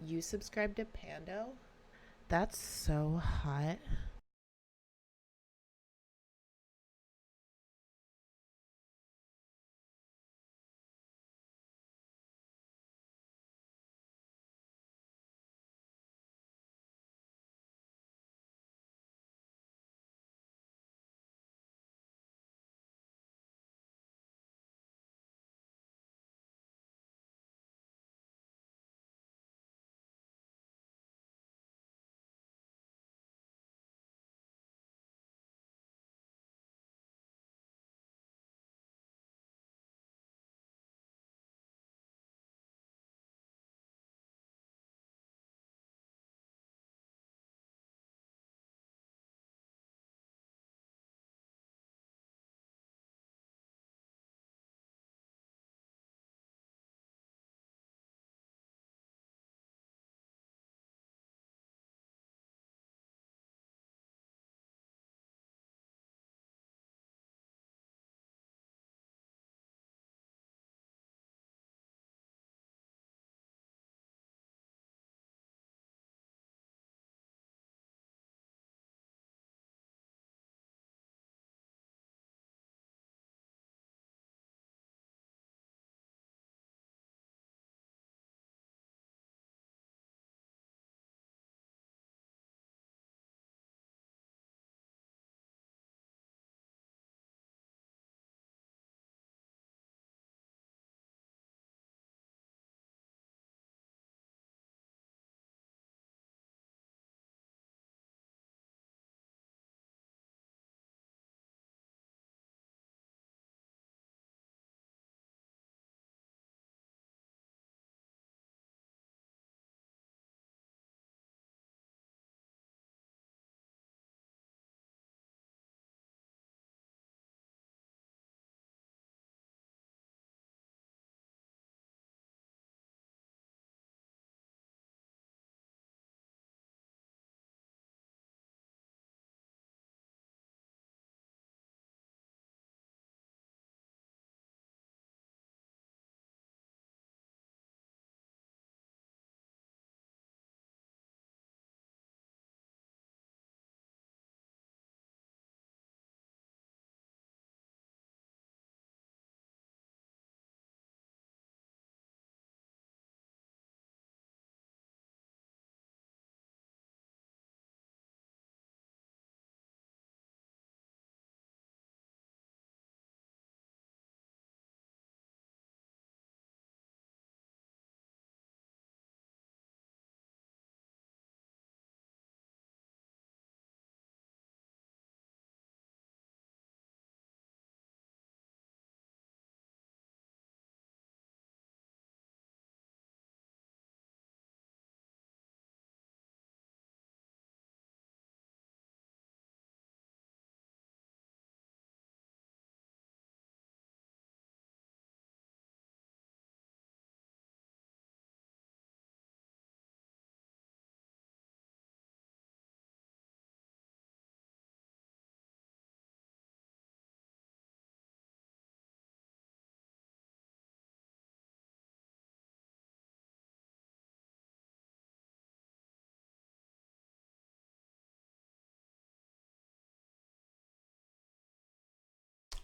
You subscribe to Pando? That's so hot.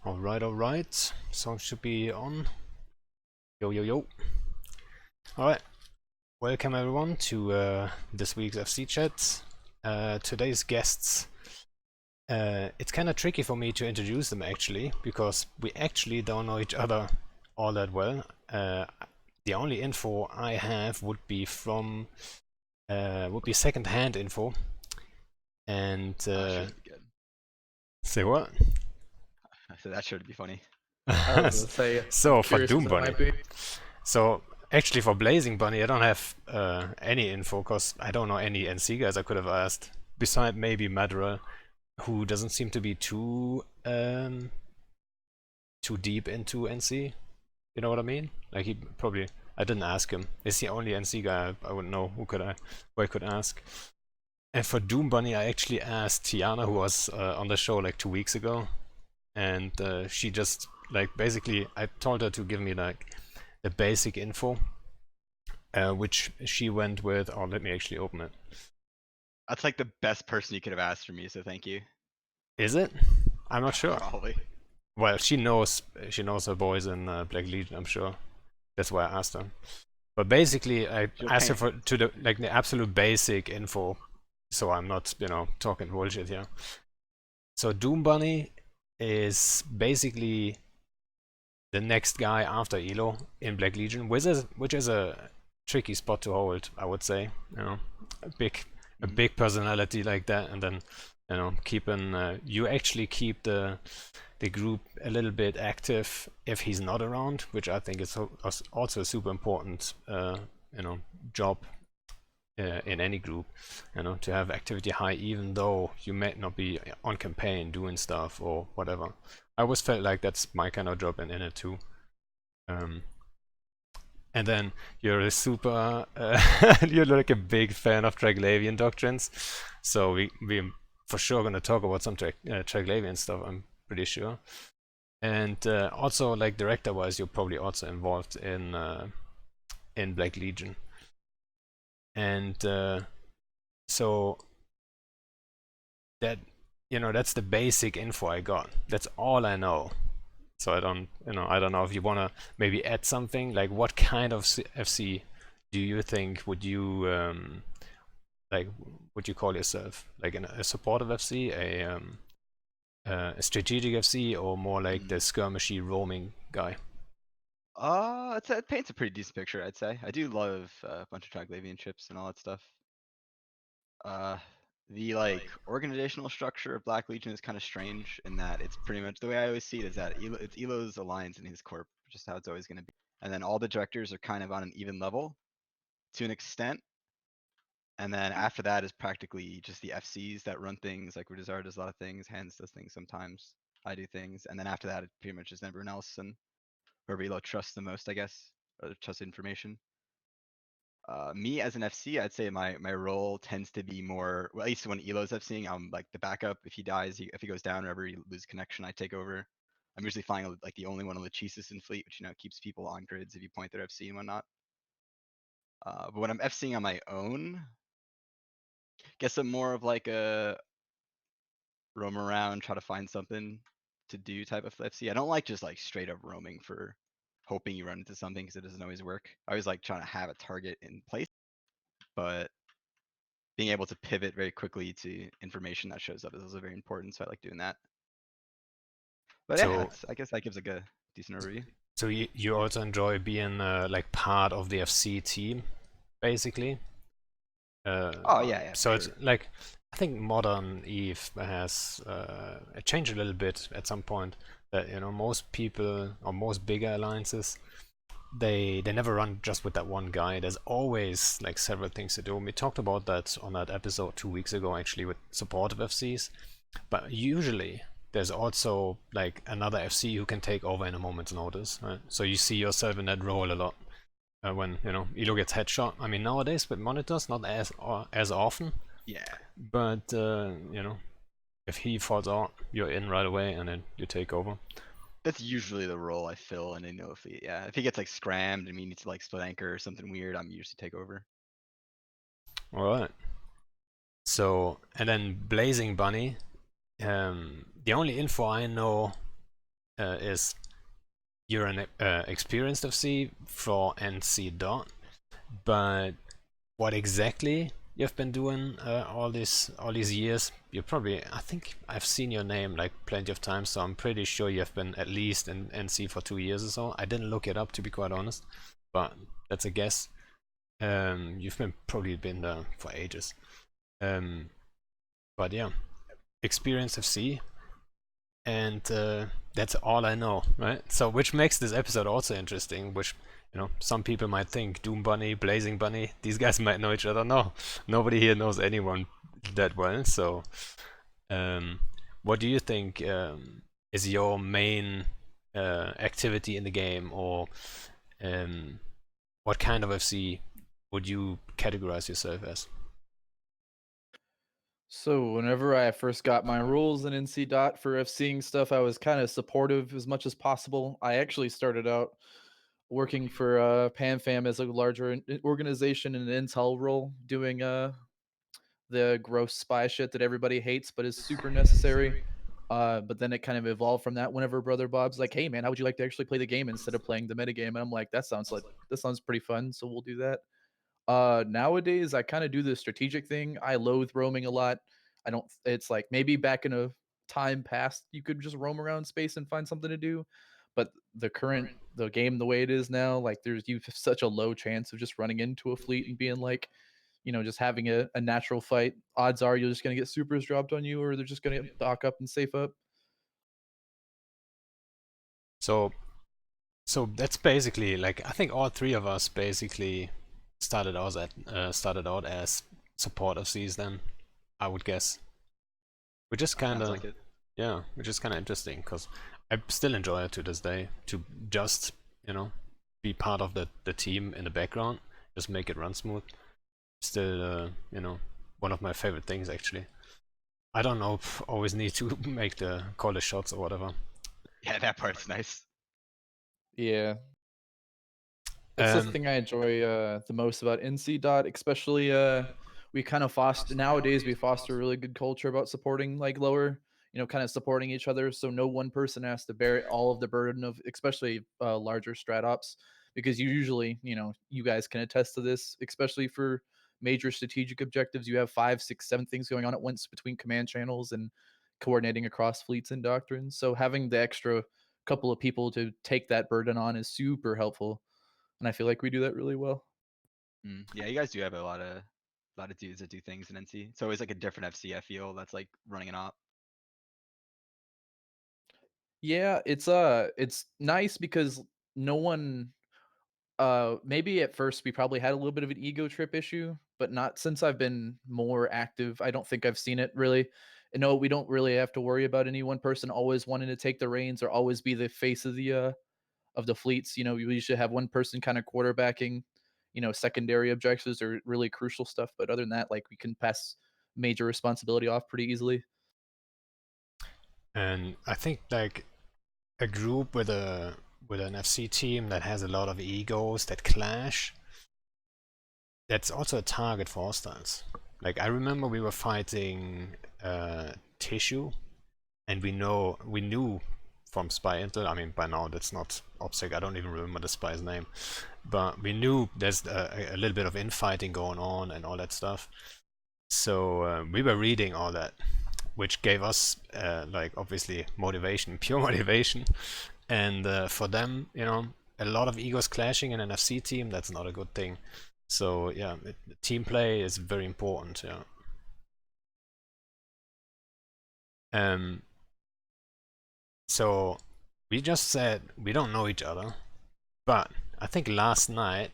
Alright. Song should be on. Yo, yo, yo. Alright. Welcome everyone to this week's FC chat. Today's guests. It's kind of tricky for me to introduce them actually, because we actually don't know each other all that well. The only info I have would be from would be second-hand info. And Should be good. say what? I said that should be funny. I was gonna say, So I'm for curious what that Doombunny. might be. So actually for Blazingbunny I don't have any info because I don't know any NC guys I could have asked. Beside maybe Madra, who doesn't seem to be too deep into NC. You know what I mean? Like he probably I didn't ask him. He's the only NC guy I wouldn't know who I could ask. And for Doombunny I actually asked Tiana, who was on the show like 2 weeks ago, and she just like basically I told her to give me like the basic info, which she went with. Oh, let me actually open it. That's like the best person you could have asked for me, so thank you. Is it? I'm not sure. Probably. Well, she knows her boys in Black Legion, I'm sure. That's why I asked her. But basically, I She'll asked her paint. to the absolute basic info, so I'm not talking bullshit here. So Doombunny is basically the next guy after Elo in Black Legion, which is a tricky spot to hold, I would say. A big personality like that, and then keeping you actually keep the group a little bit active if he's not around, which I think is also a super important job in any group, to have activity high even though you may not be on campaign doing stuff or whatever. I always felt like that's my kind of job in it too. And then you're a super you're like a big fan of Traglavian doctrines, so we for sure gonna talk about some Traglavian stuff, I'm pretty sure. And also, like, director wise, you're probably also involved in Black Legion. And so that that's the basic info I got. That's all I know. So I don't know if you wanna maybe add something, like what kind of FC do you think would you call yourself, like a supportive FC, a strategic FC, or more like the skirmishy roaming guy? It paints a pretty decent picture, I'd say. I do love a bunch of Troglavian chips and all that stuff. The like organizational structure of Black Legion is kind of strange in that it's pretty much the way I always see it is that it's Elo's alliance and his corp, just how it's always going to be. And then all the directors are kind of on an even level to an extent. And then after that is practically just the FCs that run things. Like Rudizar does a lot of things, Hans does things sometimes. I do things, and then after that, it pretty much is everyone else and whoever Elo trusts the most, I guess, or trust information. Me as an FC, I'd say my role tends to be more, well, at least when Elo's FCing, I'm like the backup. If he dies, if he goes down, or ever he loses connection, I take over. I'm usually flying like the only one on the Chisis in fleet, which keeps people on grids if you point their FC and whatnot. But when I'm FCing on my own, guess I'm more of like a roam around, try to find something to do type of FC. I don't like just like straight up roaming for hoping you run into something because it doesn't always work. I always like trying to have a target in place, but being able to pivot very quickly to information that shows up is also very important. So I like doing that. But yeah, So I guess that gives like a decent overview. so you also enjoy being like part of the FC team, basically. Oh yeah, So for it's sure. like, I think modern Eve has changed a little bit at some point. That most people or most bigger alliances, they never run just with that one guy. There's always like several things to do. We talked about that on that episode 2 weeks ago, actually, with supportive FCs. But usually there's also like another FC who can take over in a moment's notice. Right? So you see yourself in that role a lot. When Elo gets headshot. I mean, nowadays with monitors, not as often, Yeah, but if he falls out, you're in right away, and then you take over. that's usually the role I fill. And I know if he gets like scrammed and we need to like split anchor or something weird, I'm usually take over. All right. So, and then Blazingbunny. The only info I know is you're an experienced FC for NC dot, but what exactly you've been doing all these years, I think I've seen your name like plenty of times, so I'm pretty sure you've been at least in NC for 2 years or so. I didn't look it up, to be quite honest, but that's a guess. You've probably been there for ages. But yeah, experience FC, and that's all I know, right? So which makes this episode also interesting, which some people might think Doombunny, Blazingbunny, these guys might know each other. No, nobody here knows anyone that well. So what do you think is your main activity in the game, or what kind of FC would you categorize yourself as? So whenever I first got my rules in NC dot for FCing stuff, I was kind of supportive as much as possible. I actually started out working for PanFam as a larger organization in an intel role, doing the gross spy shit that everybody hates but is super necessary. But then it kind of evolved from that. Whenever Brother Bob's like, "Hey man, how would you like to actually play the game instead of playing the metagame?" And I'm like, that sounds pretty fun, so we'll do that. Nowadays I kind of do the strategic thing. I loathe roaming a lot. I don't. It's like maybe back in a time past you could just roam around space and find something to do, but the game the way it is now, like you have such a low chance of just running into a fleet and being like, just having a natural fight. Odds are you're just gonna get supers dropped on you, or they're just gonna dock up and safe up. So that's basically like I think all three of us basically started out as support FCs then, I would guess. Which is kind Sounds of like it. yeah, which is kind of interesting because I still enjoy it to this day to just be part of the team in the background, just make it run smooth. Still one of my favorite things actually. I don't know, always need to make the call the shots or whatever. Yeah, that part's nice. Yeah. It's the Um, thing I enjoy the most about NC dot, especially we kind of foster nowadays we foster a really good culture about supporting like lower, kind of supporting each other, so no one person has to bear all of the burden of especially larger strat ops, because you usually, you guys can attest to this, especially for major strategic objectives, you have 5, 6, 7 things going on at once between command channels and coordinating across fleets and doctrines. So having the extra couple of people to take that burden on is super helpful, and I feel like we do that really well. Yeah, you guys do have a lot of dudes that do things in NC. It's always like a different FC I feel that's like running an op. Yeah, it's nice because no one maybe at first we probably had a little bit of an ego trip issue, but not since I've been more active. I don't think I've seen it really. And no, we don't really have to worry about any one person always wanting to take the reins or always be the face of the fleets. We usually have one person kind of quarterbacking, secondary objectives or really crucial stuff. But other than that, like we can pass major responsibility off pretty easily. and I think like a group with an FC team that has a lot of egos that clash, that's also a target for hostiles. Like I remember we were fighting Tissue, and we knew from Spy Intel. I mean, by now that's not OPSEC. I don't even remember the spy's name, but we knew there's a little bit of infighting going on and all that stuff. So we were reading all that, which gave us like obviously motivation, pure motivation. And for them, a lot of egos clashing in an FC team, that's not a good thing. So yeah, team play is very important. Yeah. So we just said we don't know each other, but I think last night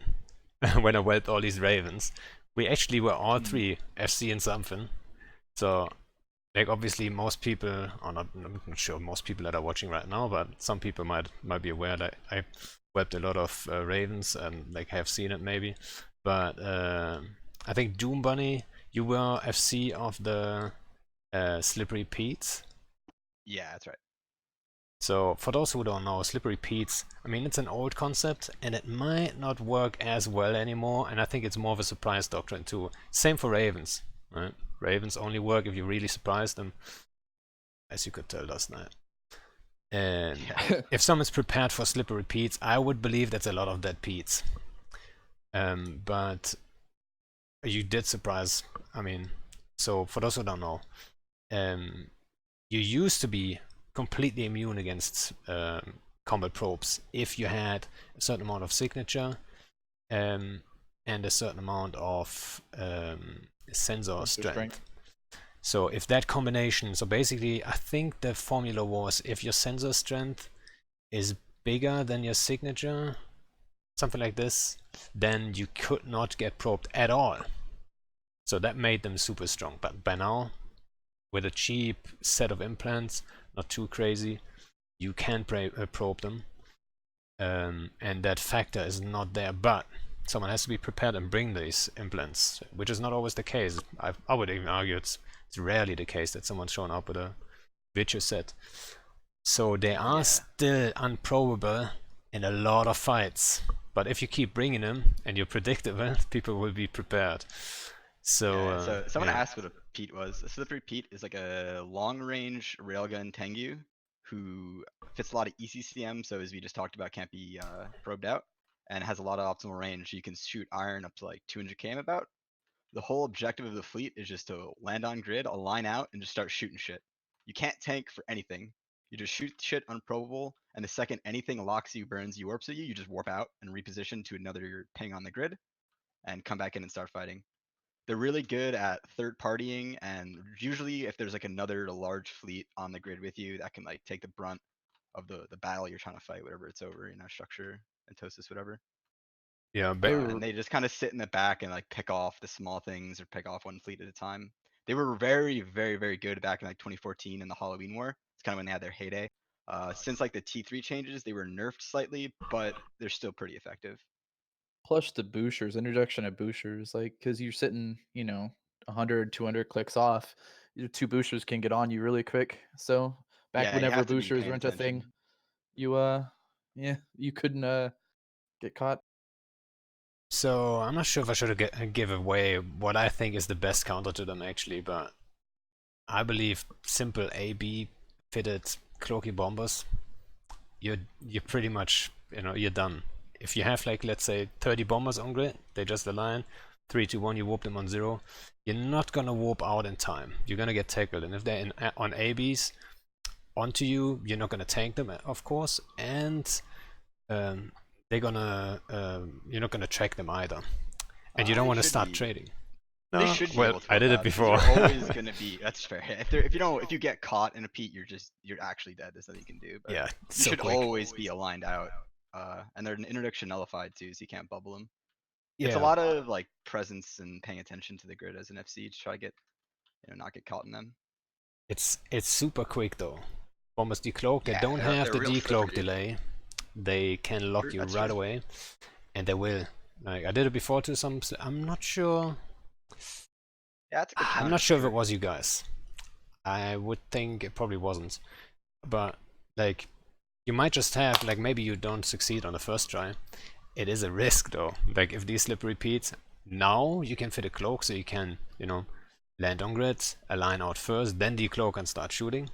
when I went all these Ravens, we actually were all three FC and something. So like obviously most people are not, I'm not sure most people that are watching right now, but some people might be aware that I webbed a lot of Ravens and like have seen it maybe. But I think Doombunny, you were FC of the Slippery Pete's. Yeah, that's right. So for those who don't know, Slippery Pete's, I mean it's an old concept and it might not work as well anymore, and I think it's more of a surprise doctrine too. Same for Ravens, right? Ravens only work if you really surprise them, as you could tell last night. And if someone's prepared for Slippery Pete's, I would believe that's a lot of dead Pete's. But you did surprise, I mean, so for those who don't know, you used to be completely immune against combat probes if you had a certain amount of signature and a certain amount of sensor strength. So if that combination, so basically I think the formula was if your sensor strength is bigger than your signature, something like this, then you could not get probed at all. So that made them super strong. But by now, with a cheap set of implants, not too crazy, you can probe them, and that factor is not there. But someone has to be prepared and bring these implants, which is not always the case. I would even argue it's rarely the case that someone's shown up with a virtuous set. So they are still unprobable in a lot of fights. But if you keep bringing them and you're predictable, people will be prepared. So, Yeah, so someone yeah. asked what a Pete was. A slippery Pete is like a long-range railgun Tengu who fits a lot of ECCM, so as we just talked about, can't be probed out, and has a lot of optimal range. You can shoot iron up to like 200 km about. The whole objective of the fleet is just to land on grid, align out, and just start shooting shit. You can't tank for anything. You just shoot shit unprobable, and the second anything locks you, burns you, warps at you, you just warp out and reposition to another ping on the grid, and come back in and start fighting. They're really good at third partying, and usually if there's like another large fleet on the grid with you, that can like take the brunt of the battle you're trying to fight, whatever it's over, structure, entosis, whatever. Yeah, And they just kind of sit in the back and like pick off the small things or pick off one fleet at a time. They were very, very, very good back in like 2014 in the Halloween War. It's kind of when they had their heyday. Since like the T3 changes, they were nerfed slightly, but they're still pretty effective. Plus the boosters, introduction of boosters, like because you're sitting, 100, 200 clicks off, your two boosters can get on you really quick. So back Yeah, you whenever have to be boosters paying weren't a thing, attention. yeah, you couldn't get caught. so I'm not sure if I should give away what I think is the best counter to them actually, but I believe simple AB fitted cloaky bombers, you're pretty much, you're done. If you have like, let's say 30 bombers on grid, they just align 3 2 1, you warp them on 0, you're not gonna warp out in time, you're gonna get tackled. And if they're on ABs onto you, you're not gonna tank them, of course, and they're gonna you're not gonna track them either, and you don't They want to should start be. trading. They No, should be well, able to I did help it out, 'cause before. you're always gonna be. That's fair. If you get caught in a Pete, you're actually dead. There's nothing you can do. But Yeah, you so should quick. always be aligned out. And they're an interdiction nullified too, so you can't bubble them. It's a Yeah, lot of like presence and paying attention to the grid as an FC to try to get, not get caught in them. it's super quick though. Bombers decloak, they Yeah, don't have they're the real decloak slippery. delay. They can lock you That's right true. away, and they will. Like I did it before to some. I'm not sure. Yeah, that's a good I'm counter not for sure if it sure. was you guys. I would think it probably wasn't. But like, you might just have like maybe you don't succeed on the first try. It is a risk though. Like if these slip repeats, now you can fit a cloak, so you can land on grids, align out first, then decloak and start shooting.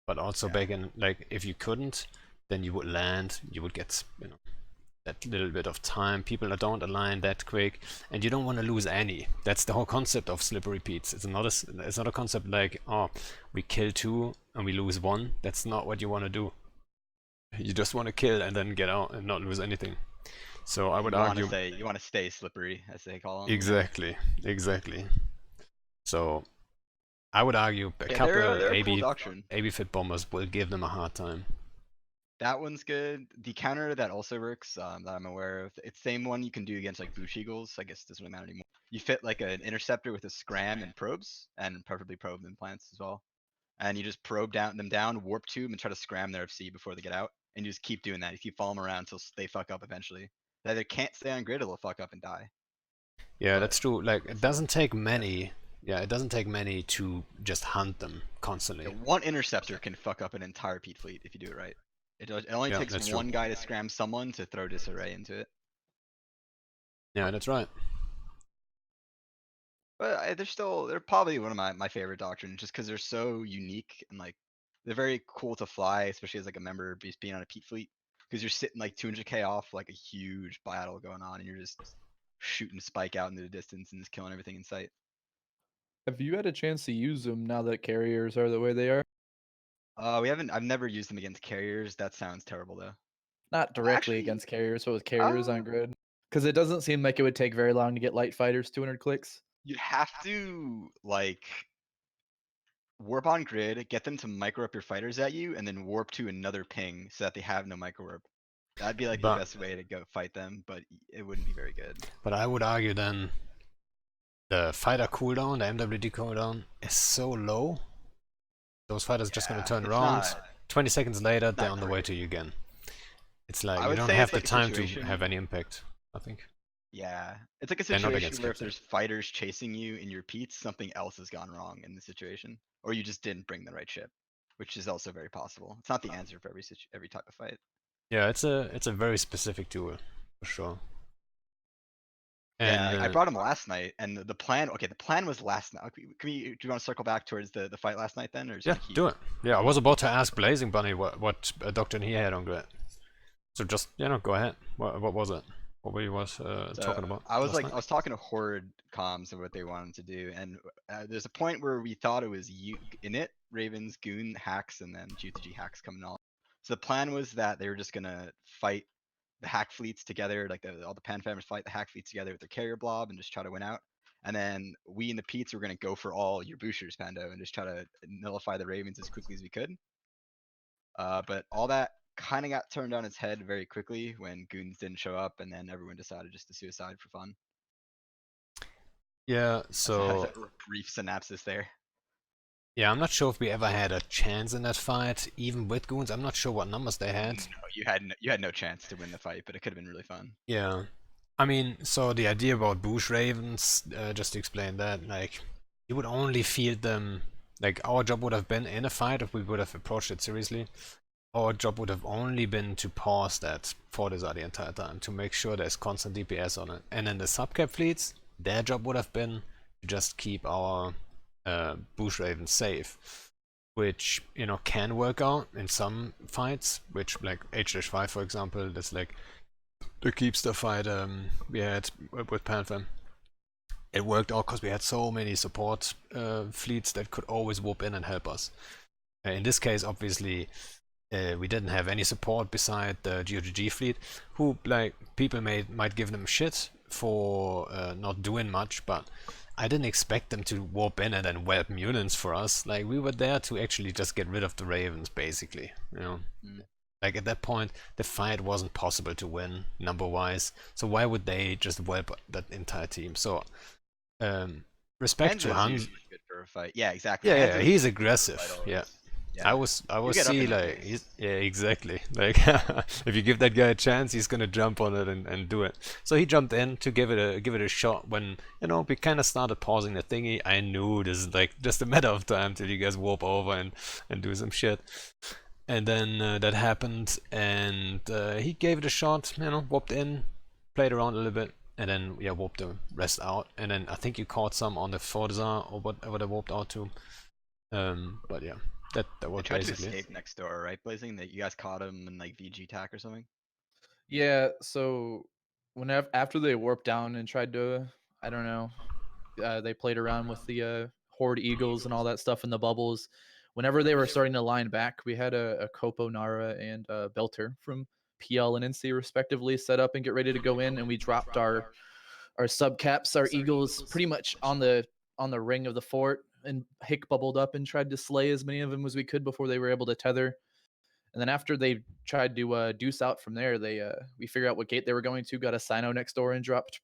But also Yeah. back in, like, if you couldn't, then you would land, you would get that little bit of time. People that don't align that quick, and you don't want to lose any. That's the whole concept of slip repeats. It's not a concept like, oh, we kill 2 and we lose 1. That's not what you want to do. You just want to kill and then get out and not lose anything. So I would argue You want to stay slippery, as they call them. exactly. So I would argue a Yeah, couple they're a cool doctrine. AB fit bombers will give them a hard time. That one's good. The counter that also works, that I'm aware of, it's the same one you can do against like Bush Eagles. I guess it doesn't really matter anymore. You fit like an interceptor with a scram and probes, and preferably probe implants as well. And you just probe them down, warp tube, and try to scram their FC before they get out. And you just keep doing that. You keep following them around until they fuck up eventually. They either can't stay on grid or they'll fuck up and die. Yeah, But that's true. Like it it's not doesn't take bad. many. Yeah, it doesn't take many to just hunt them constantly. Yeah, one interceptor can fuck up an entire Pete fleet if you do it right. It only Yeah, takes that's true. one guy to scram someone to throw disarray into it. Yeah, that's right. But they're probably one of my favorite doctrines just because they're so unique and like they're very cool to fly, especially as like a member just being on a Pete fleet. Because you're sitting like 200k off like a huge battle going on and you're just shooting spike out into the distance and just killing everything in sight. Have you had a chance to use them now that carriers are the way they are? I've never used them against carriers. That sounds terrible though. Not directly Actually, against carriers, but with carriers uh, on grid. Because it doesn't seem like it would take very long to get light fighters 200 clicks. you'd have to like warp on grid, get them to micro up your fighters at you, and then warp to another ping so that they have no micro warp. That'd be like the But best way to go fight them, but it wouldn't be very good. I would argue then the fighter cooldown, the MWD cooldown, is so low. Those fighters just gonna Yeah, turn it's around. 20 seconds later, they're not on the way great. to you again. It's like I you would don't say have it's the like a time to situation. have any impact, I think. Yeah, it's like a They're not situation against where if kids. there's fighters chasing you in your Pete's, something else has gone wrong in the situation, or you just didn't bring the right ship, which is also very possible. It's not the answer for every type of fight. Yeah, it's a very specific tool for sure. And Yeah, I brought him last night, and the plan. Okay, the plan was last night. Do you want to circle back towards the fight last night then, or just yeah, wanna keep? do it. Yeah, I was about to ask Blazingbunny what doctrine he had on grid. So just go ahead. What was it? What were you So talking about I was last like, night? I was talking to Horde comms and what they wanted to do, and there's a point where we thought it was you init, Ravens, Goon, hacks, and then G2G hacks coming on. So the plan was that they were just gonna fight the hack fleets together, like all the pan farmers fight the hack fleets together with their carrier blob and just try to win out. And then we and the Pete's were gonna go for all your boosters, Pando, and just try to nullify the Ravens as quickly as we could. But all that kind of got turned on its head very quickly when Goons didn't show up, and then everyone decided just to suicide for fun. Yeah, That's so a brief synopsis there. yeah, I'm not sure if we ever had a chance in that fight, even with goons. I'm not sure what numbers they had. No, you had no chance to win the fight, but it could have been really fun. Yeah, I mean, so the idea about bush ravens, just to explain that, like, you would only field them. Like, our job would have been in a fight if we would have approached it seriously. Our job would have only been to pause that Fortizar the entire time to make sure there's constant DPS on it. And then the subcap fleets, their job would have been to just keep our bush ravens safe, which can work out in some fights. Which, like H-5 for example, that's like the Keepster fight we had with Panther. It worked out because we had so many support fleets that could always whoop in and help us. In this case, obviously, we didn't have any support beside the GOGG fleet, who, like, people might give them shit for not doing much, but I didn't expect them to warp in and then whelp mutants for us. Like, we were there to actually just get rid of the ravens, basically. Like, at that point, the fight wasn't possible to win number-wise, so why would they just whelp that entire team? So, respect to Hanzo's Hans. usually good for a fight. Yeah, exactly. Yeah, Hanzo's he's good for a aggressive. fight Yeah. always. Yeah. I was You get up see in their like face. yeah, exactly. Like, if you give that guy a chance, he's gonna jump on it and do it. So he jumped in to give it a shot. When we kind of started pausing the thingy, I knew this is like just a matter of time till you guys warp over and do some shit. And then that happened, and he gave it a shot. Warped in, played around a little bit, and then warped the rest out. And then I think you caught some on the Forza or whatever they warped out to. But yeah. That was They tried to basically it. escape next door, right, Blazing? That you guys caught him in like VG tack or something? Yeah, so after they warped down and tried to, I don't know, they played around with the Horde Eagles and all that stuff in the bubbles. Whenever they were starting to line back, we had a Kopo Nara and a Belter from PL and NC respectively set up and get ready to go in, and we dropped our subcaps, our Eagles, pretty much on the ring of the fort, and Hick bubbled up and tried to slay as many of them as we could before they were able to tether. And then after they tried to deuce out from there, we figured out what gate they were going to, got a Sino next door, and dropped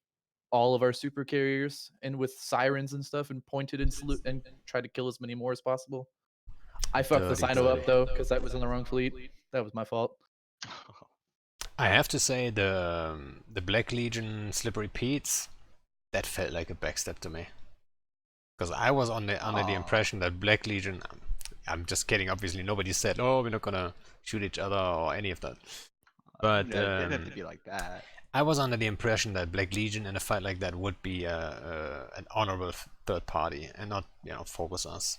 all of our super carriers and with sirens and stuff, and pointed and salute and tried to kill as many more as possible. I fucked the Dirty, Sino up dirty. though because that was in the wrong fleet. That was my fault. I have to say the Black Legion Slippery Pete's, that felt like a backstep to me. Because I was under the impression that Black Legion, I'm just kidding, obviously nobody said, oh, we're not gonna shoot each other or any of that. But It didn't have to be like that. I was under the impression that Black Legion in a fight like that would be an honorable third party and not, focus us.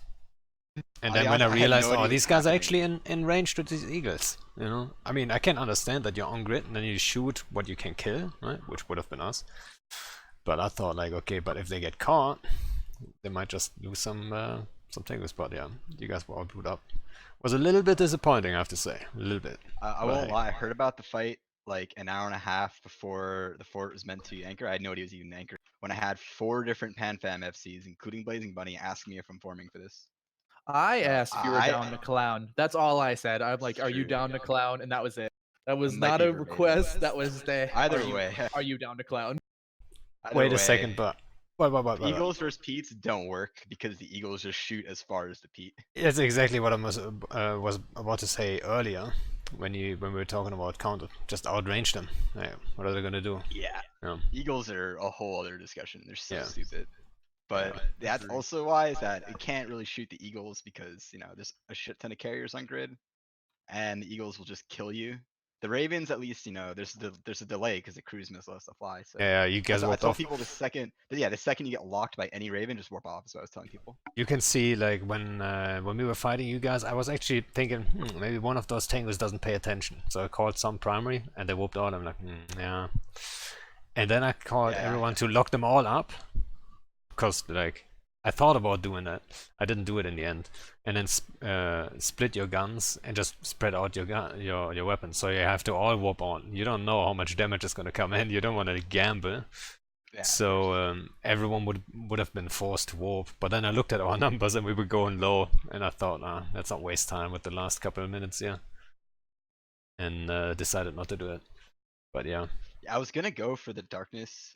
And then when I I had realized, no idea these what's guys are happening. actually in range with these eagles, I mean, I can understand that you're on grid and then you shoot what you can kill, right? Which would have been us. But I thought, like, okay, but if they get caught, they might just lose some things. But yeah, you guys were all booed up. Was a little bit disappointing, I have to say, a little bit. I But won't hey. lie. I heard about the fight like an hour and a half before the fort was meant to anchor. I had no idea it was even anchored. When I had 4 different PanFam FCs, including Blazingbunny, asking me if I'm forming for this. I So asked if you were down to clown. That's all I said. I'm like, "Are you True. down to clown?" And that was it. That was might not be a verbatim. request. That was the Either "Are you- way. Are you down to clown? Either Wait a way, second, but what? Eagles versus Pete's don't work because the Eagles just shoot as far as the Pete. That's exactly what I was about to say earlier when we were talking about counter. Just outrange them. Yeah, what are they gonna do? Yeah. Yeah. Eagles are a whole other discussion. They're so Yeah. stupid. But that's also why is that it can't really shoot the Eagles because there's a shit ton of carriers on grid, and the Eagles will just kill you. The Ravens, at least, you know, there's a delay because the cruise missile has to fly. So Yeah, you guys I warped told off. people the second you get locked by any Raven, just warp off. Is what I was telling people. You can see like when we were fighting you guys, I was actually thinking maybe one of those tangos doesn't pay attention. So I called some primary and they whooped out. I'm like, yeah. And then I called everyone to lock them all up because like I thought about doing that. I didn't do it in the end. And then split your guns and just spread out your weapons. So you have to all warp on. You don't know how much damage is going to come in. You don't want to gamble. Yeah, So everyone would have been forced to warp. But then I looked at our numbers and we were going low, and I thought, let's not waste time with the last couple of minutes, and decided not to do it. But yeah, I was gonna go for the darkness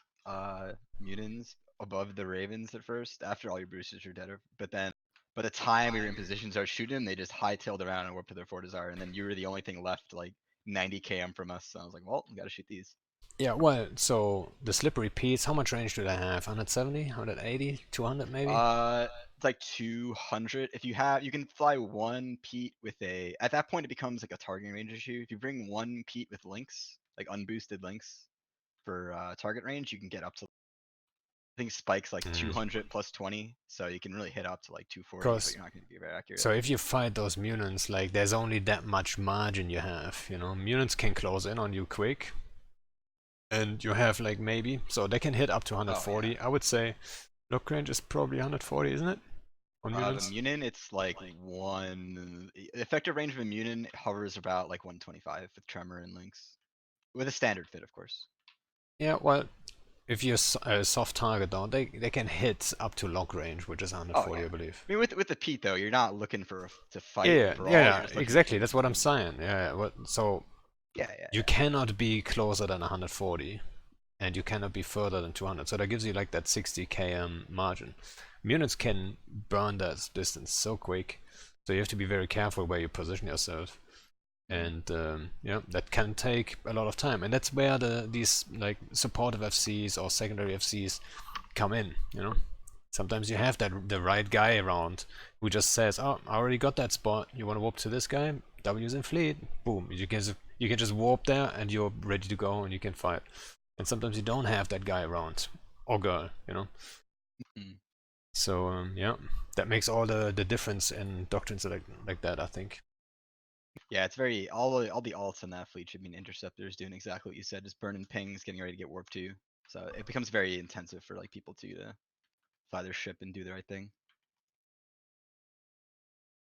mutants above the Ravens at first, after all your boosters are dead. But then by the time we were in position to start shooting them, they just hightailed around and warped to their Fort Desire, and then you were the only thing left like 90 km from us. So I was like, well, we gotta shoot these. yeah. Well, so the slippery Pete's, how much range do they have? 170, 180, 200 maybe? It's like 200. If you can fly one Pete with a. At that point, it becomes like a targeting range issue. If you bring one Pete with links, like unboosted links, for target range, you can get up to. I think spikes like 200 plus 20, so you can really hit up to like 240, but you're not going to be very accurate. So if you fight those mutants, like there's only that much margin you have, Mutants can close in on you quick, and you have like maybe, so they can hit up to 140. I would say lock range is probably 140, isn't it? On mutants? The mutant, it's like effective range of a mutant hovers about like 125 with tremor and links, with a standard fit, of course. Yeah, well, if you're a soft target though, they can hit up to lock range, which is 140, I believe. I mean, with the Pete though, you're not looking to fight. Yeah, overall, yeah, exactly. That's what I'm saying. Yeah, so you cannot be closer than 140, and you cannot be further than 200. So that gives you like that 60 km margin. Mutants can burn that distance so quick, so you have to be very careful where you position yourself. And that can take a lot of time, and that's where these like supportive FCs or secondary FCs come in. Sometimes you have the right guy around who just says, "Oh, I already got that spot. You want to warp to this guy? W's in fleet. Boom! You can just warp there, and you're ready to go, and you can fight." And sometimes you don't have that guy around or girl. So that makes all the difference in doctrines like that, I think. Yeah, it's very all the alts in that fleet should be interceptors doing exactly what you said, just burning pings, getting ready to get warped to. So it becomes very intensive for like people to fly their ship and do the right thing.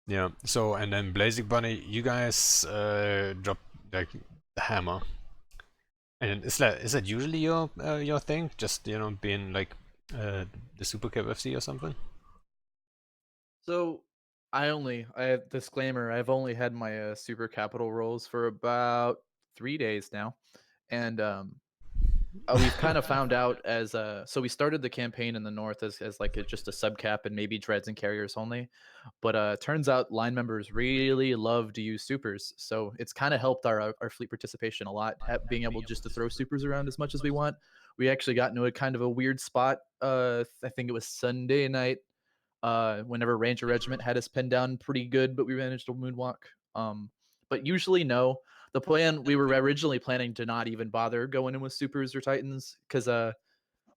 Yeah. So and then Blazingbunny, you guys drop like the hammer. And is that usually your thing? Just being like the Super Cap FC or something? So I have disclaimer. I've only had my super capital rolls for about 3 days now, and we've kind of found out as so we started the campaign in the north as like just a subcap and maybe dreads and carriers only, but turns out line members really love to use supers, so it's kind of helped our fleet participation a lot, being able just to throw supers around as much as we want. We actually got into a kind of a weird spot. I think it was Sunday night. Whenever Ranger Regiment had us pinned down pretty good, but we managed to moonwalk. But usually no. The plan, we were originally planning to not even bother going in with supers or titans, because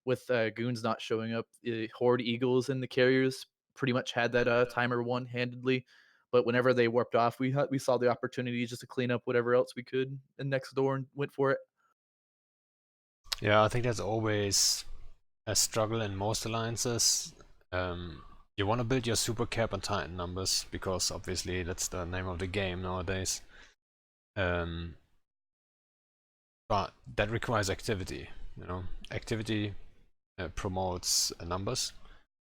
with goons not showing up, the horde eagles and the carriers pretty much had that timer one-handedly. But whenever they warped off, we saw the opportunity just to clean up whatever else we could in next door and went for it. Yeah, I think that's always a struggle in most alliances. You want to build your super cap on Titan numbers because obviously that's the name of the game nowadays. But that requires activity. Activity promotes numbers,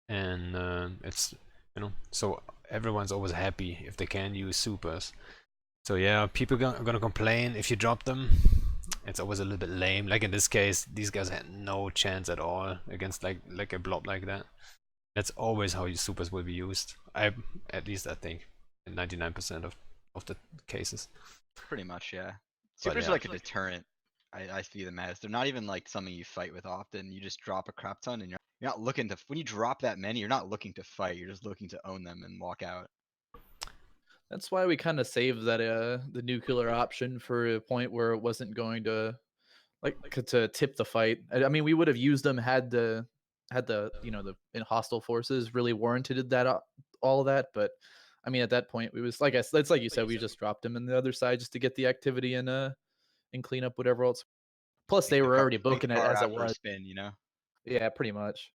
and it's so everyone's always happy if they can use supers. So yeah, people are gonna complain if you drop them. It's always a little bit lame. Like in this case, these guys had no chance at all against like a blob like that. That's always how your supers will be used. At least I think in 99% of the cases. Pretty much, yeah. Supers are like a deterrent. I see them as they're not even like something you fight with often. You just drop a crap ton, and you're not looking to. When you drop that many, you're not looking to fight. You're just looking to own them and walk out. That's why we kind of saved that the nuclear option for a point where it wasn't going to to tip the fight. I mean, we would have used them had the the hostile forces really warranted that all of that. But I mean, at that point, we was like it's like you said, we just dropped them in the other side just to get the activity and clean up whatever else. Plus, they were already Take the booking it car as out it for a was. spin, you know? Yeah, pretty much.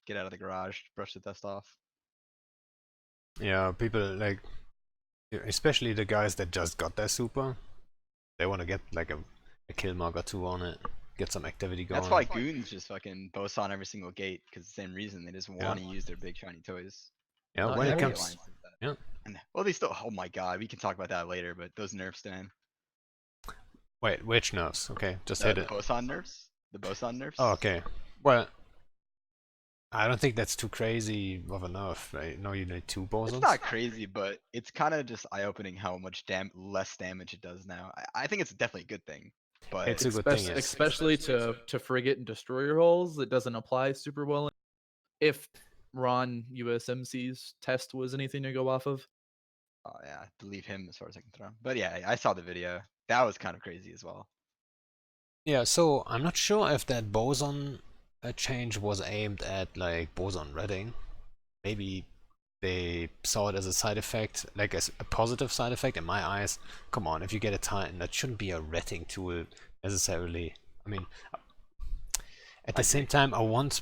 Get out of the garage, brush the dust off. Yeah, people like, especially the guys that just got their super, they want to get like a kill mark or two on it, get some activity going. That's why goons just fucking boast on every single gate, because the same reason, they just Yeah. want to use their big shiny toys. Yeah, Oh, when yeah, it we- comes, Alliance does that. yeah. And, well, they still, oh my god, we can talk about that later, but those nerfs, Dan. Wait, which nerfs? Okay, just hit The it. boson nerfs? The boson nerfs? Oh, okay. Well, I don't think that's too crazy of a nerf, right? No, you need 2 bosons. It's not crazy, but it's kind of just eye-opening how much less damage it does now. I think it's definitely a good thing, but It's a good thing, yes. Especially to frigate and destroyer holes, it doesn't apply super well. If Ron USMC's test was anything to go off of. oh yeah, I believe him as far as I can throw. But yeah, I saw the video. That was kind of crazy as well. Yeah, so I'm not sure if that boson change was aimed at like boson redding. Maybe they saw it as a side effect, like as a positive side effect in my eyes. Come on, if you get a Titan, that shouldn't be a retting tool necessarily. I mean, at the same time, I want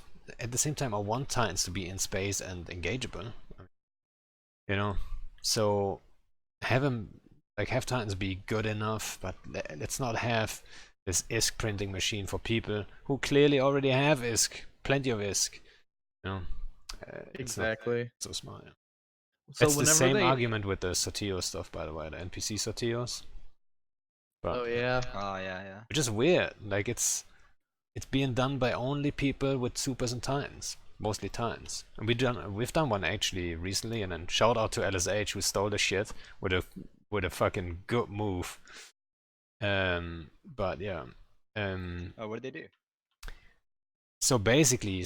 Titans to be in space and engageable. You know, so have Titans be good enough, but let's not have this ISK printing machine for people who clearly already have ISK, plenty of ISK. You know, it's not Exactly. so smart. Yeah. So That's the whenever same they argument with the Sotio stuff, by the way, the NPC Sotios. But Oh yeah. Oh yeah. which is weird. Like it's being done by only people with supers and titans, mostly titans. And we've done one actually recently, and then shout out to LSH who stole the shit with a fucking good move. But yeah. Oh, what did they do? So basically,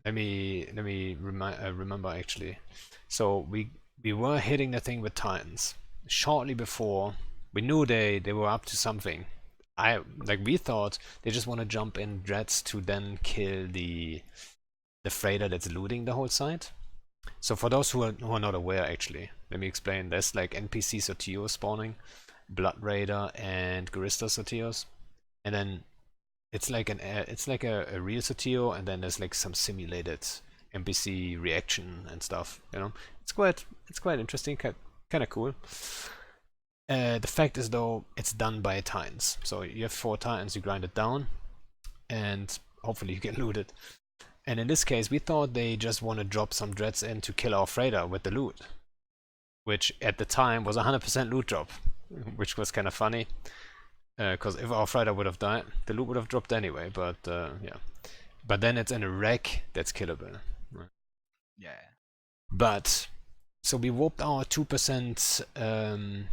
let me remember actually. So we were hitting the thing with titans shortly before. We knew they were up to something. We thought they just want to jump in dreads to then kill the freighter that's looting the whole site. So for those who are not aware, actually, let me explain. There's like NPC Sotios spawning, Blood Raider and Garista Sotios, and then it's like a real Sotio, and then there's like some simulated NPC reaction and stuff. You know, it's quite interesting, kind of cool. The fact is though, it's done by Titans. So you have 4 Titans, you grind it down, and hopefully you get looted. And in this case, we thought they just want to drop some dreads in to kill our freighter with the loot, which at the time was 100% loot drop, which was kind of funny. Because if our freighter would have died, the loot would have dropped anyway. But yeah, but then it's in a wreck that's killable. Right? Yeah. But so we warped our 2%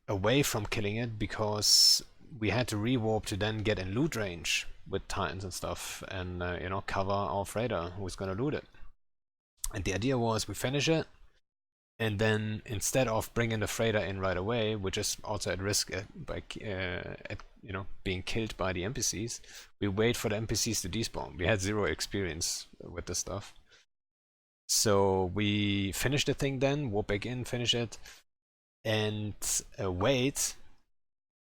away from killing it because we had to re-warp to then get in loot range with titans and stuff, and cover our freighter who's gonna loot it. And the idea was we finish it, and then instead of bringing the freighter in right away, which is also at risk by being killed by the NPCs, we wait for the NPCs to despawn. We had 0 experience with this stuff. So we finish the thing then, warp back in, finish it, and wait.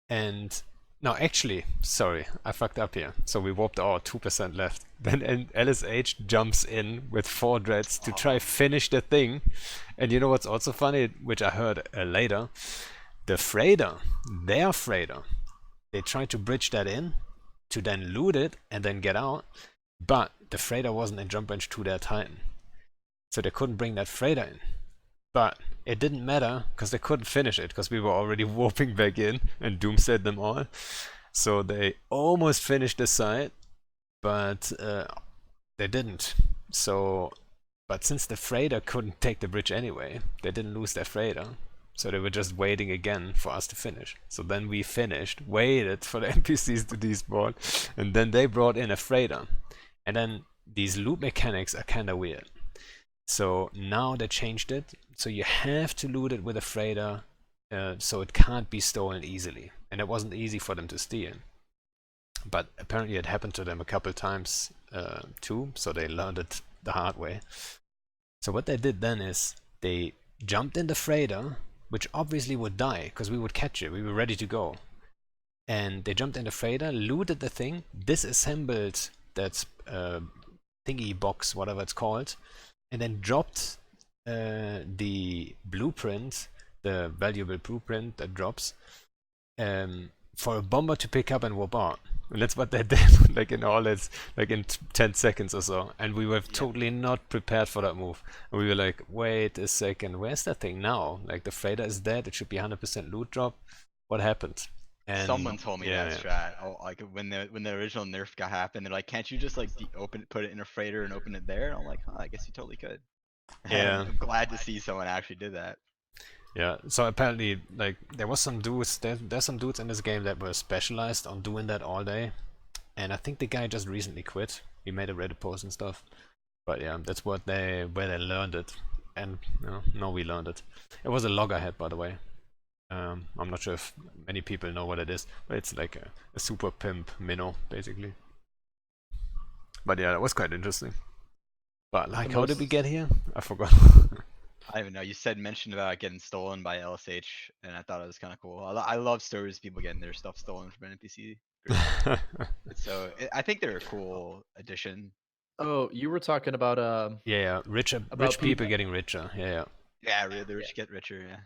And no, actually, sorry, I fucked up here. So we warped our 2% left. Then LSH jumps in with 4 dreads to try finish the thing. And you know what's also funny, which I heard later? The freighter, their freighter, they tried to bridge that in to then loot it and then get out. But the freighter wasn't in jump range to their Titan. So they couldn't bring that freighter in. But it didn't matter because they couldn't finish it because we were already warping back in and doomsaid them all. So they almost finished the site, but they didn't. So, but since the freighter couldn't take the bridge anyway, they didn't lose their freighter. So they were just waiting again for us to finish. So then we finished, waited for the NPCs to despawn, and then they brought in a freighter. And then these loot mechanics are kind of weird. So now they changed it, so you have to loot it with a freighter, so it can't be stolen easily. And it wasn't easy for them to steal. But apparently it happened to them a couple times too, so they learned it the hard way. So what they did then is they jumped in the freighter, which obviously would die, because we would catch it, we were ready to go. And they jumped in the freighter, looted the thing, disassembled that thingy box, whatever it's called, and then dropped the blueprint, the valuable blueprint that drops, for a bomber to pick up and warp out. And that's what they did, like in all its, like in 10 seconds or so. And we were totally not prepared for that move. And we were like, wait a second, where's that thing now? Like the freighter is dead, it should be 100% loot drop. What happened? And Someone told me that strat. Oh, like when the original nerf got happened, they're like, can't you just like put it in a freighter and open it there? And I'm like, huh, I guess you totally could. Yeah. And I'm glad to see someone actually did that. Yeah, so apparently, like, there was some dudes, there's some dudes in this game that were specialized on doing that all day. And I think the guy just recently quit. He made a Reddit post and stuff. But yeah, that's where they learned it. And, no, we learned it. It was a loggerhead, by the way. I'm not sure if many people know what it is, but it's like a super pimp minnow, basically. But yeah, that was quite interesting. But like, how did we get here? I forgot. I don't even know. You mentioned about getting stolen by LSH, and I thought it was kind of cool. I love stories of people getting their stuff stolen from an NPC. So I think they're a cool addition. Oh, you were talking about yeah, rich people getting richer. Yeah. Yeah, the rich get richer. Yeah.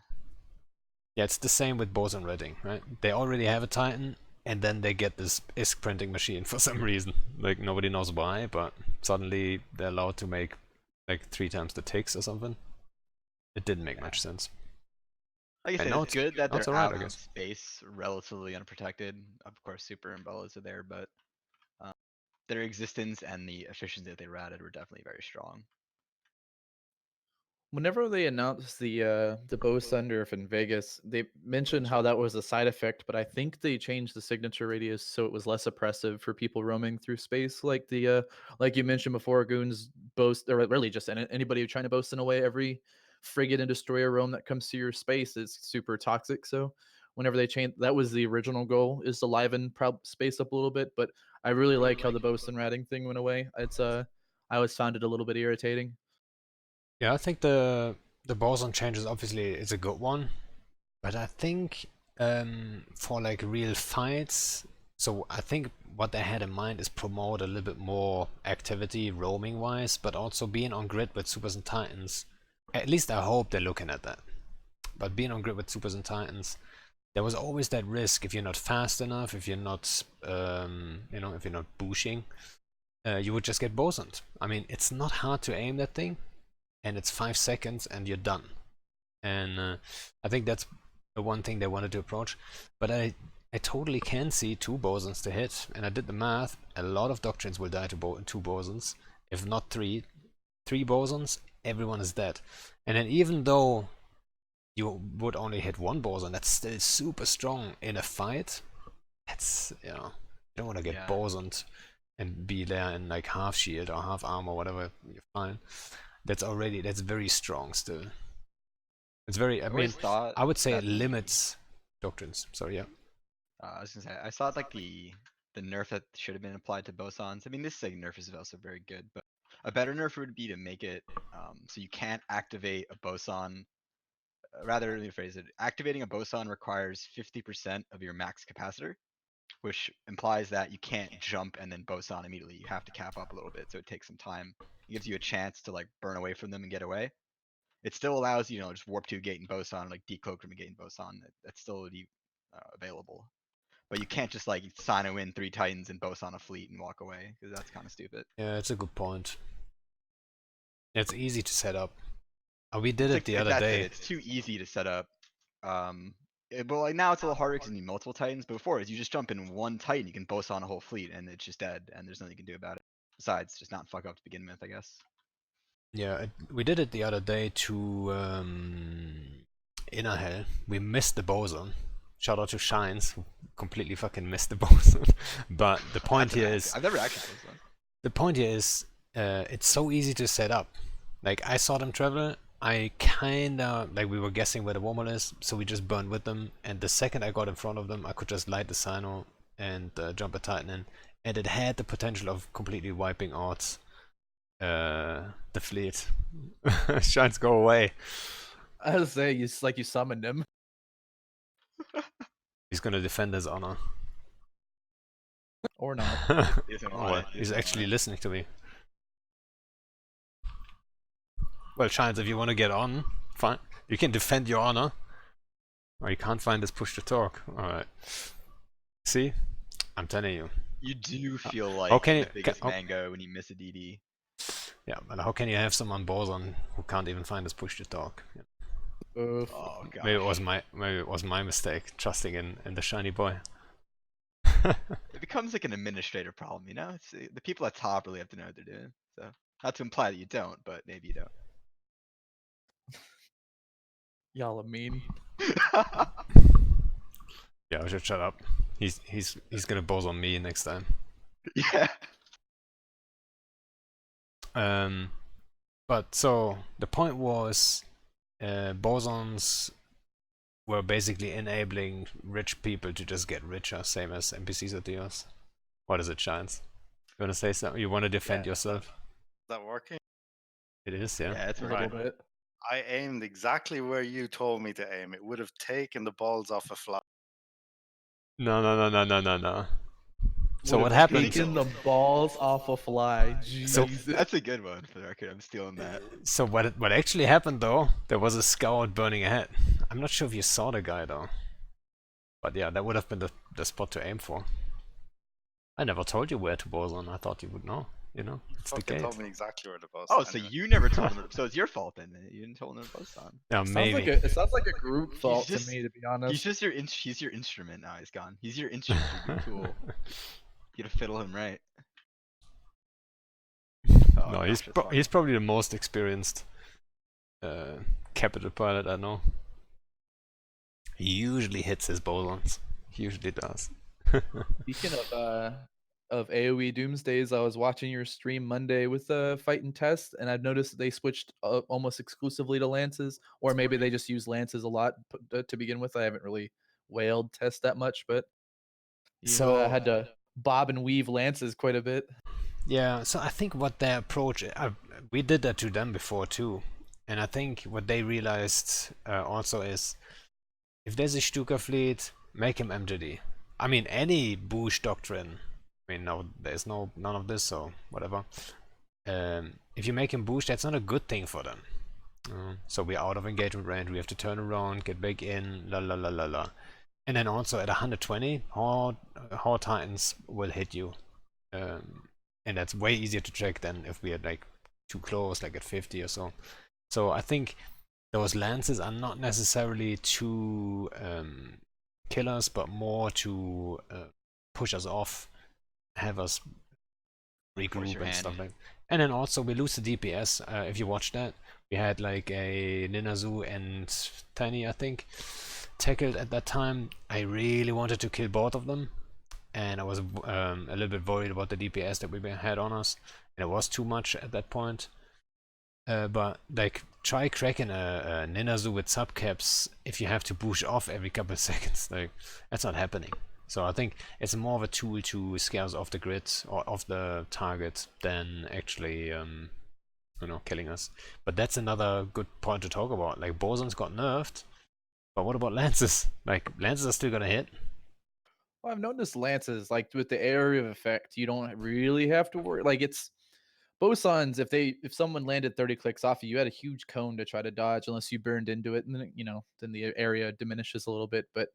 Yeah, it's the same with boson redding, right? They already have a Titan, and then they get this ISK printing machine for some reason. Like, nobody knows why, but suddenly they're allowed to make like 3 times the ticks or something. It didn't make much sense. Like I said, it's good that they're right, out of space, relatively unprotected. Of course, super umbrellas are there, but their existence and the efficiency that they routed were definitely very strong. Whenever they announced the boson nerf in Vegas, they mentioned how that was a side effect, but I think they changed the signature radius so it was less oppressive for people roaming through space. Like like you mentioned before, goons boast, or really just anybody trying to boast in a way, every frigate and destroyer roam that comes to your space is super toxic. So whenever they changed, that was the original goal, is to liven space up a little bit. But I really like how the boson ratting thing went away. It's I always found it a little bit irritating. Yeah, I think the boson changes obviously is a good one, but I think for like real fights, so I think what they had in mind is promote a little bit more activity roaming wise, but also being on grid with supers and titans. At least I hope they're looking at that. But being on grid with supers and titans, there was always that risk if you're not fast enough, if you're not if you're not bushing, you would just get bosoned. I mean, it's not hard to aim that thing, and it's 5 seconds and you're done. And I think that's the one thing they wanted to approach. But I totally can see 2 bosons to hit, and I did the math. A lot of doctrines will die to 2 bosons, if not 3. 3 bosons, everyone is dead. And then even though you would only hit 1 boson, that's still super strong in a fight. That's, you don't want to get bosoned and be there in like half shield or half armor, whatever you find. That's very strong still. It's very, I would say it limits doctrines. Sorry, yeah. I was gonna say, I thought like the nerf that should have been applied to bosons. I mean, this like nerf is also very good, but a better nerf would be to make it so you can't activate a boson. Rather, let me phrase it. Activating a boson requires 50% of your max capacitor, which implies that you can't jump and then boson immediately. You have to cap up a little bit, so it takes some time. It gives you a chance to like burn away from them and get away. It still allows you, just warp 2 gate and boson, like decloak from a gate and boson. That's still available. But you can't just like Sino in 3 Titans and boson a fleet and walk away, because that's kind of stupid. Yeah, it's a good point. It's easy to set up. We did it the other day. It's too easy to set up. But like now it's a little harder because you need multiple Titans. But before, you just jump in 1 Titan, you can boson a whole fleet, and it's just dead, and there's nothing you can do about it. Besides, just not fuck up to begin with, I guess. Yeah, we did it the other day to Inner Hell. We missed the boson. Shout out to Shines, who completely fucking missed the boson. But the point here is, I've never actually boson. The point here is, it's so easy to set up. Like I saw them travel. I kinda like we were guessing where the wormhole is, so we just burned with them. And the second I got in front of them, I could just light the Sino and jump a Titan in, and it had the potential of completely wiping out the fleet. Shines go away. I was say you like you summoned him. He's gonna defend his honor. Or not. He doesn't Oh, want well, it. He he's doesn't want actually it. listening to me. Well, Shines, if you want to get on, fine. You can defend your honor. Or you can't find this push to talk. Alright. See? I'm telling you. You do feel like How can you- the biggest can- mango when you miss a DD. Yeah, but how can you have someone boson who can't even find this push to talk? Oof. Oh god. Maybe it was my mistake trusting in the shiny boy. It becomes like an administrator problem, you know? It's the people at top really have to know what they're doing. So not to imply that you don't, but maybe you don't. Y'all are mean. Yeah, I should shut up. He's gonna boson me next time. Yeah. But so the point was, bosons were basically enabling rich people to just get richer, same as NPCs at Dios. What is it, Shines? You wanna say something? You wanna defend yourself? Is that working? It is, yeah. Yeah, it's A right. little bit. I aimed exactly where you told me to aim. It would have taken the balls off a fly. No. So what Would've happened? taken the balls off a fly. So- Jesus. That's a good one for the record. I'm stealing that. So what actually happened though? There was a scout burning ahead. I'm not sure if you saw the guy though. But yeah, that would have been the spot to aim for. I never told you where to boson. I thought you would know. You know, it's the Fucking gate. told me exactly where the boss. Oh, so you never told him. So it's your fault then. You didn't tell him to post on. Yeah, Sounds maybe. like it sounds like a group fault just- to me, to be He's honest. just your he's your instrument now. He's gone. He's your instrument. Your tool. You gotta fiddle him right. Oh, No, gosh, he's that's fun. he's probably the most experienced capital pilot I know. He usually hits his bosons. He usually does. Speaking of AoE Doomsdays, I was watching your stream Monday with Fight and Test, and I've noticed that they switched almost exclusively to lances, or maybe they just use lances a lot to begin with. I haven't really whaled Test that much, but you So- had to bob and weave lances quite a bit. Yeah, so I think what their approach, we did that to them before too, and I think what they realized also is, if there's a Stuka fleet, make him MGD. I mean, any Bush doctrine. I mean, no, there's none of this, so whatever. If you make him Bush, that's not a good thing for them. So we're out of engagement range. We have to turn around, get back in, la la la la la. And then also at 120, Horde Titans will hit you. And that's way easier to check than if we had like too close, like at 50 or so. So I think those lances are not necessarily to kill us, but more to push us off, have us regroup your and hand. stuff like. And then also we lose the DPS. If you watch that, we had like a Ninazu and Tiny, I think, tackled at that time. I really wanted to kill both of them, and I was a little bit worried about the DPS that we had on us, and it was too much at that point. But like, try cracking a Ninazu with subcaps if you have to push off every couple of seconds. Like, that's not happening. So I think it's more of a tool to scare us off the grid or off the target than actually, killing us. But that's another good point to talk about. Like, bosons got nerfed, but what about lances? Like, lances are still gonna hit. Well, I've noticed lances, like with the area of effect, you don't really have to worry. Like it's bosons, if someone landed 30 clicks off you had a huge cone to try to dodge unless you burned into it, and then then the area diminishes a little bit. But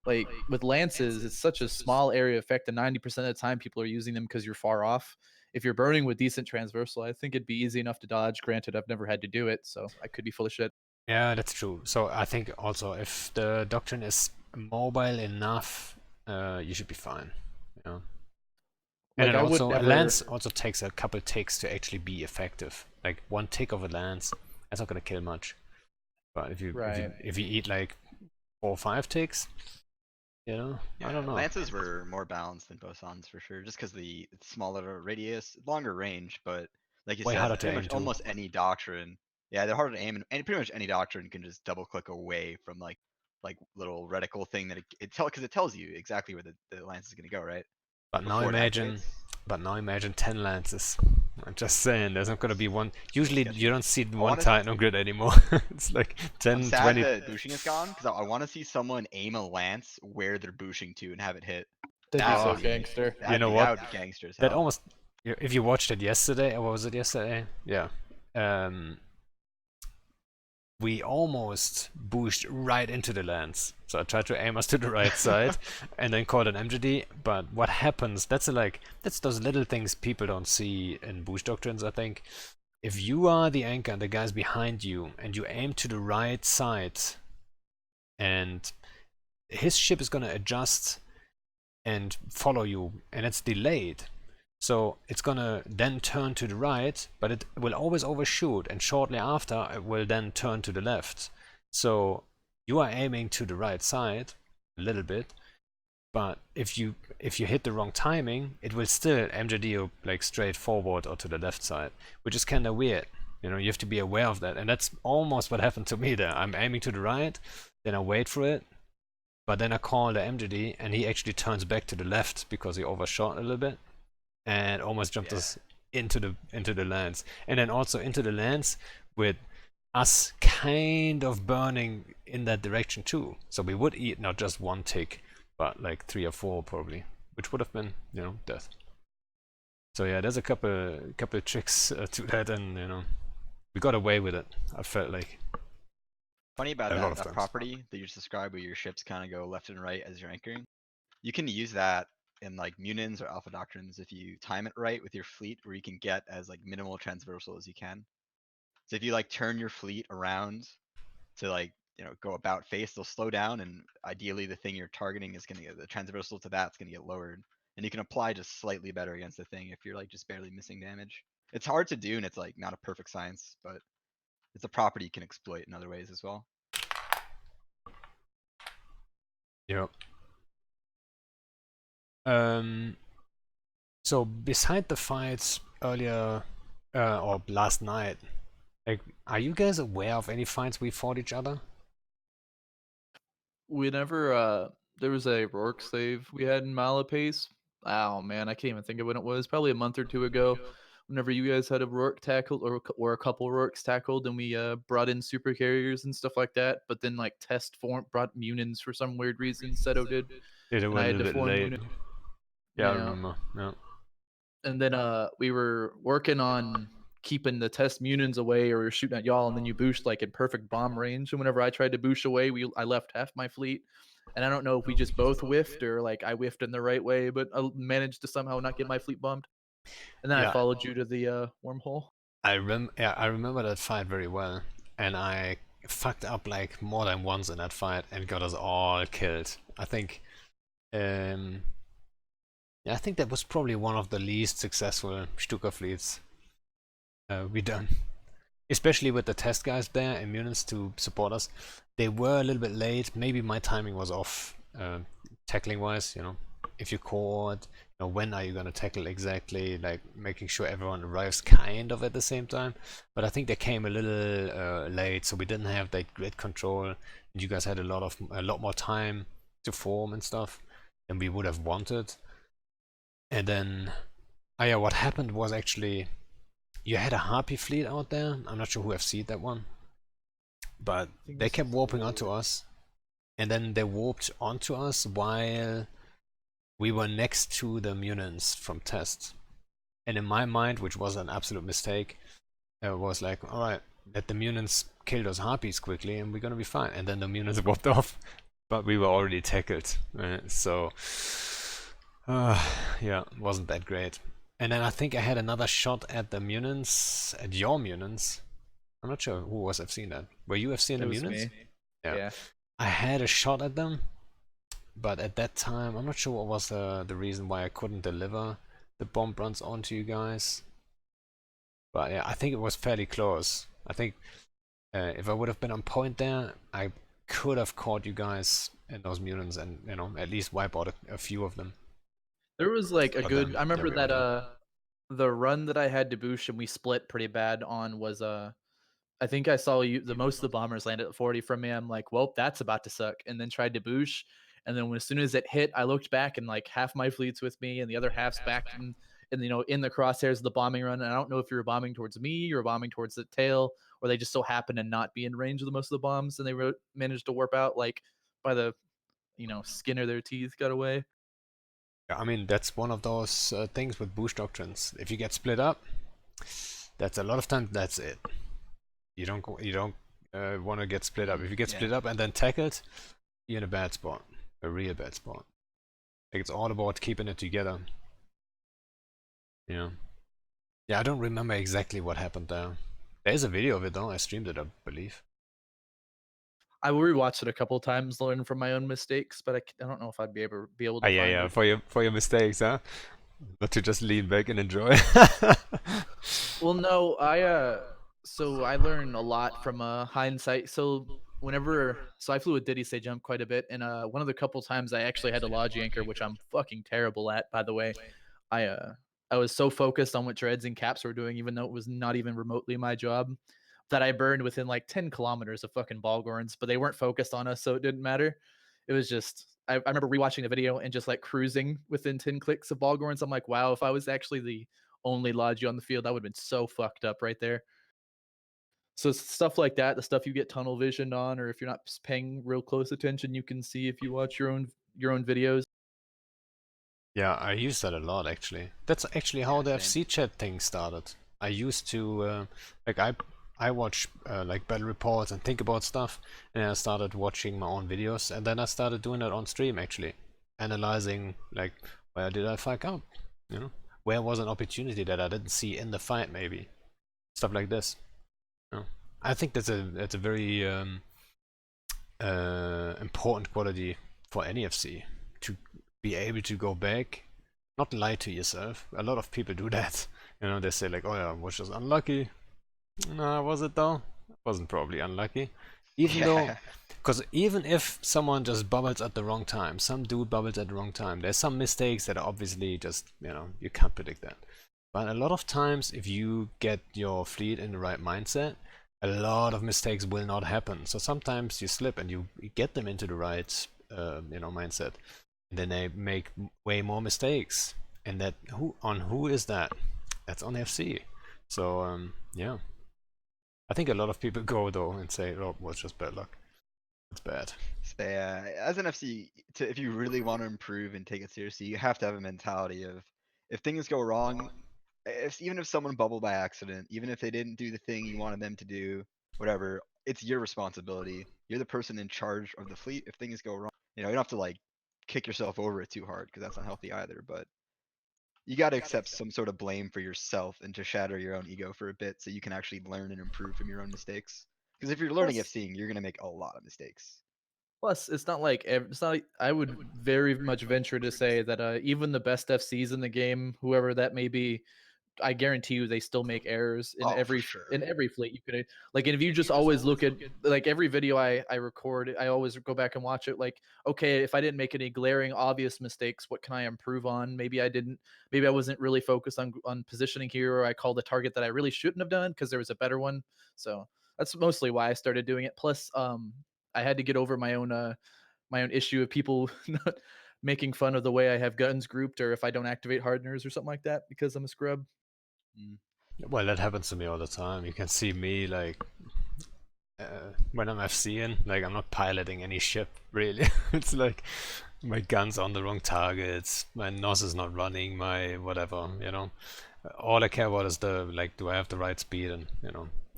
like with lances, it's such a small area effect, and 90% of the time people are using them because you're far off. If you're burning with decent transversal, I think it'd be easy enough to dodge. Granted, I've never had to do it, so I could be full of shit. Yeah, that's true. So I think also if the doctrine is mobile enough, you should be fine. You know. And Like then I would also, a never. lance also takes a couple ticks to actually be effective. Like one tick of a lance, that's not gonna kill much. But if you Right. if you eat like 4 or 5 ticks, I don't know. Lances were more balanced than bosons for sure, just because it's smaller radius, longer range, but Like you Way said, harder to pretty aim much too. almost any doctrine. Yeah, they're harder to aim, and pretty much any doctrine can just double click away from like little reticle thing that because it tells you exactly where the lance is gonna go, right? But now Before it imagine, activates. but now imagine 10 lances. I'm just saying, there's not gonna be one. Usually Yes. you don't see one wanna- Titan on grid anymore. It's like I'm 10, sad 20. that Bushing is gone because I want to see someone aim a lance where they're bushing to and have it hit. That'd be That so would be- gangster. You know that what? would be gangster as That hell. almost, if you watched it yesterday, or was it yesterday? Yeah. We almost booshed right into the lance. So I tried to aim us to the right side and then called an MGD. But what happens, that's those little things people don't see in boost doctrines, I think. If you are the anchor and the guy's behind you and you aim to the right side and his ship is going to adjust and follow you and it's delayed. So it's gonna then turn to the right, but it will always overshoot, and shortly after it will then turn to the left. So you are aiming to the right side a little bit, but if you hit the wrong timing, it will still MJD you like straight forward or to the left side, which is kind of weird. You know, you have to be aware of that, and that's almost what happened to me there. I'm aiming to the right, then I wait for it, but then I call the MJD, and he actually turns back to the left because he overshot a little bit. And almost jumped us into the lance, and then also into the lance with us kind of burning in that direction too. So we would eat not just one tick, but like 3 or 4 probably, which would have been, you know, death. So yeah, there's a couple tricks to that, and you know, we got away with it. I felt like. Funny about A lot of that times. property that you just described where your ships kind of go left and right as you're anchoring. You can use that in like Munins or Alpha Doctrines if you time it right with your fleet where you can get as like minimal transversal as you can. So if you like turn your fleet around to like, you know, go about face, they'll slow down, and ideally the thing you're targeting is gonna get the transversal to that's gonna get lowered. And you can apply just slightly better against the thing if you're like just barely missing damage. It's hard to do and it's like not a perfect science, but it's a property you can exploit in other ways as well. Yep. So beside the fights earlier or last night, like, are you guys aware of any fights we fought each other? Whenever there was a Rourke save we had in Malapace. Oh man, I can't even think of when it was. Probably a month or two ago. Whenever you guys had a Rourke tackled or a couple Rourkes tackled, and we brought in super carriers and stuff like that. But then like test form brought Munins for some weird reason. Seto did. Yeah, they And were I a had little to bit form late. Munin. Yeah, I remember. Yeah. And then we were working on keeping the test Munins away, or we were shooting at y'all, and then you boost like in perfect bomb range. And whenever I tried to boost away, I left half my fleet. And I don't know if we just both whiffed or like I whiffed in the right way, but I managed to somehow not get my fleet bombed. And then I Yeah. followed you to the wormhole. I remember that fight very well, and I fucked up like more than once in that fight and got us all killed. I think, yeah, I think that was probably one of the least successful Stuka fleets we done. Especially with the test guys there and Munins to support us. They were a little bit late. Maybe my timing was off, tackling wise. You know, if you caught, you know, when are you gonna tackle exactly? Like making sure everyone arrives kind of at the same time. But I think they came a little late, so we didn't have that grid control. And you guys had a lot more time to form and stuff than we would have wanted. And then, yeah, what happened was actually, you had a Harpy fleet out there. I'm not sure who FC'd that one, but they kept warping onto us, and then they warped onto us while we were next to the Munins from test. And in my mind, which was an absolute mistake, it was like, all right, let the Munins kill those Harpies quickly, and we're gonna be fine. And then the Munins warped off, but we were already tackled, so yeah, wasn't that great. And then I think I had another shot at the Munins, at your Munins. I'm not sure who was FCing that. Were you FCing the It was Munins? me. Yeah. Yeah. I had a shot at them, but at that time, I'm not sure what was the reason why I couldn't deliver the bomb runs onto you guys. But yeah, I think it was fairly close. I think if I would have been on point there, I could have caught you guys in those Munins and, you know, at least wipe out a few of them. There was like a But good. then I remember we went that The run that I had to boosh and we split pretty bad on was I think I saw you the most of the bombers landed at 40 from me. I'm like, well, that's about to suck. And then tried to boosh. And then as soon as it hit, I looked back and like half my fleet's with me and the other half's back in in the crosshairs of the bombing run. And I don't know if you were bombing towards me or bombing towards the tail, or they just so happened to not be in range of the most of the bombs and they managed to warp out like by the skin of their teeth got away. Yeah, I mean, that's one of those things with boost doctrines. If you get split up, that's a lot of times that's it. You don't want to get split up. If you get split up and then tackled, you're in a bad spot, a real bad spot. Like, it's all about keeping it together. Yeah. Yeah, I don't remember exactly what happened there. There's a video of it though. I streamed it, I believe. I rewatched it a couple times, learning from my own mistakes, but I don't know if I'd be able to find Yeah, it. for your mistakes, huh? Not to just lean back and enjoy. Well, no, so I learned a lot from hindsight. So I flew with Diddy Say Jump quite a bit, and one of the couple times I actually had to logi anchor, which I'm fucking terrible at, by the way. I was so focused on what dreads and caps were doing, even though it was not even remotely my job, that I burned within like 10 kilometers of fucking Ballgorns, but they weren't focused on us, so it didn't matter. It was just I remember rewatching the video and just like cruising within 10 clicks of Ballgorns. I'm like, wow, if I was actually the only Logi on the field, I would have been so fucked up right there. So stuff like that, the stuff you get tunnel visioned on, or if you're not paying real close attention, you can see if you watch your own videos. Yeah, I use that a lot actually. That's actually how Yeah, the same. FC chat thing started. I used to like I watch like battle reports and think about stuff, and I started watching my own videos, and then I started doing it on stream actually, analyzing like where did I fuck up, you know, where was an opportunity that I didn't see in the fight maybe, stuff like this. You know? I think that's a very important quality for any FC, to be able to go back, not lie to yourself. A lot of people do that. You know, they say like, "Oh yeah, I was just unlucky." Nah, was it though? Wasn't probably unlucky. Even though, because even if someone just bubbles at the wrong time, some dude bubbles at the wrong time, there's some mistakes that are obviously just, you can't predict that. But a lot of times, if you get your fleet in the right mindset, a lot of mistakes will not happen. So sometimes you slip and you get them into the right, mindset, and then they make way more mistakes. And that who is that? That's on FC. So yeah, I think a lot of people go though and say, "Oh, well, it's just bad luck." It's bad. Say, as an FC, if you really want to improve and take it seriously, you have to have a mentality of if things go wrong, even if someone bubbled by accident, even if they didn't do the thing you wanted them to do, whatever, it's your responsibility. You're the person in charge of the fleet. If things go wrong, you don't have to like kick yourself over it too hard because that's not healthy either. But you got to accept some sort of blame for yourself and to shatter your own ego for a bit so you can actually learn and improve from your own mistakes. Because if you're learning Plus, FCing, you're gonna make a lot of mistakes. plus, it's not like I would very much venture to say that even the best FCs in the game, whoever that may be, I guarantee you they still make errors in Oh, for every sure. fleet. You could like, and if you just always look at like every video I record, I always go back and watch it. Like, okay, if I didn't make any glaring obvious mistakes, what can I improve on? Maybe I wasn't really focused on positioning here, or I called a target that I really shouldn't have done because there was a better one. So that's mostly why I started doing it. Plus, I had to get over my own issue of people not making fun of the way I have guns grouped, or if I don't activate hardeners or something like that because I'm a scrub. Well, that happens to me all the time. You can see me like when I'm FCing, like I'm not piloting any ship really. It's like my gun's on the wrong targets, my NOS is not running, my whatever, All I care about is do I have the right speed and,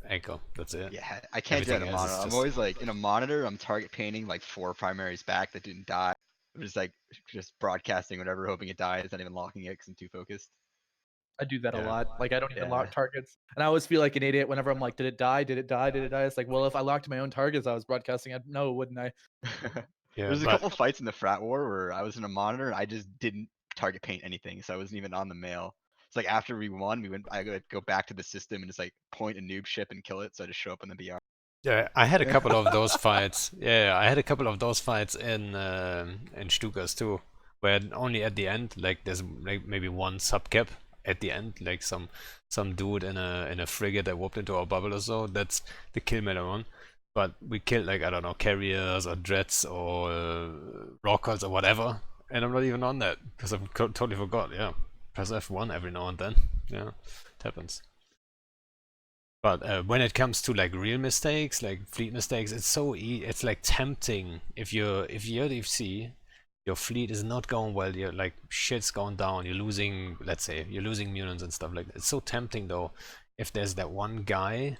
anchor. That's it. Yeah, I can't do that in a Everything else monitor. is I'm just always like in a monitor, I'm target painting like 4 primaries back that didn't die. I'm just like just broadcasting whatever, hoping it dies, not even locking it because I'm too focused. I do that a Yeah. lot. Like I don't even Yeah. lock targets, and I always feel like an idiot whenever I'm like, "Did it die? Did it die? Did it die?" It's like, well, if I locked my own targets, I was broadcasting. I'd know, wouldn't I? Yeah, There's a but couple fights in the frat war where I was in a monitor and I just didn't target paint anything, so I wasn't even on the mail. It's like after we won, I would go back to the system and just like point a noob ship and kill it, so I just show up on the BR. yeah, I had a couple of those fights. Yeah, I had a couple of those fights in Stukas too, where only at the end, like there's like maybe one sub cap at the end, like some dude in a frigate that warped into our bubble or so. That's the kill later on. But we killed, like, I don't know, carriers or dreads or rockers or whatever, and I'm not even on that because I've totally forgot. Yeah, press F1 every now and then. Yeah, it happens. But when it comes to like real mistakes, like fleet mistakes, it's so it's like tempting. If you're deep sea, your fleet is not going well. You're like shit's going down. You're losing, let's say, you're losing mutants and stuff like that. It's so tempting though. If there's that one guy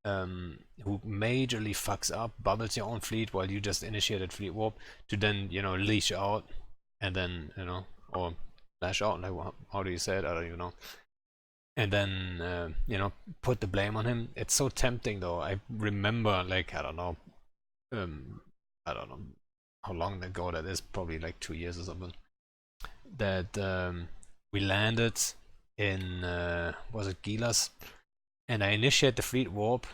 who majorly fucks up, bubbles your own fleet while you just initiated fleet warp, to then, you know, leash out and then, you know, or lash out, like how do you say it? I don't even know. And then you know, put the blame on him. It's so tempting though. I remember, like, I don't know how long ago that is, probably like 2 years or something, that we landed in was it Gilas, and I initiate the fleet warp,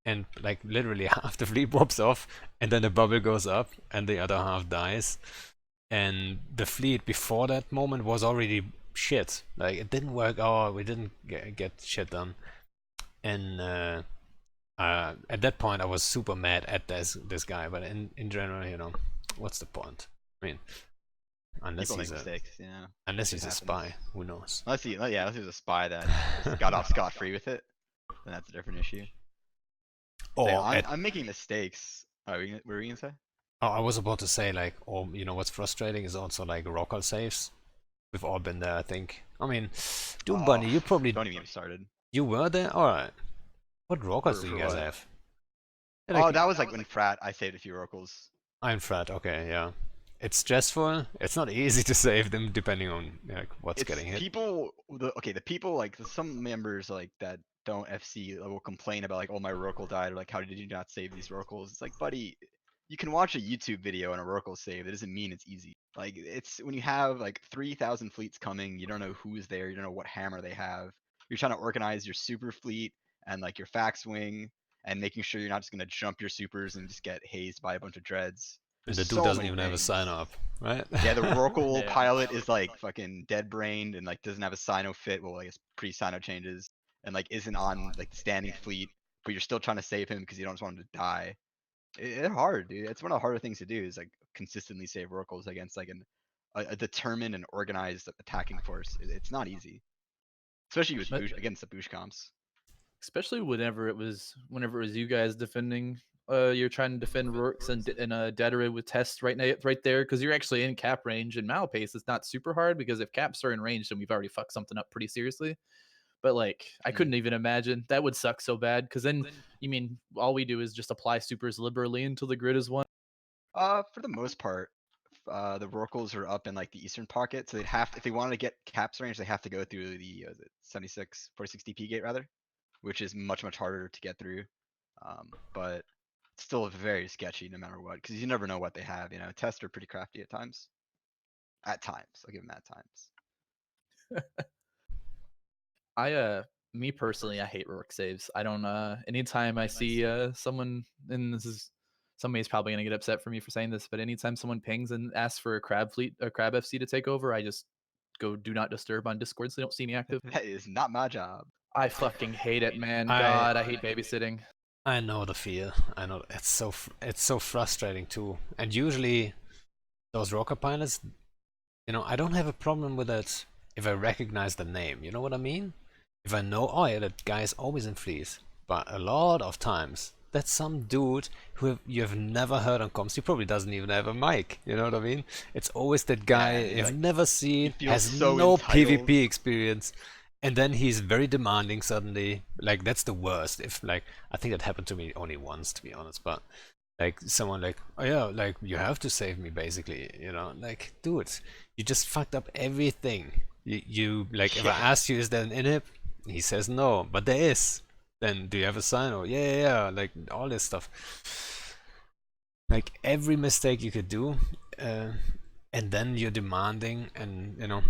and like literally half the fleet warps off, and then the bubble goes up and the other half dies, and the fleet before that moment was already shit. Like, it didn't work out, we didn't get shit done, and at that point I was super mad at this guy. But in general, you know, what's the point? I mean, unless People he's make a mistakes, you know. unless Shit he's a happens. spy, who knows? Unless he was a spy that just got off scot-free with it, then that's a different issue. Or So I'm making mistakes. Oh, what were you gonna say? oh, I was about to say, like, or you know, what's frustrating is also like rocker saves. We've all been there, I think. I mean, Doombunny, you probably Don't even get me started. you were there. All right. What rockers do For you guys what? have? Oh, that was like when Frat, I saved a few oracles. I'm Frat. Okay, yeah. It's stressful. It's not easy to save them, depending on like what's It's getting hit. people, the people, like some members like that don't FC will complain about like, oh, my Roracle died, or like, how did you not save these Roracles? It's like, buddy, you can watch a YouTube video and a Roracle save. It doesn't mean it's easy. Like, it's when you have like 3,000 fleets coming, you don't know who's there, you don't know what hammer they have. You're trying to organize your super fleet and like your fax wing, and making sure you're not just gonna jump your supers and just get hazed by a bunch of dreads. And There's the dude so doesn't many even have a things. sign up, right? Yeah, the Roracle Yeah. pilot is like fucking dead brained and like doesn't have a Sino fit. Well, I guess pre-Sino changes, and like isn't on like the standing fleet, but you're still trying to save him because you don't just want him to die. It's hard, dude. It's one of the harder things to do, is like consistently save Oracles against like a determined and organized attacking force. It's not easy, especially with But- against the Boosh comps. Especially whenever it was you guys defending. You're trying to defend Rorks and Deterid with tests right there, because you're actually in cap range, and Malpace is not super hard, because if caps are in range, then we've already fucked something up pretty seriously. But like, I couldn't even imagine. That would suck so bad, because then you mean all we do is just apply supers liberally until the grid is won. For the most part, the Roracles are up in like the eastern pocket, so they'd have if they wanted to get caps range, they have to go through the 76, 46 DP gate rather, which is much harder to get through. But it's still very sketchy no matter what, because you never know what they have. You know, tests are pretty crafty at times. At times, I'll give them at times. Me personally, I hate Rourke saves. I don't anytime I see someone, and this is, somebody's probably gonna get upset for me for saying this, but anytime someone pings and asks for a crab FC to take over, I just go do not disturb on Discord so they don't see me active. That is not my job. I fucking hate it, man. I- God, I hate babysitting. I know the feel. I know it's so frustrating too. And usually, those rocker pilots, you know, I don't have a problem with it if I recognize the name. You know what I mean? If I know, oh yeah, that guy's always in fleas. But a lot of times, that's some dude who you have never heard on comms. He probably doesn't even have a mic. You know what I mean? It's always that guy and you've like, never seen, feels has so no entitled. PvP experience, and then he's very demanding suddenly. Like, that's the worst. If like, I think that happened to me only once, to be honest. But like, someone like, oh yeah, like, you have to save me, basically. You know, like, dude, you just fucked up everything. You like, if I ask you, is there an inhib? He says no, but there is. Then do you have a sign? Or yeah, like all this stuff. Like every mistake you could do, and then you're demanding, and you know,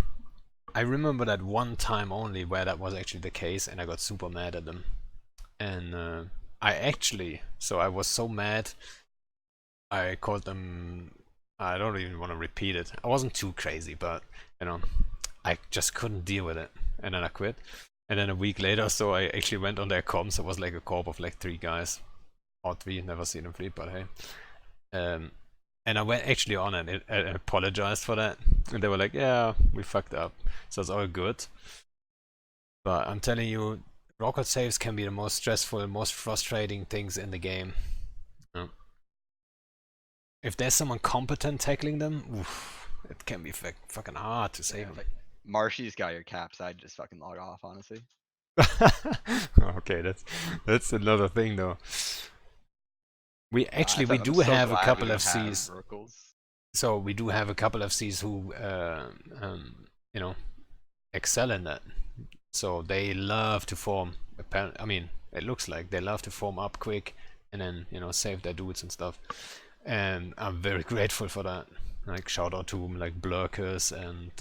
I remember that one time only where that was actually the case, and I got super mad at them. And I was so mad, I called them. I don't even want to repeat it. I wasn't too crazy, but you know, I just couldn't deal with it. and then I quit. And then a week later, so I actually went on their comms. It was like a corp of like 3 guys, or 3. Never seen them 3, but hey. And I went actually on and apologized for that, and they were like, "Yeah, we fucked up." So it's all good. But I'm telling you, rocket saves can be the most stressful, most frustrating things in the game. If there's someone competent tackling them, oof, it can be fucking hard to save them. Like Marshy's got your caps. I'd just fucking log off, honestly. Okay, that's another thing though. We actually we I'm do so have a glad we couple don't FCs. have Oracles. So we do have a couple FCs who you know, excel in that. So they love to form. Apparently, I mean, it looks like they love to form up quick and then, you know, save their dudes and stuff. And I'm very grateful for that. Like, shout out to like Blurkers and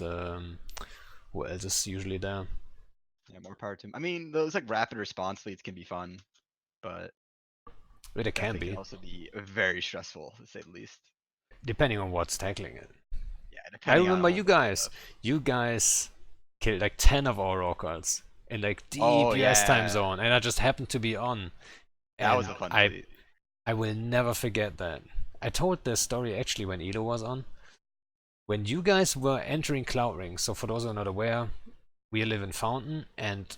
who else is usually there? Yeah, more power to him. I mean, those like rapid response leads can be fun, but But it can definitely be, can also be very stressful, to say the least. depending on what's tackling it. Yeah, I depending on remember a you whole bunch of guys. stuff. You guys killed like 10 of our rockers in like deep Oh, US time yeah. zone, and I just happened to be on. That was And a fun I fleet. I will never forget that. I told this story actually when Elo was on. When you guys were entering Cloud Ring, so for those who are not aware, we live in Fountain, and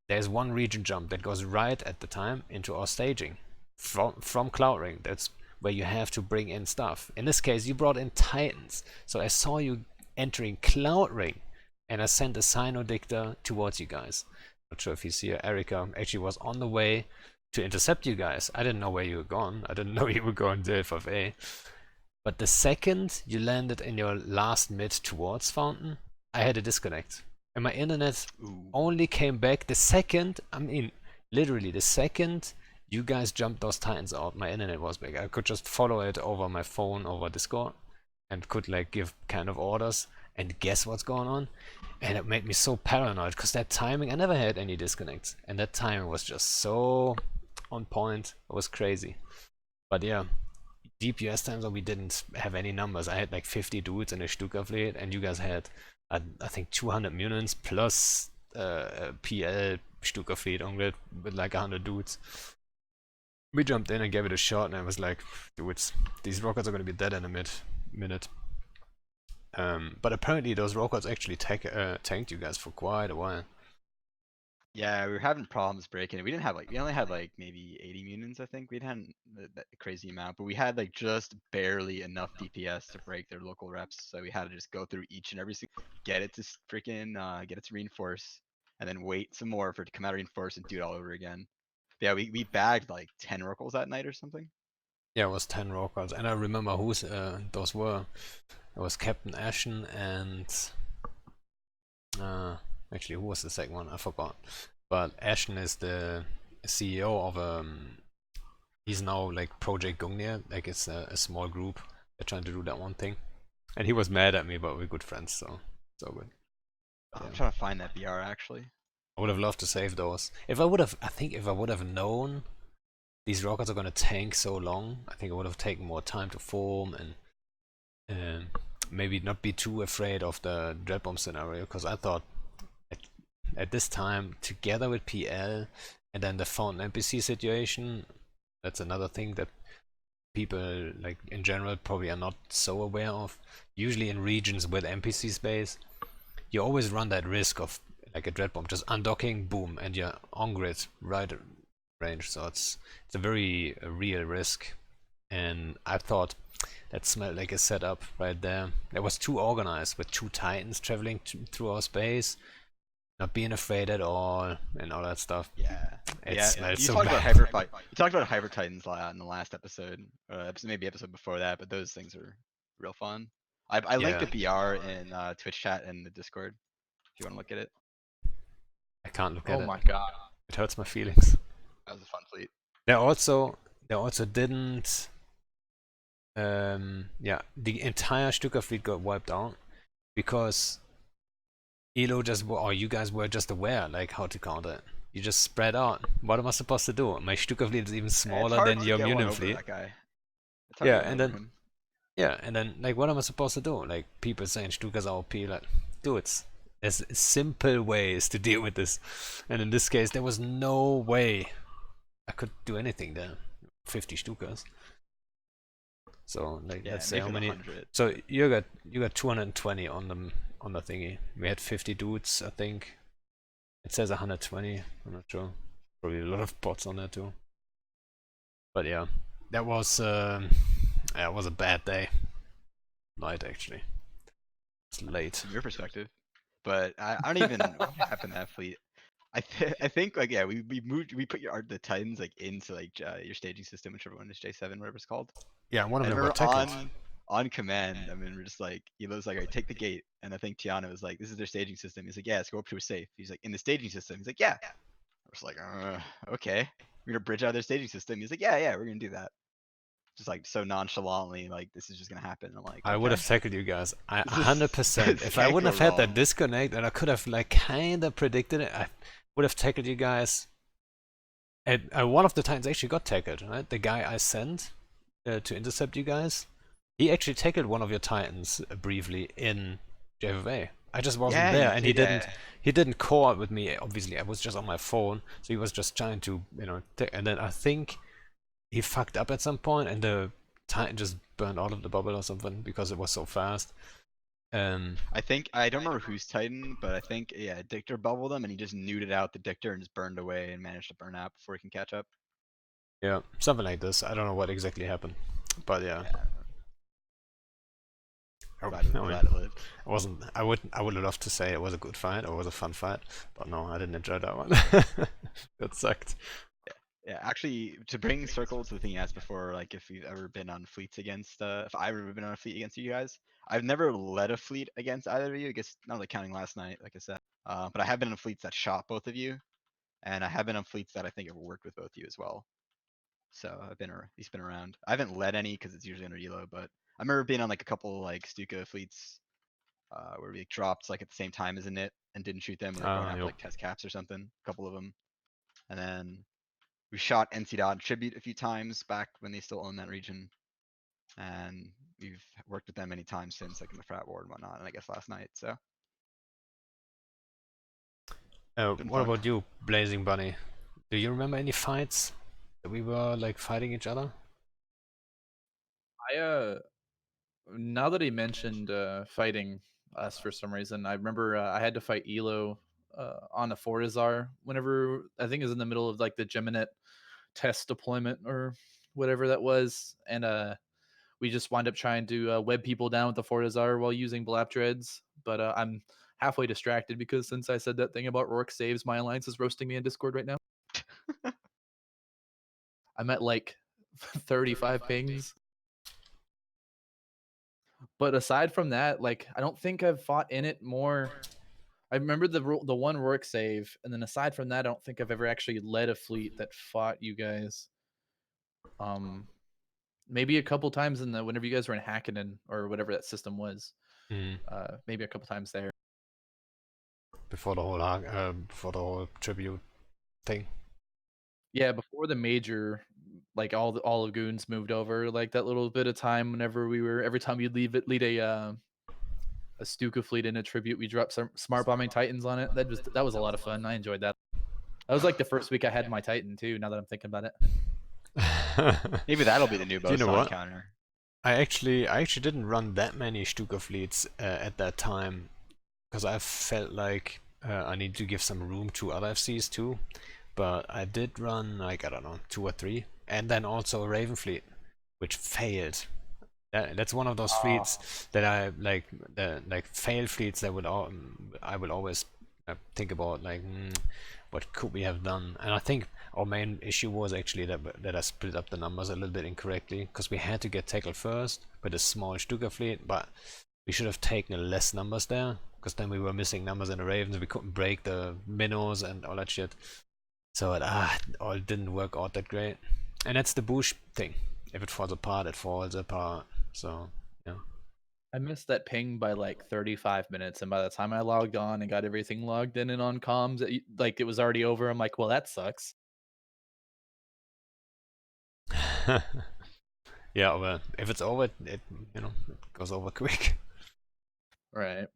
there's one region jump that goes right at the time into our staging. From Cloud Ring, that's where you have to bring in stuff. In this case, you brought in Titans. So I saw you entering Cloud Ring, and I sent a Cynodictor towards you guys. Not sure if he's here. Erica actually was on the way to intercept you guys. I didn't know where you were gone. I didn't know you were going to F5A. But the second you landed in your last mid towards Fountain, I had a disconnect. And my internet Ooh. only came back the second, I mean, literally the second you guys jumped those Titans out, my internet was back. I could just follow it over my phone, over Discord, and could like give kind of orders and guess what's going on. And it made me so paranoid because that timing, I never had any disconnects. And that timing was just so on point. It was crazy. But yeah, deep US time zone, we didn't have any numbers. I had like 50 dudes in a Stuka fleet, and you guys had, I think, 200 mutants plus PL Stuka fleet on grid with like 100 dudes. We jumped in and gave it a shot, and I was like, dudes, these rockets are going to be dead in a minute. But apparently those rockets actually tanked you guys for quite a while. Yeah, we were having problems breaking it. We didn't have like, we only had like maybe 80 mutants, I think. We'd had that crazy amount, but we had like just barely enough DPS to break their local reps. So we had to just go through each and every single, get it to freaking, get it to reinforce, and then wait some more for it to come out of reinforce and do it all over again. But yeah, we bagged like 10 oracles that night or something. Yeah, it was 10 rockets, and I remember who's those were. It was Captain Ashen and actually, who was the second one? I forgot. But Ashen is the CEO of he's now like Project Gungnir, like it's a small group. They're trying to do that one thing. And he was mad at me, but we're good friends, so it's all good. I'm Yeah. trying to find that BR actually. I would have loved to save those. If I would have, I think if I would have known these rockets are gonna tank so long, I think it would have taken more time to form and maybe not be too afraid of the dread bomb scenario, because I thought at this time, together with PL and then the Fountain NPC situation, that's another thing that people like in general probably are not so aware of. Usually in regions with NPC space, you always run that risk of like a dread bomb just undocking, boom, and you're on grid right range. So it's a very real risk, and I thought that smelled like a setup right there. It was too organized with 2 Titans traveling through our space, not being afraid at all, and all that stuff. Yeah. It Yeah, smelled you so talked bad. about Hyperfight. You talked about Hyper Titans in the last episode, maybe episode before that, but those things are real fun. I linked Yeah. the BR in Twitch chat and the Discord if you want to look at it. I can't look Oh at it. my god. It hurts my feelings. That was a fun fleet. They also didn't. Yeah, the entire Stuka fleet got wiped out because Elo just or you guys were just aware like how to counter it. You just spread out. What am I supposed to do? My Stuka fleet is even It's smaller hard than to your get one Munin over fleet. that guy. It's hard Yeah, to get and one over then him. yeah, and then like what am I supposed to do? Like people saying Stuka's OP, like dudes, There's simple ways to deal with this, and in this case, there was no way I could do anything there. 50 Stukas. So like, Yeah, let's say maybe how for the many. 100. So you got 220 on the thingy. We had 50 dudes, I think. It says 120. I'm not sure. Probably a lot of bots on there too. But yeah, that was a bad day. Night actually. It's late. From your perspective. But I don't even what happened to that fleet. I think like yeah, we put the Titans like into like your staging system, whichever one is J7, whatever it's called. Yeah, one of And them we're got tackled. on command. I mean, we're just like Elo's like, all right, take the gate. And I think Tiana was like, this is their staging system. He's like, yeah, let's go up to a safe. He's like, in the staging system. He's like, yeah. I was like, okay. We're gonna bridge out their staging system. He's like, yeah, we're gonna do that. Just like so nonchalantly, like this is just gonna happen. I'm like, I would okay. have tackled you guys. I This is- 100%. this If I can't wouldn't go have had that wrong. disconnect, and I could have like kinda predicted it, I would have tackled you guys. And one of the times actually got tackled, right? The guy I sent to intercept you guys, he actually tackled one of your Titans briefly in JFA. I just wasn't Yeah, there, he and did, he didn't call out with me. Obviously, I was just on my phone, so he was just trying to and then I think he fucked up at some point, and the Titan just burned out of the bubble or something because it was so fast. I think I don't remember who's Titan, but I think yeah, Dictor bubbled him and he just neuted out the Dictor and just burned away and managed to burn out before he can catch up. Yeah, something like this. I don't know what exactly happened, but yeah. Glad it lived. I wasn't. I would have loved to say it was a good fight or it was a fun fight, but no, I didn't enjoy that one. That sucked. Yeah, actually, to bring circle to the thing you asked before, like if you've ever been on fleets against, if I've ever been on a fleet against you guys, I've never led a fleet against either of you. I guess not really counting last night, like I said. But I have been on fleets that shot both of you, and I have been on fleets that I think have worked with both of you as well. So I've been at least been around. I haven't led any because it's usually under Elo, but I remember being on like a couple like Stuka fleets where we like, dropped like at the same time as a knit and didn't shoot them. We like going after Yep. like test caps or something, a couple of them, and then we shot NC Dot Tribute a few times back when they still own that region, and we've worked with them many times since, like in the frat war and whatnot. And I guess last night, so been What fun. about you, Blazingbunny? Do you remember any fights that we were like fighting each other? I now that he mentioned fighting us for some reason, I remember I had to fight Elo on a Fortizar whenever I think it was in the middle of like the Geminet test deployment or whatever that was, and we just wind up trying to web people down with the Fortizar while using Blap Dreads. But I'm halfway distracted because since I said that thing about Rourke saves, my alliance is roasting me in Discord right now. I'm at like 35 pings. But aside from that, like I don't think I've fought in it more. I remember the one Rourke save, and then aside from that, I don't think I've ever actually led a fleet that fought you guys. Maybe a couple times in the whenever you guys were in Hackenden or whatever that system was. Maybe a couple times there. Before the whole tribute thing. Yeah, before the major, like all of Goons moved over, like that little bit of time whenever every time you'd lead a Stuka fleet in a tribute, we dropped some smart bombing Titans on it. That was a lot of fun. I enjoyed that. That was like the first week I had my Titan too. Now that I'm thinking about it, Maybe that'll be the new Do you know bow what? counter. I actually didn't run that many Stuka fleets at that time because I felt like I need to give some room to other FCs too. But I did run like I don't know 2 or 3, and then also a Raven fleet, which failed. That's one of those fleets that I like, like failed fleets that I would always think about like what could we have done. And I think our main issue was actually that I split up the numbers a little bit incorrectly because we had to get tackled first with a small Stuka fleet, but we should have taken less numbers there because then we were missing numbers in the Ravens. We couldn't break the minnows and all that shit. So it all didn't work out that great. And that's the Bush thing. If it falls apart, it falls apart. So, yeah. I missed that ping by like 35 minutes, and by the time I logged on and got everything logged in and on comms, like it was already over. I'm like, well, that sucks. Yeah, well, if it's over, it goes over quick. Right.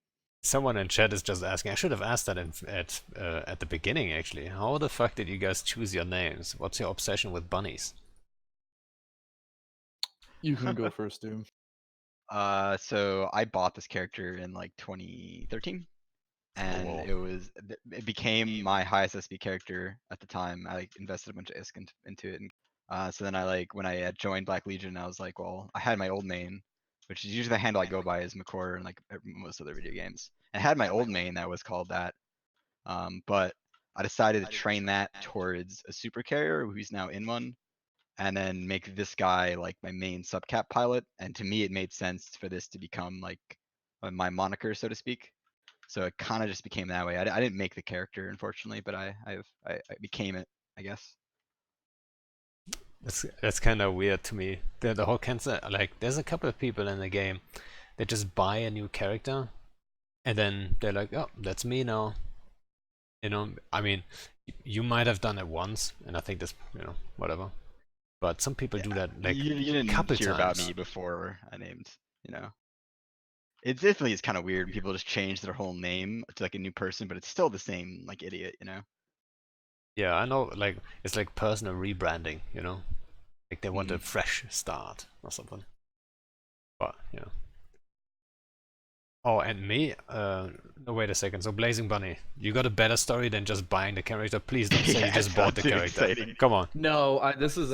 Someone in chat is just asking. I should have asked that at the beginning actually. How the fuck did you guys choose your names? What's your obsession with bunnies? You can go first, Doom. So I bought this character in like 2013, and whoa. it became my highest SB character at the time. I like invested a bunch of ISK into it, and so then I like when I had joined Black Legion, I was like, well, I had my old main, which is usually the handle I go by is McCore and like most other video games. I had my old main that was called that, but I decided to train that towards a super carrier who's now in one, and then make this guy like my main subcap pilot. And to me, it made sense for this to become like my moniker, so to speak. So it kind of just became that way. I didn't make the character, unfortunately, but I became it, I guess. That's kind of weird to me. The whole cancer, like, there's a couple of people in the game that just buy a new character, and then they're like, "Oh, that's me now." You know, I mean, you might have done it once, and I think this, whatever. But some people do that like You a didn't couple hear about times. me before I named, you know. It definitely is kind of weird when people just change their whole name to like a new person, but it's still the same like idiot, you know. Yeah, I know. Like, it's like personal rebranding. Like they want a Mm. fresh start or something. But Oh, and me? No, wait a second. So Blazingbunny, you got a better story than just buying the character. Please don't say you Yeah, just it's bought not the too character. exciting. Come on. No, this is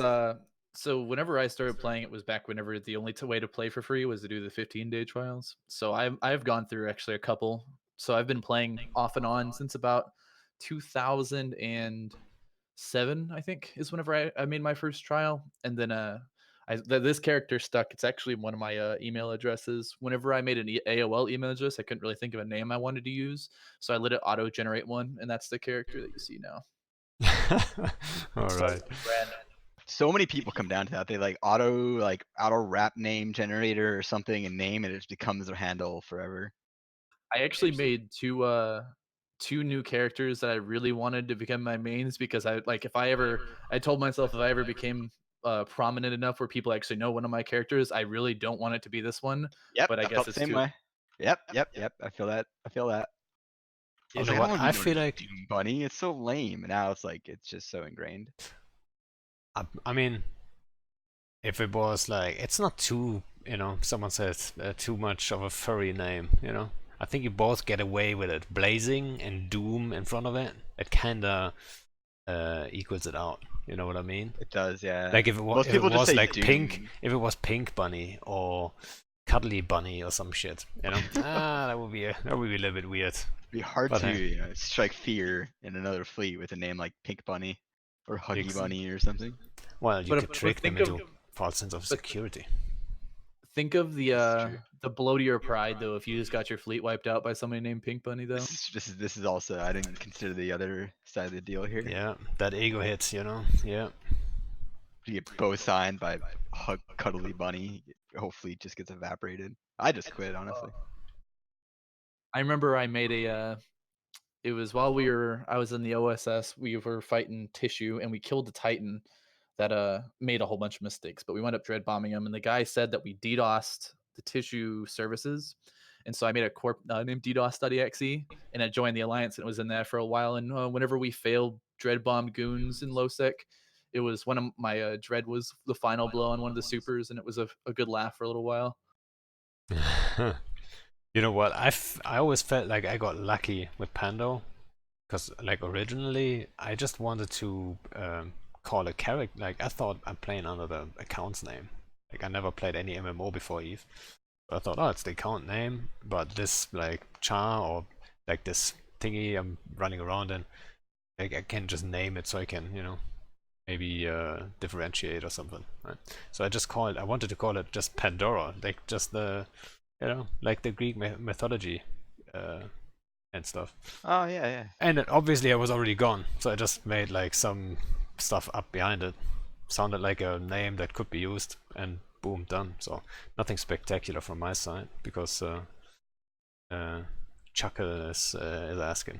so whenever I started playing, it was back whenever the only way to play for free was to do the 15-day trials. So I've gone through actually a couple. So I've been playing off and on since about 2007, I think, is whenever I made my first trial. And then this character stuck. It's actually one of my email addresses. Whenever I made an AOL email address, I couldn't really think of a name I wanted to use, so I let it auto generate one, and that's the character that you see now. All So right. random. So many people come down to that. They like auto wrap name generator or something and name, and it just becomes their handle forever. I actually made two new characters that I really wanted to become my mains, because I told myself if I ever became prominent enough where people actually know one of my characters, I really don't want it to be this one. Yep, But I I felt guess the it's same too. way. Yep. I feel that. I feel that. I You was know like, I don't what? want to I be no feel like Doombunny. It's so lame. And now it's like it's just so ingrained. I mean, if it was like, it's not too, someone says too much of a furry name. I think you both get away with it. Blazing and Doom in front of it, it kinda equals it out. You know what I mean? It does, yeah. Like Most if it people just was say like pink, Doom. if it was Pink Bunny or Cuddly Bunny or some shit, that would be a little bit weird. It'd be hard But to hey, strike fear in another fleet with a name like Pink Bunny or Huggy ex- Bunny or something. well, you could trick them Think of into false sense of security. the This is true. the blow to your pride though if you just got your fleet wiped out by somebody named Pink Bunny though. This is also, I didn't consider the other side of the deal here. Yeah, that ego hits. Yeah. You get both signed by Cuddly Bunny, your whole fleet just gets evaporated. I just quit, honestly. I remember I made it was while I was in the OSS, we were fighting Tissue and we killed the Titan that made a whole bunch of mistakes, but we wound up dread bombing him, and the guy said that we DDoSed the Tissue services. And so I made a corp named DDoS.exe, and I joined the alliance, and it was in there for a while. And whenever we failed dread bomb goons in lowsec, it was one of my dread was the final blow on one of the supers, and it was a good laugh for a little while. You know what? I always felt like I got lucky with Pando, because like originally I just wanted to call a character. Like I thought I'm playing under the account's name. Like I never played any MMO before Eve. But I thought, oh, it's the account name, but this like char or like this thingy I'm running around in, like I can just name it so I can, maybe differentiate or something. Right? So I wanted to call it just Pandora, like just the, like the Greek mythology and stuff. Oh, yeah. And then obviously I was already gone, so I just made like some stuff up behind it. Sounded like a name that could be used, and boom, done. So nothing spectacular from my side, because Chuckle is asking.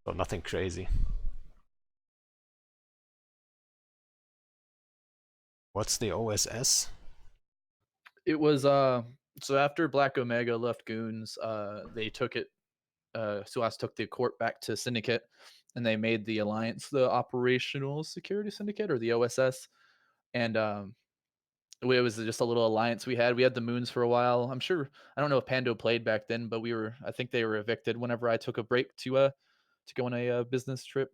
So nothing crazy. What's the OSS? It was so after Black Omega left Goons, they took it Suas took the court back to Syndicate, and they made the Alliance the Operational Security Syndicate, or the OSS. And it was just a little alliance we had. We had the Moons for a while. I don't know if Pando played back then, but I think they were evicted whenever I took a break to go on a business trip.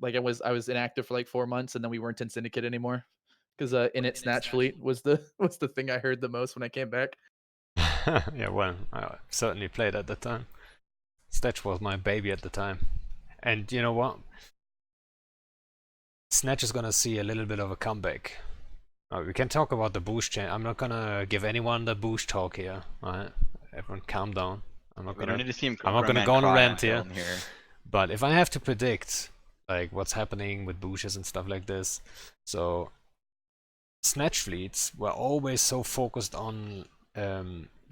Like I was inactive for like 4 months, and then we weren't in Syndicate anymore because Init Snatch Fleet was the thing I heard the most when I came back. Yeah, well, I certainly played at the time. Snatch was my baby at the time. And you know what? Snatch is gonna see a little bit of a comeback. We can talk about the boost change. I'm not gonna give anyone the boost talk here. Alright? Everyone calm down. I'm not We don't gonna need to see him. I'm not gonna Roman go on a cry rant on here. film here. But if I have to predict like what's happening with bushes and stuff like this, so Snatch fleets were always so focused on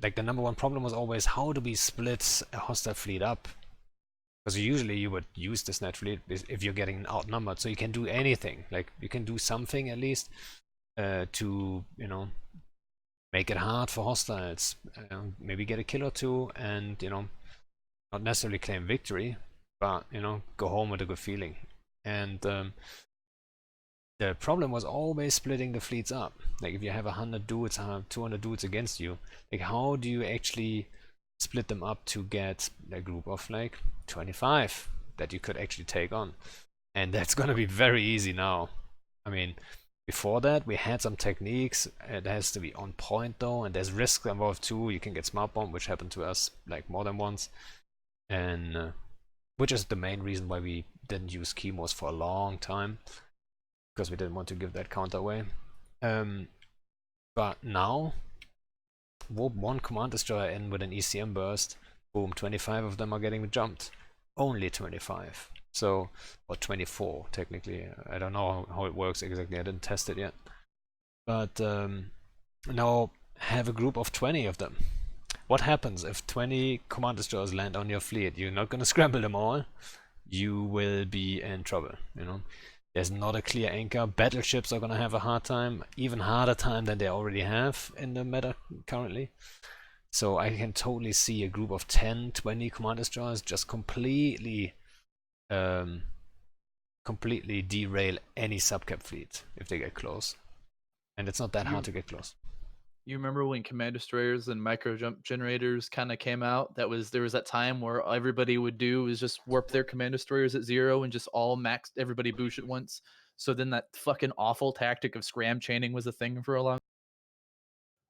like the number one problem was always how do we split a hostile fleet up? Because usually you would use the Snatch fleet if you're getting outnumbered, so you can do anything. Like you can do something at least to make it hard for hostiles. Maybe get a kill or two, and not necessarily claim victory, but go home with a good feeling. And the problem was always splitting the fleets up. Like if you have 100 dudes, 200 dudes against you, like how do you actually split them up to get a group of like 25 that you could actually take on? And that's gonna be very easy now. I mean, before that we had some techniques. It has to be on point though, and there's risk involved too. You can get smart bomb, which happened to us like more than once, and which is the main reason why we didn't use chemos for a long time, because we didn't want to give that counter away. But now, warp one command destroyer in with an ECM burst, boom, 25 of them are getting jumped. Only 25. So, or 24 technically. I don't know how it works exactly. I didn't test it yet. But now have a group of 20 of them. What happens if 20 command destroyers land on your fleet? You're not gonna scramble them all. You will be in trouble, There's not a clear anchor. Battleships are gonna have a hard time, even harder time than they already have in the meta currently. So I can totally see a group of 10, 20 command destroyers just completely derail any subcap fleet if they get close. And it's not that hard to get close. You remember when command destroyers and micro jump generators kind of came out? There was that time where everybody would do is just warp their command destroyers at 0 and just all max everybody boosh at once. So then that fucking awful tactic of scram chaining was a thing for a long.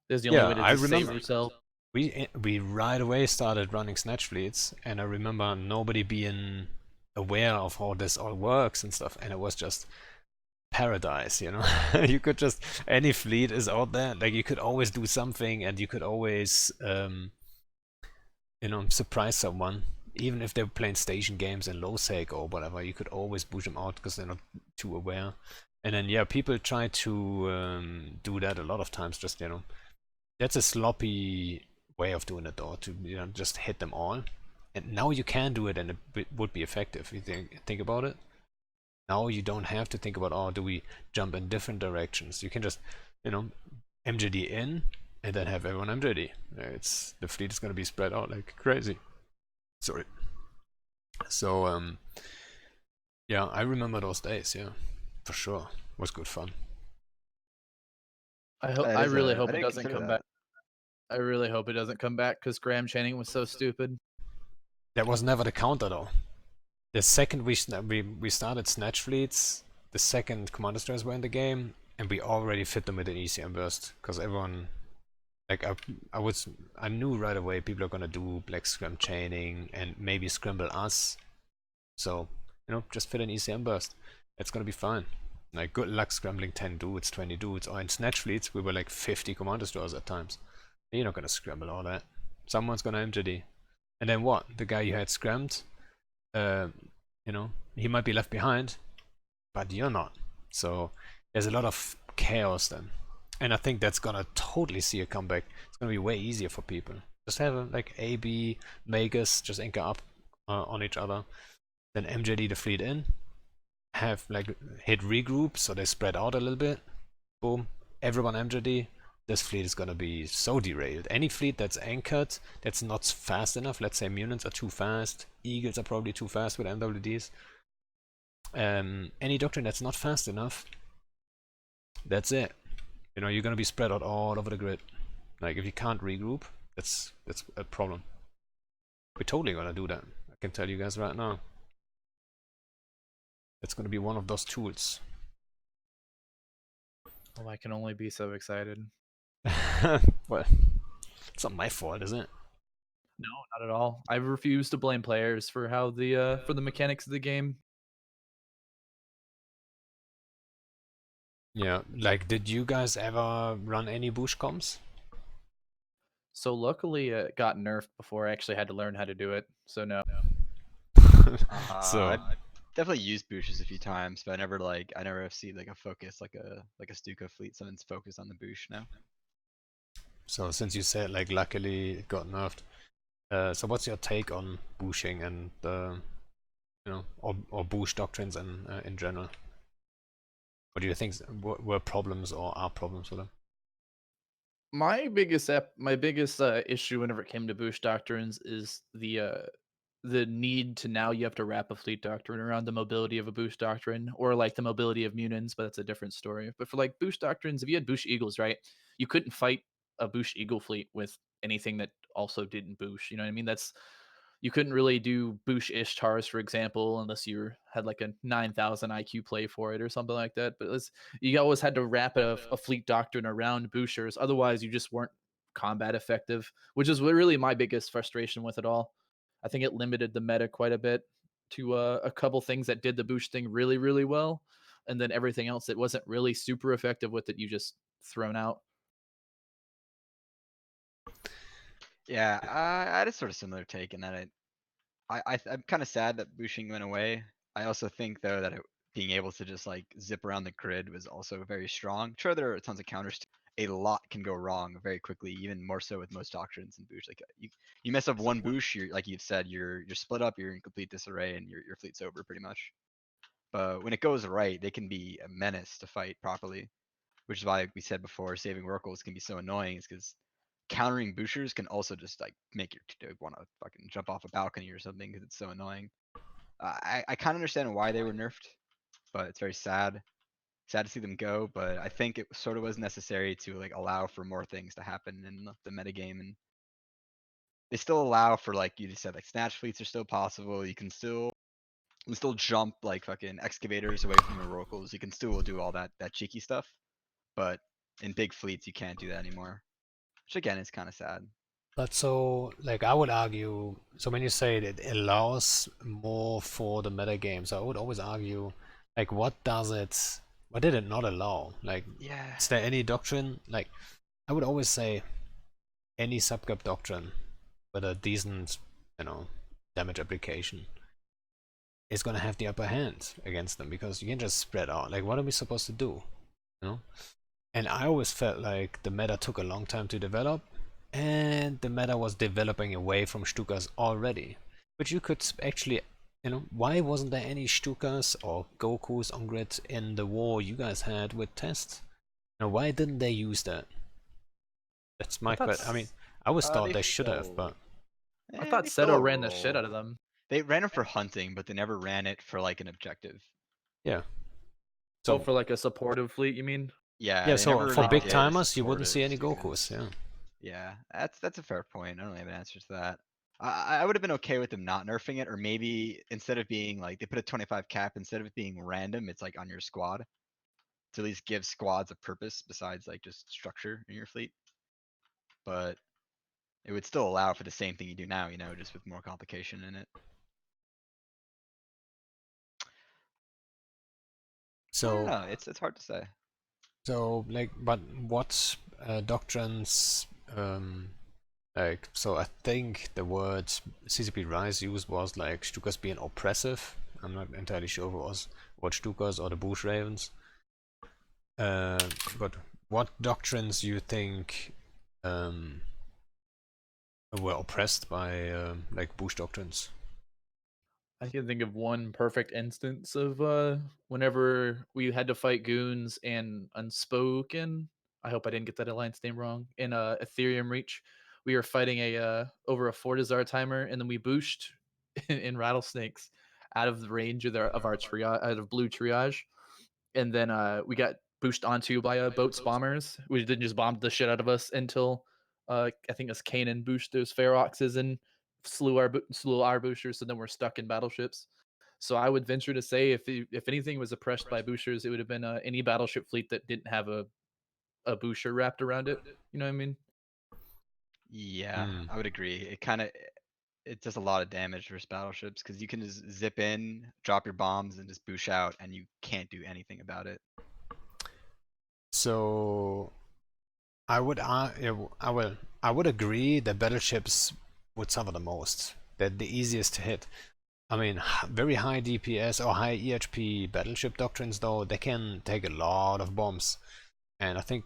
There's the only way to just save yourself. We right away started running Snatch fleets, and I remember nobody being aware of how this all works and stuff, and it was just paradise, You could just, any fleet is out there, like you could always do something, and you could always surprise someone, even if they're playing station games in low sec or whatever. You could always push them out because they're not too aware. And then people try to do that a lot of times, just that's a sloppy way of doing it though, to just hit them all. And now you can do it, and it would be effective if you think about it. Now you don't have to think about, oh, do we jump in different directions? You can just, MJD in, and then have everyone MJD. The fleet is going to be spread out like crazy. Sorry. So, I remember those days, for sure. It was good fun. I really hope it doesn't come back. I really hope it doesn't come back, because scram chaining was so stupid. That was never the counter though. The second we started Snatch fleets, the second command destroyers were in the game, and we already fit them with an ECM burst, because everyone, like I knew right away people are gonna do like scram chaining and maybe scramble us. So just fit an ECM burst. It's gonna be fine. Like good luck scrambling 10 dudes, 20 dudes, or in Snatch fleets we were like 50 command destroyers at times. You're not gonna scramble all that. Someone's gonna MJD, and then what? The guy you had scrammed. He might be left behind, but you're not. So there's a lot of chaos then, and I think that's gonna totally see a comeback. It's gonna be way easier for people. Just have like A, B, Magus just anchor up on each other, then MJD the fleet in, have like hit regroup so they spread out a little bit. Boom, everyone MJD, this fleet is gonna be so derailed. Any fleet that's anchored, that's not fast enough, let's say Munins are too fast, Eagles are probably too fast with MWDs. Any doctrine that's not fast enough, that's it. You know, you're gonna be spread out all over the grid. Like, if you can't regroup, that's a problem. We're totally gonna do that. I can tell you guys right now. It's gonna be one of those tools. Oh, I can only be so excited. Well, it's not my fault, is it? No, not at all. I refuse to blame players for how for the mechanics of the game. Yeah, like, did you guys ever run any bush comms? So luckily it got nerfed before I actually had to learn how to do it. So no. So I've definitely used Booshes a few times, but I never have seen like a focus, like a Stuka fleet summons focus on the Boosh now. So since you said, like, luckily it got nerfed, so what's your take on bushing and you know, or bush doctrines in general? What do you think were problems or are problems with them? My biggest issue whenever it came to boost doctrines is the need to now you have to wrap a fleet doctrine around the mobility of a boost doctrine or like the mobility of Munins, but that's a different story. But for like boost doctrines, if you had boost eagles, right, you couldn't fight a boost eagle fleet with anything that also didn't boost. You know what I mean? That's you couldn't really do Boosh Ishtars, for example, unless you had like a 9,000 IQ play for it or something like that. But you always had to wrap a fleet doctrine around Booshers. Otherwise, you just weren't combat effective, which is really my biggest frustration with it all. I think it limited the meta quite a bit to a couple things that did the Boosh thing really, really well. And then everything else that wasn't really super effective with it, you just thrown out. Yeah, I had a sort of similar take in that I'm kind of sad that Bushing went away. I also think though that being able to just like zip around the grid was also very strong. Sure, there are tons of counters. A lot can go wrong very quickly, even more so with most doctrines and Bush. Like you mess up one Bush, you're like you've said, you're split up, you're in complete disarray, and your fleet's over pretty much. But when it goes right, they can be a menace to fight properly, which is why we said before saving Oracles can be so annoying. Is because countering boosters can also just like make you want to fucking jump off a balcony or something because it's so annoying. I kind of understand why they were nerfed, but it's very sad. Sad to see them go, but I think it sort of was necessary to like allow for more things to happen in the metagame, and they still allow for, like you just said, like snatch fleets are still possible. You can still jump like fucking excavators away from your oracles. You can still do all that cheeky stuff, but in big fleets you can't do that anymore, which again is kind of sad. But so, like, I would argue, so when you say that it allows more for the meta games, I would always argue, like, what did it not allow? Like, Yeah. is there any doctrine? Like, I would always say any subgap doctrine with a decent, you know, damage application is gonna have the upper hand against them because you can just spread out. Like, what are we supposed to do? You know? And I always felt like the meta took a long time to develop, and the meta was developing away from Stukas already. But you could actually, you know, why wasn't there any Stukas or Gokus on grid in the war you guys had with tests? Now, why didn't they use that? That's my question. I mean, I always thought they should have, but I thought they fill Seto a ran the shit role. out of them. They ran it for hunting, but they never ran it for like an objective. yeah. So So for like a supportive fleet, you mean? Yeah, yeah, they so never for really big did timers, you wouldn't see supportive any Gokus. Stukas. Yeah. Yeah, that's a fair point. I don't have an answer to that. I would have been okay with them not nerfing it, or maybe instead of being like they put a 25 cap, instead of it being random, it's like on your squad to at least give squads a purpose besides like just structure in your fleet. But it would still allow for the same thing you do now, you know, just with more complication in it. I don't So know. It's hard to say. so like, but what doctrines? Like, so I think the word CCP Rise used was like Stukas being oppressive. I'm not entirely sure if it was what Stukas or the Bush Ravens. But what doctrines you think were oppressed by like Bush doctrines? I can think of one perfect instance of whenever we had to fight goons and unspoken. I hope I didn't get that alliance name wrong. In Ethereum Reach, we were fighting a over a Fortizar timer, and then we booshed in rattlesnakes out of the range of our triage, out of blue triage, and then we got boosted onto by boats bombers. We didn't just bomb the shit out of us until I think it's Kanan boosted those Feroxes and slew our boosters. So then we're stuck in battleships. So I would venture to say if anything was oppressed by boosters, it would have been any battleship fleet that didn't have a booster wrapped around it. You know what I mean? Yeah, Mm. I would agree. It does a lot of damage versus battleships because you can just zip in, drop your bombs, and just boosh out, and you can't do anything about it. So I would I would agree that battleships would suffer the most. They're the easiest to hit. I mean, very high DPS or high EHP battleship doctrines, though, they can take a lot of bombs. And I think,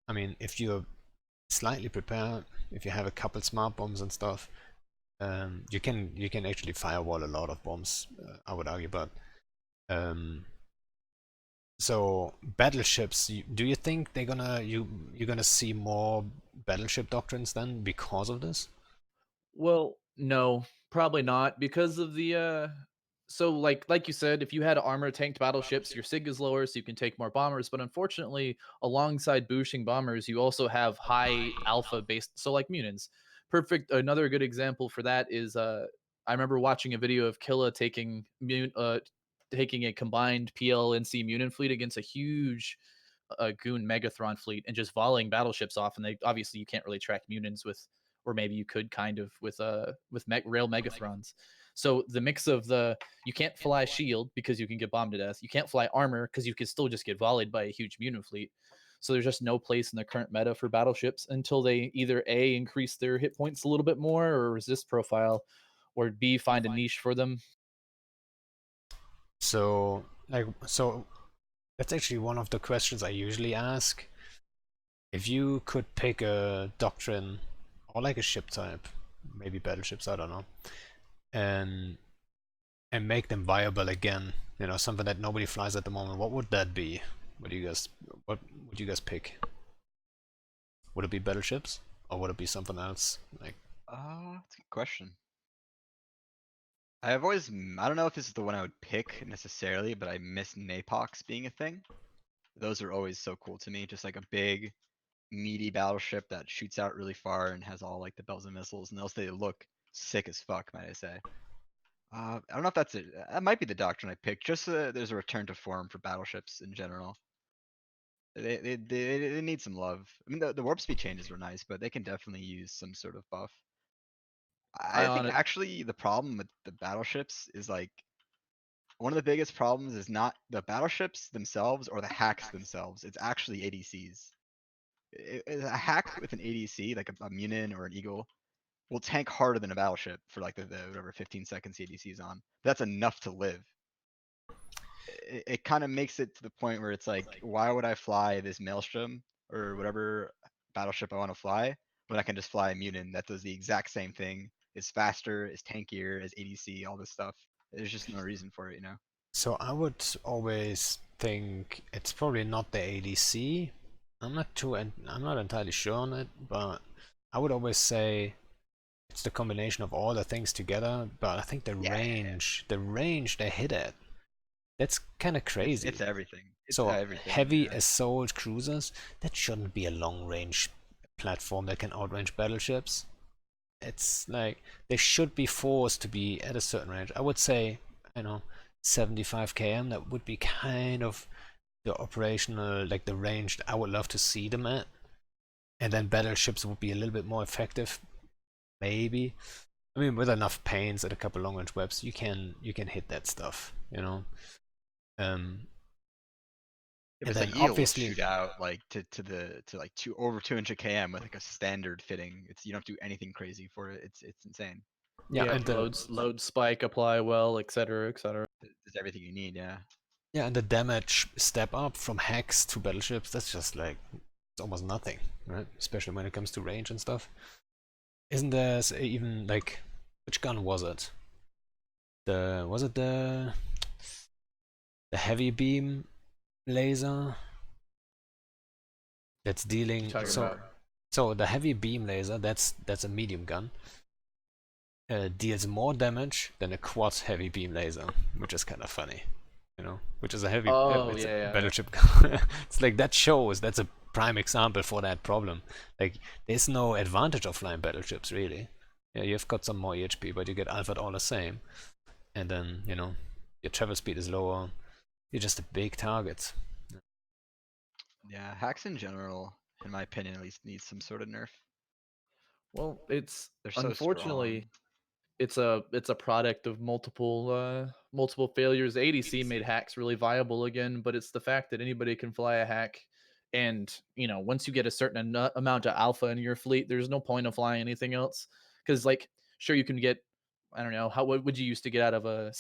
I mean, if you're slightly prepared, if you have a couple smart bombs and stuff, you can actually firewall a lot of bombs. I would argue, but so battleships. Do you think they're gonna you're gonna see more battleship doctrines then because of this? Well, no, probably not because of the so like you said, if you had armor tanked battleships, your sig is lower, so you can take more bombers. But unfortunately, alongside boosting bombers, you also have high alpha based, so like Munins. Perfect. Another good example for that is I remember watching a video of Killa taking a combined PLNC Munin fleet against a huge goon Megathron fleet and just volleying battleships off. And they obviously you can't really track Munins with, or maybe you could kind of with rail Megathrons. So the mix of the you can't fly shield because you can get bombed to death. You can't fly armor because you can still just get volleyed by a huge Munin fleet. So there's just no place in the current meta for battleships until they either A, increase their hit points a little bit more or resist profile, or B, find a niche for them. So that's actually one of the questions I usually ask. If you could pick a doctrine or like a ship type, maybe battleships, I don't know, and make them viable again, you know, something that nobody flies at the moment, what would that be? What would you guys pick? Would it be battleships or would it be something else? Like, That's a good question. I don't know if this is the one I would pick necessarily, but I miss Napox being a thing. Those are always so cool to me, just like a big, meaty battleship that shoots out really far and has all like the bells and whistles, and they look sick as fuck, might I say. I don't know if that's it. That might be the doctrine I picked, just so that there's a return to form for battleships in general. They need some love. I mean, the warp speed changes were nice, but they can definitely use some sort of buff. I I on think it. actually the problem with the battleships is like one of the biggest problems is not the battleships themselves or the hacks themselves. It's actually ADCs. A hack with an ADC, like a Munin or an Eagle, will tank harder than a battleship for like the whatever 15 seconds the ADC is on. That's enough to live. It kind of makes it to the point where it's like, why would I fly this Maelstrom or whatever battleship I want to fly when I can just fly a Munin that does the exact same thing, is faster, is tankier, is ADC, all this stuff. There's just no reason for it, you know? so I would always think it's probably not the ADC. I'm not entirely sure on it, but I would always say it's the combination of all the things together. But I think Yeah, the range they hit at, that's kind of crazy. it's everything. It's So everything. heavy Yeah. assault cruisers, that shouldn't be a long range platform that can outrange battleships. It's like they should be forced to be at a certain range. I would say, you know, 75 km. That would be kind of the operational, like the range I would love to see them at. And then battleships would be a little bit more effective, maybe. I mean, with enough pains and a couple long range webs, you can hit that stuff, you know. Um, If and it's then like Eel will obviously, shoot out like to like over 200 km with like a standard fitting. You don't do anything crazy for it. It's insane. yeah, Yeah, and the load spike apply well, etc., etc. It's everything you need. Yeah. yeah, and the damage step up from hacks to battleships, that's just like it's almost nothing, right? Especially when it comes to range and stuff. Isn't there even like which gun was it? Was it the heavy beam laser? that's dealing. Talking So about. so the heavy beam laser, that's a medium gun. Deals more damage than a quad heavy beam laser, which is kind of funny, you know, which is a heavy Oh, it's a yeah. battleship gun. It's like that's a prime example for that problem. Like there's no advantage of flying battleships really. Yeah, you've got some more EHP, but you get alpha all the same, and then you know your travel speed is lower. You're just a big target. Yeah, hacks in general, in my opinion at least, needs some sort of nerf. Well, it's They're so unfortunately strong. it's a product of multiple failures. ADC made hacks really viable again, but it's the fact that anybody can fly a hack, and once you get a certain amount of alpha in your fleet, there's no point of flying anything else. Because like, sure you can get, I don't know, what would you used to get out of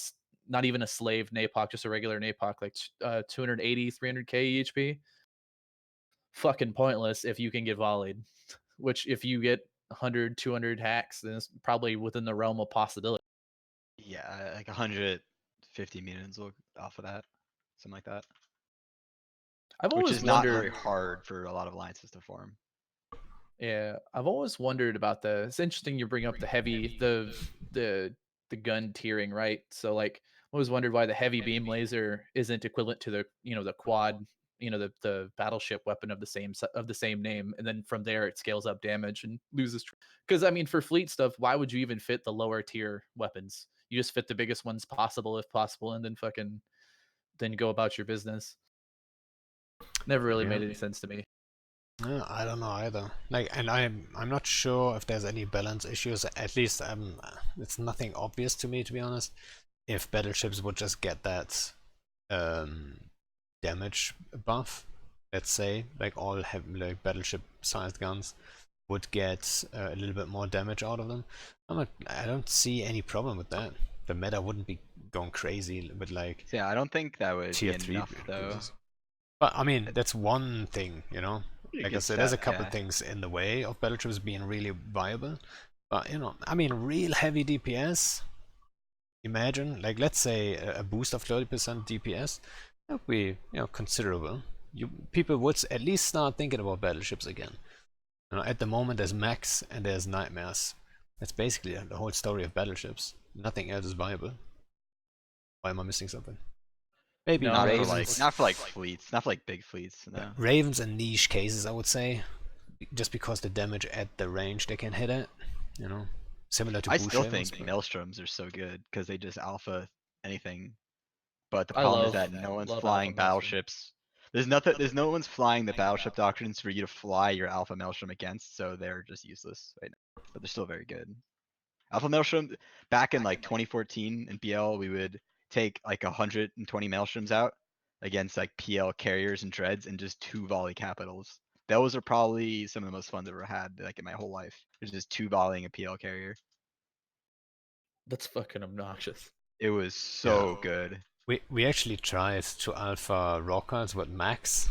not even a slave napoc, just a regular napoc, like 280 300k EHP. Fucking pointless if you can get volleyed, which if you get 100 200 hacks, then it's probably within the realm of possibility. Yeah, like 150 meters off of that, something like that. I've Which always is not very wondered. hard for a lot of alliances to form. Yeah, I've always wondered about the. It's interesting you bring up the heavy, the gun tiering, right? So like, I always wondered why the heavy beam laser isn't equivalent to the quad, the battleship weapon of the same name, and then from there it scales up damage and loses. Because I mean, for fleet stuff, why would you even fit the lower tier weapons? You just fit the biggest ones possible, if possible, and then go about your business. Never really Yeah. made any sense to me. I don't know either. Like, and I'm not sure if there's any balance issues. At least it's nothing obvious to me, to be honest. If battleships would just get that damage buff, let's say, like all like battleship-sized guns would get a little bit more damage out of them. I don't see any problem with that. The meta wouldn't be going crazy with like So yeah, I don't think that would be tier 3 enough though. bruises. But I mean, that's one thing, you know. Pretty Like I good said, there's a stat, couple yeah. things in the way of battleships being really viable. But you know, I mean, real heavy DPS. Imagine, like, let's say a boost of 30% DPS. That would be, considerable. People would at least start thinking about battleships again. You know, at the moment, there's mechs and there's nightmares. That's basically the whole story of battleships. Nothing else is viable. Why am I missing something? Maybe No, Not for Ravens. not for like fleets, not for like big fleets, Yeah, no. Ravens in niche cases, I would say, just because the damage at the range they can hit it, you know, similar to I Bush still Ravens. think But Maelstroms are so good because they just alpha anything. But the I problem is love that no one's love flying Alpha Maelstrom. battleships. There's no one's flying the battleship doctrines for you to fly your Alpha Maelstrom against, so they're just useless right now. But they're still very good. Alpha Maelstrom, back in like 2014 in BL, we would take like 120 Maelstroms out against like PL carriers and dreads and just 2 volley capitals. Those are probably some of the most fun I've ever had like in my whole life. There's just 2 volleying a PL carrier. That's fucking obnoxious. It was so good. we actually tried to alpha rockers with Max,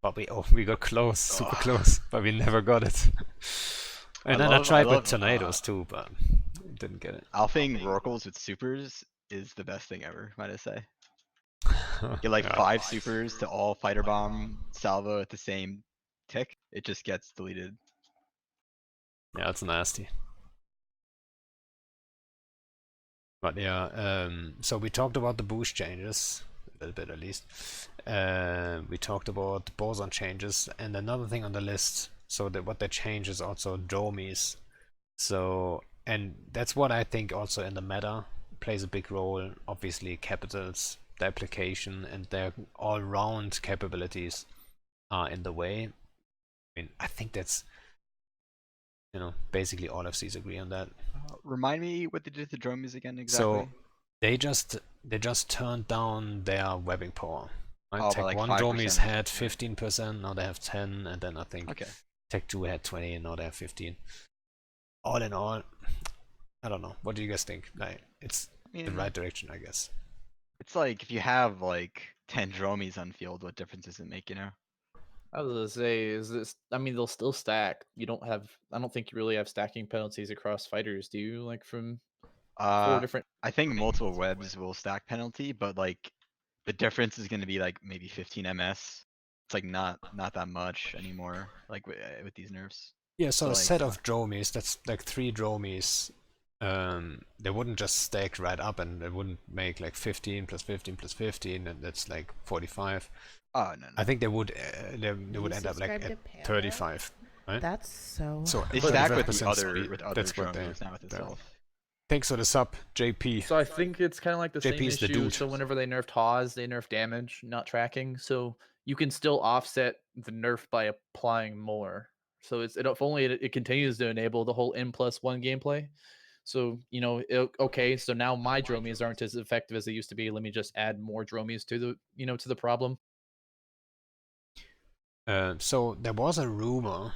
but we got close, super Ugh. close, but we never got it. And then I I tried with love tornadoes too, but didn't get it. alphing Rorquals with supers is the best thing ever, might I say. Get like Yeah. 5 supers to all fighter bomb salvo at the same tick, it just gets deleted. Yeah, it's nasty. But yeah, so we talked about the boost changes, a little bit at least. We talked about the boson changes, and another thing on the list, so that what they change is also dromies. So, and that's what I think also in the meta plays a big role. Obviously, capitals, the application, and their all-round capabilities are in the way. I mean, I think that's, basically all FCs agree on that. Remind me what they did to dromies again So exactly? they just turned down their webbing power. Right? Oh, by Tech like 1 5%. dromies had 15%, now they have 10, and then I think Okay. Tech 2 had 20, and now they have 15. All in all, I don't know. What do you guys think? Like, it's I the mean, right direction, I guess. it's like if you have like 10 dromies on field, what difference does it make, you know? I was gonna say, is this? I mean, they'll still stack. You don't have. I don't think you really have stacking penalties across fighters, do you? Like from 4 different. I think multiple webs will stack penalty, but like the difference is gonna be like maybe 15 MS. it's like not that much anymore. Like with these nerfs. Yeah, so So, a like, set of dromies, that's like 3 dromies. They wouldn't just stack right up, and it wouldn't make like 15 plus 15 plus 15, and that's like 45. oh no, I no. think they would You would end up like subscribe at to Panda? 35, right? That's so So They hard. stack with 35% the other speed, that's what they. dromies, not with itself. Thanks for the sub, JP. So I think it's kind of like the same JP's the issue. dude. So whenever they nerfed Hawes, they nerfed damage, not tracking. So you can still offset the nerf by applying more. So it's if only it continues to enable the whole N+1 gameplay. So okay, so now my dromies aren't as effective as they used to be. Let me just add more dromies to the to the problem. So there was a rumor.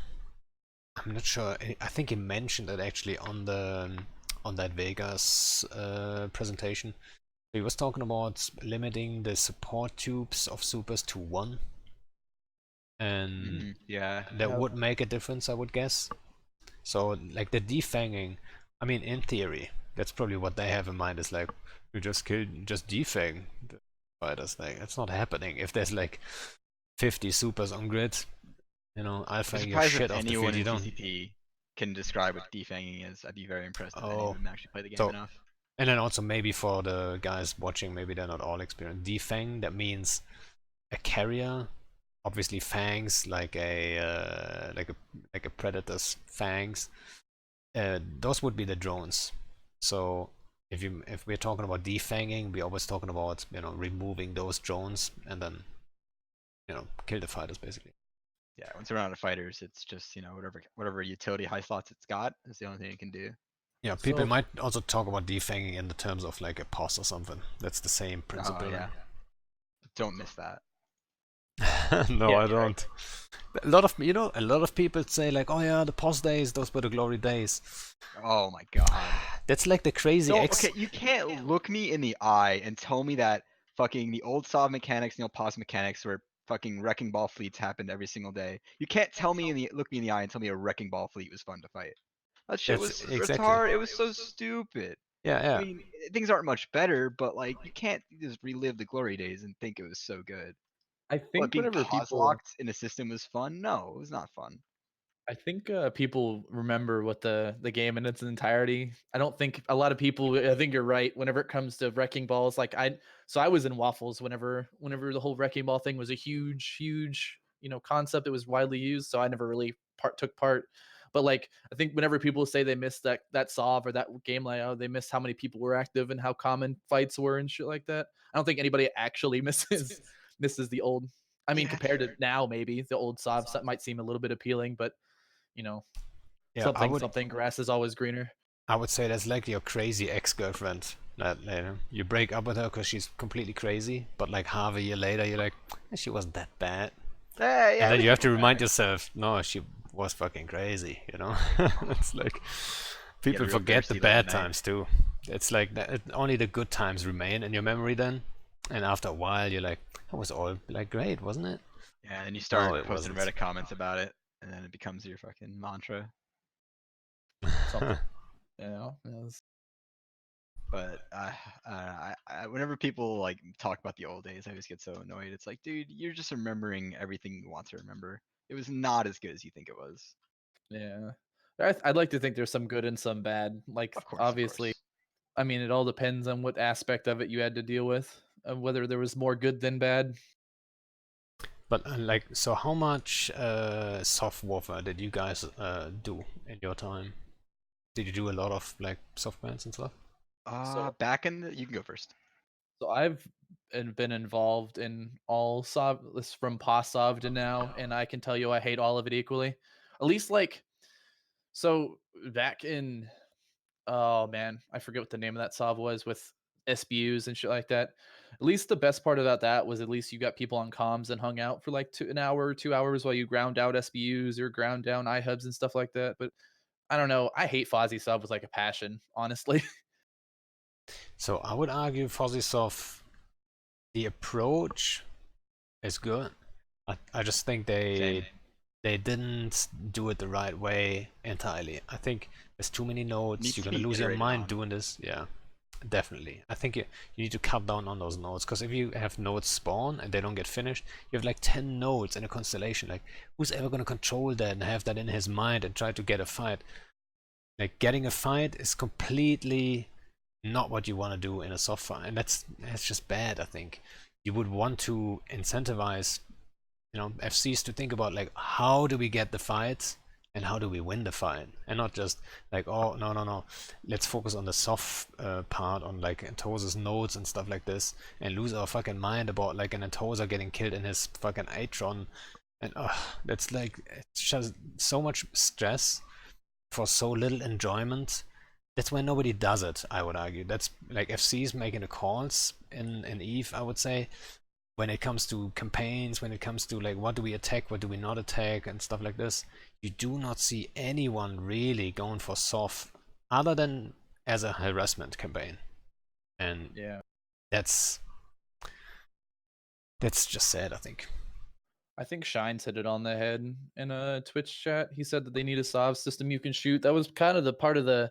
I'm not sure. I think he mentioned it actually on that Vegas presentation. He was talking about limiting the support tubes of supers to 1, and Yeah. that would make a difference, I would guess. So like the defanging, I mean, in theory, that's probably what they have in mind. Is like you just defang the fighters. Like it's not happening. If there's like 50 supers on grid, I'll I'm fang your surprised shit if off the anyone field. You in don't. TCP can describe what defanging is. I'd be very impressed if any Oh, of them actually play the game so- enough. And then also maybe for the guys watching, maybe they're not all experienced. Defang, that means a carrier, obviously fangs like a predator's fangs. Those would be the drones. So if we're talking about defanging, we're always talking about removing those drones and then kill the fighters basically. Yeah, once we're out of fighters, it's just whatever utility high slots it's got is the only thing it can do. Yeah, people So- might also talk about defanging in the terms of like a pos or something. That's the same principle. Oh, yeah. Don't miss that. No, Yeah, I right. don't. A lot of people say like, oh yeah, the pos days, those were the glory days. Oh my god. That's like the crazy Okay, you can't look me in the eye and tell me that fucking the old Sov mechanics, the old pos mechanics where fucking wrecking ball fleets happened every single day. You can't tell me look me in the eye and tell me a wrecking ball fleet was fun to fight. That shit That's was exactly. retarded. It was so stupid. Yeah. I mean, things aren't much better, but like you can't just relive the glory days and think it was so good. I What, think being whenever pause people locked in a system was fun? No, it was not fun. I think people remember what the game in its entirety. I don't think a lot of people. I think you're right. Whenever it comes to wrecking balls, like I was in waffles whenever the whole wrecking ball thing was a huge concept that was widely used. So I never really took part. But like I think whenever people say they missed that Sov or that game layout, they missed how many people were active and how common fights were and shit like that. I don't think anybody actually misses the old. I mean, Yeah, compared to now, maybe the old Sov might seem a little bit appealing, but Yeah, something grass is always greener. I would say that's like your crazy ex-girlfriend. That you break up with her because she's completely crazy, but like half a year later, you're like, she wasn't that bad. Yeah, And then you have to remind yourself, no, she was fucking crazy. It's like people real forget the thirsty late bad at night. times too. It's like only the good times remain in your memory then, and after a while, you're like, that was all like great, wasn't it? Yeah, and then you start it posting wasn't. Reddit comments about it, and then it becomes your fucking mantra. Something. It's- But whenever people like talk about the old days, I always get so annoyed. It's like, dude, you're just remembering everything you want to remember. It was not as good as you think it was. yeah. I'd like to think there's some good and some bad. Like Of course, obviously, of course. I mean, it all depends on what aspect of it you had to deal with, whether there was more good than bad. But like, so how much soft warfare did you guys do in your time? Did you do a lot of like soft bans and stuff? Back in the, you can go first. So I've been involved in all Sov from past Sov to now, and I can tell you I hate all of it equally. At least like, so back in, oh man, I forget what the name of that Sov was with SBUs and shit like that. At least the best part about that was at least you got people on comms and hung out for like an hour or 2 hours while you ground out SBUs or ground down iHubs and stuff like that. But I don't know. I hate Fozzie Sub with like a passion, honestly. So I would argue Fozzy the approach is good. I just think Same. they didn't do it the right way entirely. I think there's too many nodes. Needs You're to gonna be lose your iterated mind on. doing this. Yeah. definitely. I think you need to cut down on those nodes, because if you have nodes spawn and they don't get finished, you have like 10 nodes in a constellation. Like, who's ever going to control that and have that in his mind and try to get a fight? Like, getting a fight is completely not what you want to do in a soft fight, and that's just bad. I think you would want to incentivize, FCs to think about, like, how do we get the fights and how do we win the fight, and not just like, oh, no, let's focus on the soft part, on like Entosa's nodes and stuff like this, and lose our fucking mind about like an Entosa getting killed in his fucking Atron. And that's like, it's just so much stress for so little enjoyment. That's why nobody does it, I would argue. That's like FCs making the calls in EVE, I would say, when it comes to campaigns, when it comes to like, what do we attack, what do we not attack, and stuff like this. You do not see anyone really going for soft, other than as a harassment campaign. And Yeah. that's just sad, I think. I think Shines hit it on the head in a Twitch chat. He said that they need a SOV system you can shoot. That was kind of the part of the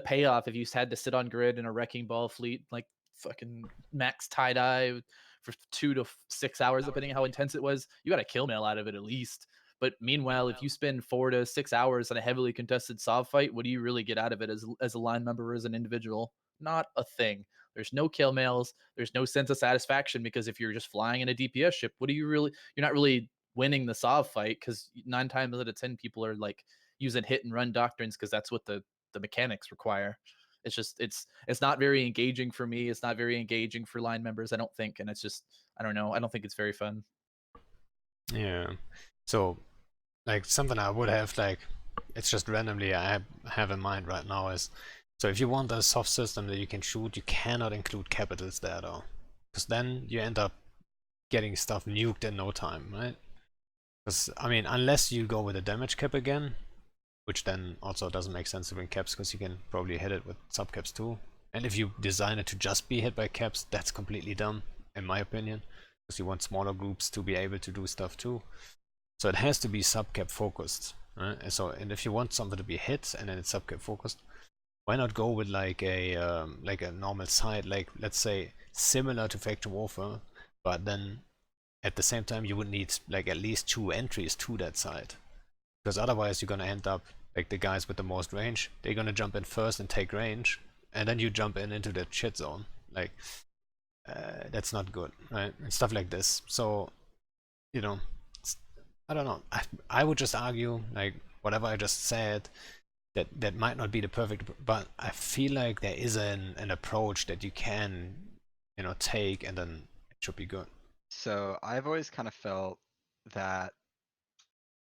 payoff if you had to sit on grid in a wrecking ball fleet, like fucking max tie-dye for 2 to 6 hours, depending on how intense it was. You got a kill mail out of it at least. But meanwhile, if you spend 4 to 6 hours on a heavily contested SOV fight, what do you really get out of it as a line member or as an individual? Not a thing. There's no kill mails. There's no sense of satisfaction, because if you're just flying in a DPS ship, what do you really? You're not really winning the SOV fight, because 9 times out of 10 people are like using hit and run doctrines because that's what the mechanics require. It's just it's not very engaging for me. It's not very engaging for line members, I don't think, and it's just, I don't know. I don't think it's very fun. Yeah. So, like, something I would have, like, it's just randomly I have in mind right now is, so if you want a soft system that you can shoot, you cannot include capitals there though, because then you end up getting stuff nuked in no time, right? Because, I mean, unless you go with a damage cap again, which then also doesn't make sense to bring caps, because you can probably hit it with subcaps too. And if you design it to just be hit by caps, that's completely dumb, in my opinion, because you want smaller groups to be able to do stuff too. So it has to be subcap focused, right? And if you want something to be hit and then it's subcap focused, why not go with like a normal side, like, let's say similar to Faction Warfare, but then at the same time you would need like at least 2 entries to that side, because otherwise you're gonna end up like the guys with the most range, they're gonna jump in first and take range, and then you jump into that shit zone. Like, that's not good, right? And stuff like this. So, I don't know. I would just argue, like, whatever I just said, that might not be the perfect, but I feel like there is an approach that you can, take, and then it should be good. So I've always kind of felt that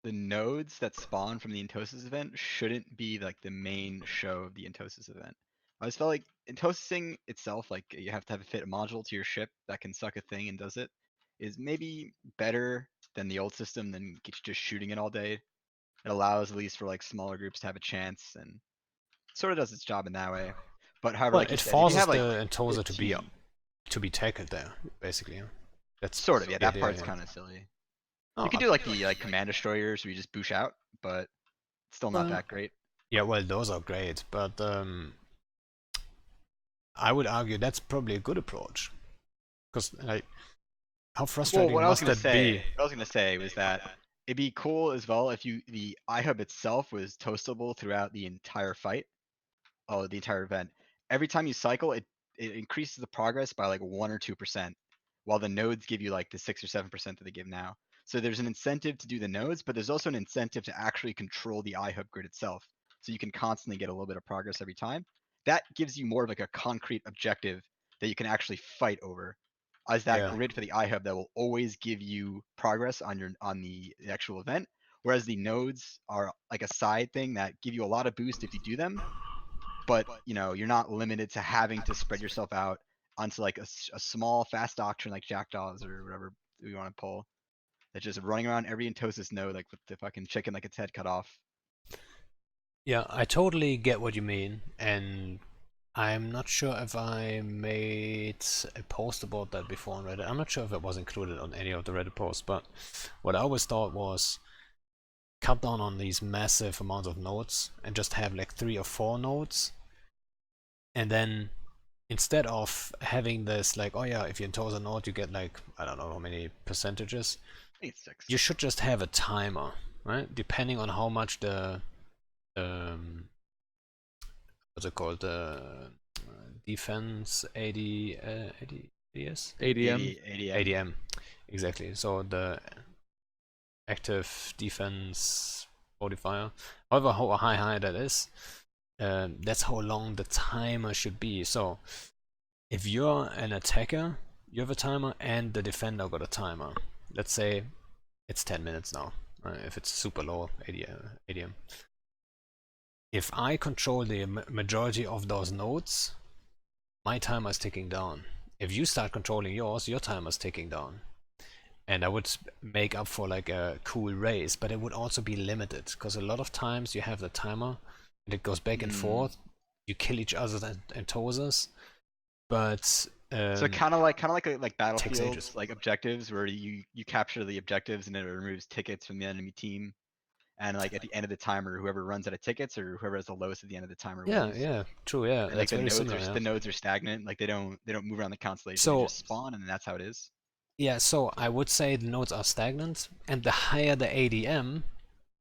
the nodes that spawn from the Entosis event shouldn't be like the main show of the Entosis event. I always felt like Entosising itself, like you have to have a fit module to your ship that can suck a thing and does it, is maybe better than the old system than just shooting it all day. It allows at least for like smaller groups to have a chance, and sort of does its job in that way. But however, Well, like you it said, if you forces have like the Entosa 15 to be tackled there, basically. Yeah. That's sort of, yeah, the that idea, part's yeah. kind of silly. Oh, You can do like the like command destroyers where you just boosh out, but it's still not that great. Yeah, well, those are great, but I would argue that's probably a good approach, because like, how Well, frustrating what I was must gonna that say, be? what I was gonna say was that it'd be cool as well if the iHub itself was toastable throughout the entire fight. Oh, the entire event. Every time you cycle, it increases the progress by like 1 or 2%, while the nodes give you like the 6 or 7% that they give now. So there's an incentive to do the nodes, but there's also an incentive to actually control the iHub grid itself. So you can constantly get a little bit of progress every time. That gives you more of like a concrete objective that you can actually fight over. As that Yeah. grid for the iHub that will always give you progress on the actual event. Whereas the nodes are like a side thing that give you a lot of boost if you do them, but you're not limited to having to spread yourself out onto like a small fast doctrine like Jackdaws or whatever we want to pull. That's just running around every Entosis node like with the fucking chicken like its head cut off. Yeah, I totally get what you mean, and I'm not sure if I made a post about that before on Reddit. I'm not sure if it was included on any of the Reddit posts, but what I always thought was cut down on these massive amounts of nodes and just have like 3 or 4 nodes, and then instead of having this like, oh yeah, if you impose a node, you get like, I don't know how many percentages. I think it's 6. You should just have a timer, right? Depending on how much the what's it called, defense ADS? ADM. ADM, exactly. So the active defense modifier, however how high that is, that's how long the timer should be. So if you're an attacker, you have a timer, and the defender got a timer. Let's say it's 10 minutes now, if it's super low ADM. If I control the majority of those nodes, my timer is ticking down. If you start controlling yours, your timer is ticking down. And I would make up for like a cool race, but it would also be limited, because a lot of times you have the timer and it goes back and forth. You kill each other and tosers, but So kind of like ages. Battlefields, like objectives, where you capture the objectives and it removes tickets from the enemy team. And like at the end of the timer, whoever runs out of tickets or whoever has the lowest at the end of the timer wins. yeah, true, yeah, And that's like very similar. the nodes are stagnant, like they don't move around the constellation. So they just spawn, and that's how it is. Yeah, so I would say the nodes are stagnant, and the higher the ADM,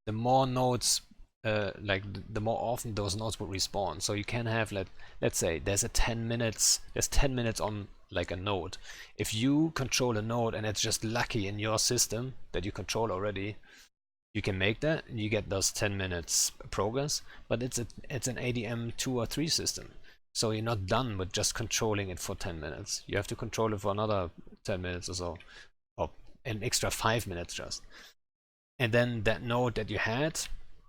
the more nodes, the more often those nodes would respawn. So you can have, let's say there's 10 minutes on like a node. If you control a node and it's just lucky in your system that you control already, you can make that and you get those 10 minutes progress, but it's an ADM 2 or 3 system. So you're not done with just controlling it for 10 minutes. You have to control it for another 10 minutes or so, or an extra 5 minutes just. And then that node that you had,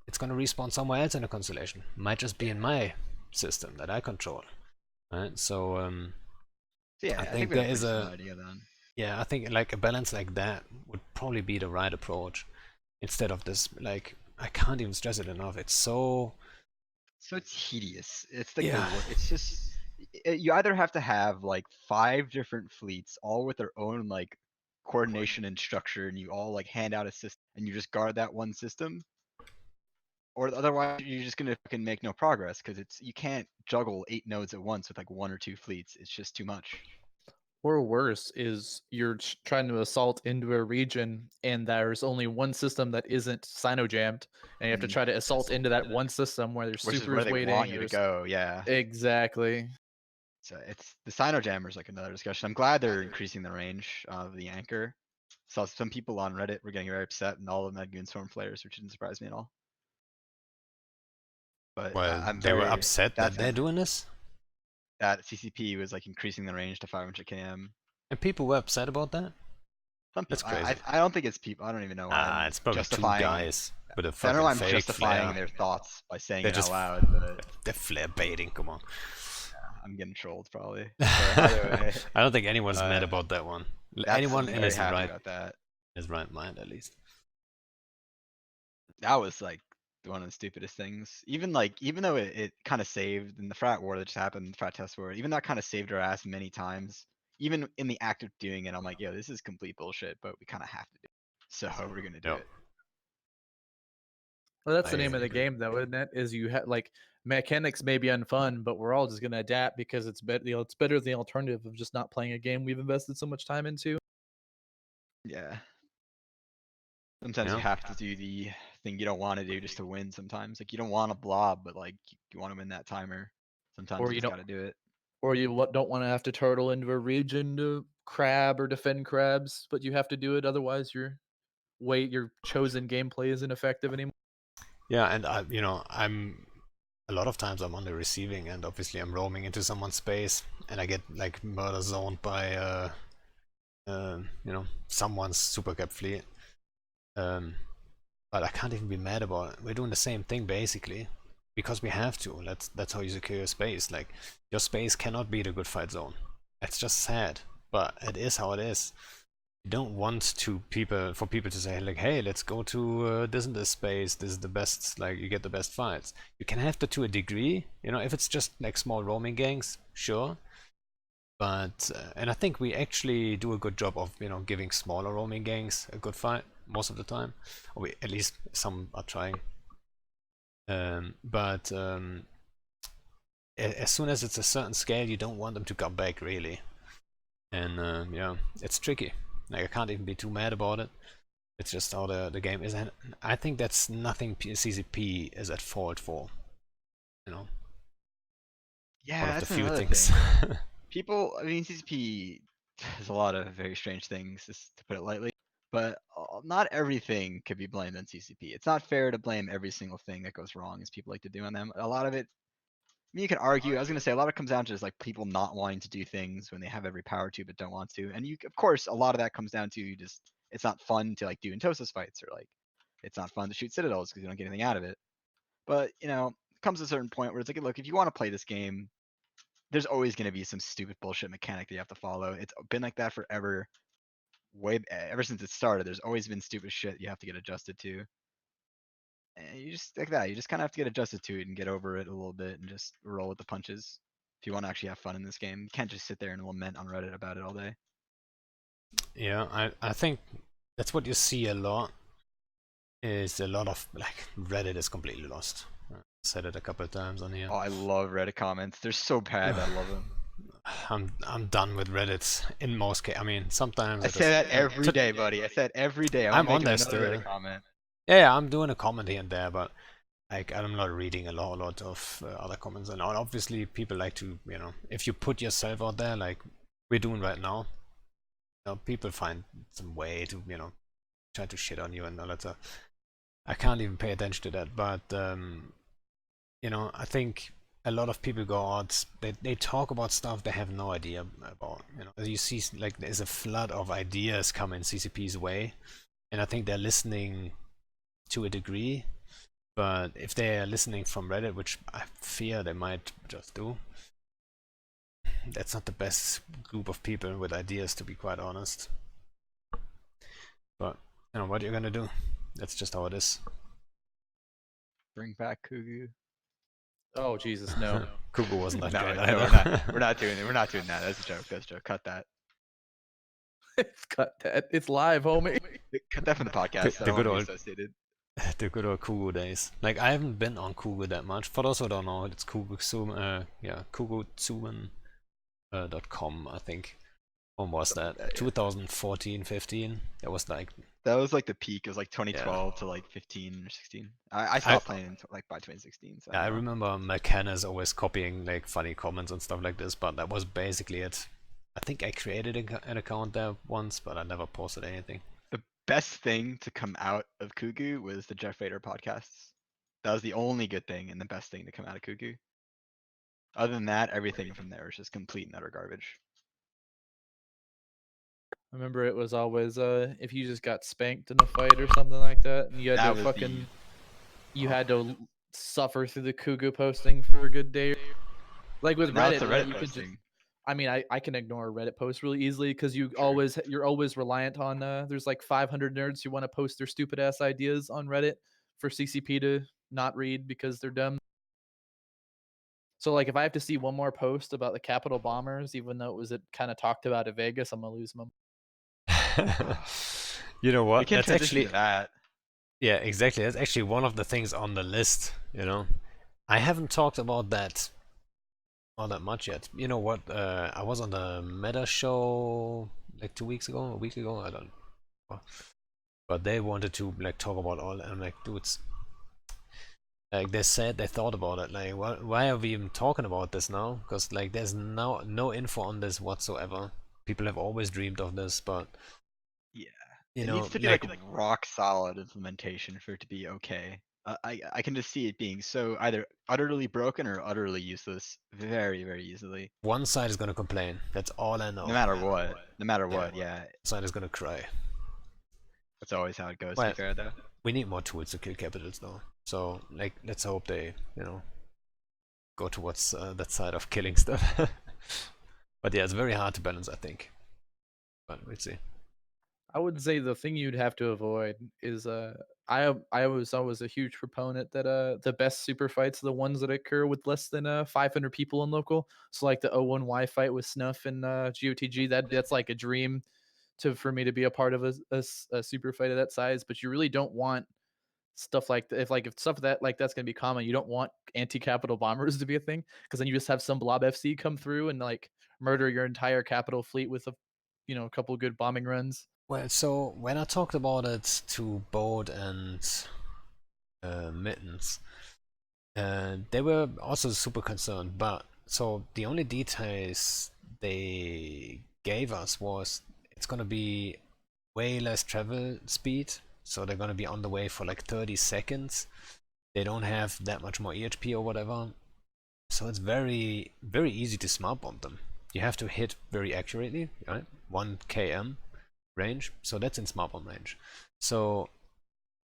it's going to respawn somewhere else in the constellation. Might just be in my system that I control. Right? So Yeah, I think there is a idea then. Yeah, I think like a balance like that would probably be the right approach, instead of this, like, I can't even stress it enough. It's so tedious. It's like it's just you either have to have like 5 different fleets all with their own like coordination and structure, and you all like hand out a system and you just guard that one system, or otherwise you're just gonna fucking make no progress, because you can't juggle 8 nodes at once with like 1 or 2 fleets. It's just too much. Or worse is you're trying to assault into a region and there's only one system that isn't sino-jammed, and you have to try to assault into that one system where there's Which is supers where they waiting. want you to go, yeah. Exactly. So it's the sino jammers, like another discussion. I'm glad they're increasing the range of the anchor. Saw some people on Reddit were getting very upset, and all of them had Goonstorm flares, which didn't surprise me at all. But well, I'm they were very upset that they're doing this. That CCP was like increasing the range to 500 km. And people were upset about that? Some That's people, crazy. I don't think it's people. I don't even know why. It's probably 2 guys with a I fucking don't know why I'm fake justifying flare. their thoughts by saying They're it just out loud, but they're flare baiting, come on. I'm getting trolled probably. So either way, I don't think anyone's mad about that one. Anyone in his about that. right mind, at least. That was like one of the stupidest things. Even though it kind of saved in the frat war that just happened, the frat test war, even that kind of saved our ass many times. Even in the act of doing it, I'm like, yo, this is complete bullshit, but we kind of have to do it. So we're gonna do it. Well, that's the name of the game, though, isn't it? Is you have like mechanics may be unfun, but we're all just gonna adapt because it's better. It's better than the alternative of just not playing a game we've invested so much time into. Yeah. Sometimes you have to do the thing you don't want to do just to win. Sometimes, like, you don't want to blob, but like you want to win that timer. Sometimes you just gotta do it. Or you don't want to have to turtle into a region to crab or defend crabs, but you have to do it. Otherwise, your chosen gameplay isn't effective anymore. Yeah, and I'm a lot of times I'm on the receiving end. Obviously, I'm roaming into someone's space, and I get like murder zoned by someone's supercap fleet. But I can't even be mad about it. We're doing the same thing basically, because we have to. That's how you secure your space. Like, your space cannot be the good fight zone. It's just sad, but it is how it is. You don't want for people to say like, hey, let's go to this space. This is the best. Like, you get the best fights. You can have that to a degree. If it's just like small roaming gangs, sure. But and I think we actually do a good job of giving smaller roaming gangs a good fight most of the time, or at least some are trying. But as soon as it's a certain scale, you don't want them to come back really. And yeah, it's tricky. Like I can't even be too mad about it. It's just how the game is, and I think that's nothing CCP is at fault for. You know, Yeah, one of the that's few another things. thing. People, I mean, CCP has a lot of very strange things, just to put it lightly. But not everything could be blamed on CCP. It's not fair to blame every single thing that goes wrong, as people like to do on them. A lot of it, I mean, you can argue. I was gonna say a lot of it comes down to just like people not wanting to do things when they have every power to, but don't want to. And of course, a lot of that comes down to just it's not fun to like do Intosis fights, or like it's not fun to shoot citadels because you don't get anything out of it. But it comes to a certain point where it's like, look, if you want to play this game, there's always going to be some stupid bullshit mechanic that you have to follow. It's been like that forever, ever since it started. There's always been stupid shit you have to get adjusted to. And you just like that. You just kind of have to get adjusted to it and get over it a little bit and just roll with the punches. If you want to actually have fun in this game, you can't just sit there and lament on Reddit about it all day. Yeah, I think that's what you see a lot. Is a lot of like Reddit is completely lost. I said it a couple of times on here. Oh, I love Reddit comments. They're so bad. I love them. I'm done with Reddit in most cases. I mean, sometimes I say that every day, buddy. I say it every day. I'm on making there another still. Reddit comment. Yeah, I'm doing a comment here and there, but like I'm not reading a lot of other comments. And obviously, people like to, if you put yourself out there, like we're doing right now, people find some way to, try to shit on you and all that stuff. I can't even pay attention to that, but I think a lot of people go out, they talk about stuff they have no idea about. You see, like there's a flood of ideas coming CCP's way, and I think they're listening to a degree. But if they are listening from Reddit, which I fear they might just do, that's not the best group of people with ideas, to be quite honest. But what are you gonna do? That's just how it is. Bring back Kugu. Oh Jesus, no. Kugu wasn't that No, great no, either. we're not doing it. We're not doing that. That's a joke. That's a joke. Cut that. Cut that. It's live, homie. Cut that from the podcast. The I don't good want to be old- associated. The good old Kugu days. Like I haven't been on Kugu that much. For those who don't know, it's KuguTsuman.com, I think. When was that? 2014, 15. That was like That was like the peak. It was like 2012 to like 15 or 16. I stopped playing like by 2016. So I remember McKenna's always copying like funny comments and stuff like this, but that was basically it. I think I created an account there once, but I never posted anything. The best thing to come out of Kugu was the Jeff Vader podcasts. That was the only good thing and the best thing to come out of Kugu. Other than that, everything from there was just complete and utter garbage. I remember it was always if you just got spanked in a fight or something like that, and you had That to was fucking the you had to suffer through the Kugu posting for a good day. Like with now Reddit, it's a like, Reddit you could just, posting. I mean, I can ignore a Reddit post really easily because you're Sure. always reliant on there's like 500 nerds who want to post their stupid ass ideas on Reddit for CCP to not read because they're dumb. So like if I have to see one more post about the Capitol bombers, even though it kind of talked about at Vegas, I'm gonna lose them. You know We what? can That's transition actually to that. yeah, exactly. That's actually one of the things on the list. I haven't talked about that all that much yet. You know what? I was on the Meta show like 2 weeks ago, a week ago. I don't know. But they wanted to like talk about all, and I'm like, dudes, like they said they thought about it. Like, why are we even talking about this now? Because like there's no info on this whatsoever. People have always dreamed of this, but Yeah. you It know, needs to be like rock solid implementation for it to be okay. I can just see it being so either utterly broken or utterly useless very, very easily. one side is gonna complain. That's all I know. No matter what. No matter Yeah. what, yeah. Side is gonna cry. That's always how it goes, to Well, be fair though. we need more tools to kill capitals though. So like, let's hope they, go towards that side of killing stuff. But yeah, it's very hard to balance, I think. But we'll see. I would say the thing you'd have to avoid is I was always a huge proponent that the best super fights are the ones that occur with less than 500 people in local. So like the O1Y fight with Snuff and GOTG, that's like a dream for me to be a part of a super fight of that size. But you really don't want stuff like if stuff that like that's gonna be common, you don't want anti-capital bombers to be a thing, because then you just have some blob FC come through and like murder your entire capital fleet with a couple good bombing runs. Well, so when I talked about it to Boat and Mittens, they were also super concerned. But so the only details they gave us was it's gonna be way less travel speed. So they're gonna be on the way for like 30 seconds. They don't have that much more EHP or whatever. So it's very, very easy to smart bomb them. You have to hit very accurately, right? 1 km range. So that's in smart bomb range. So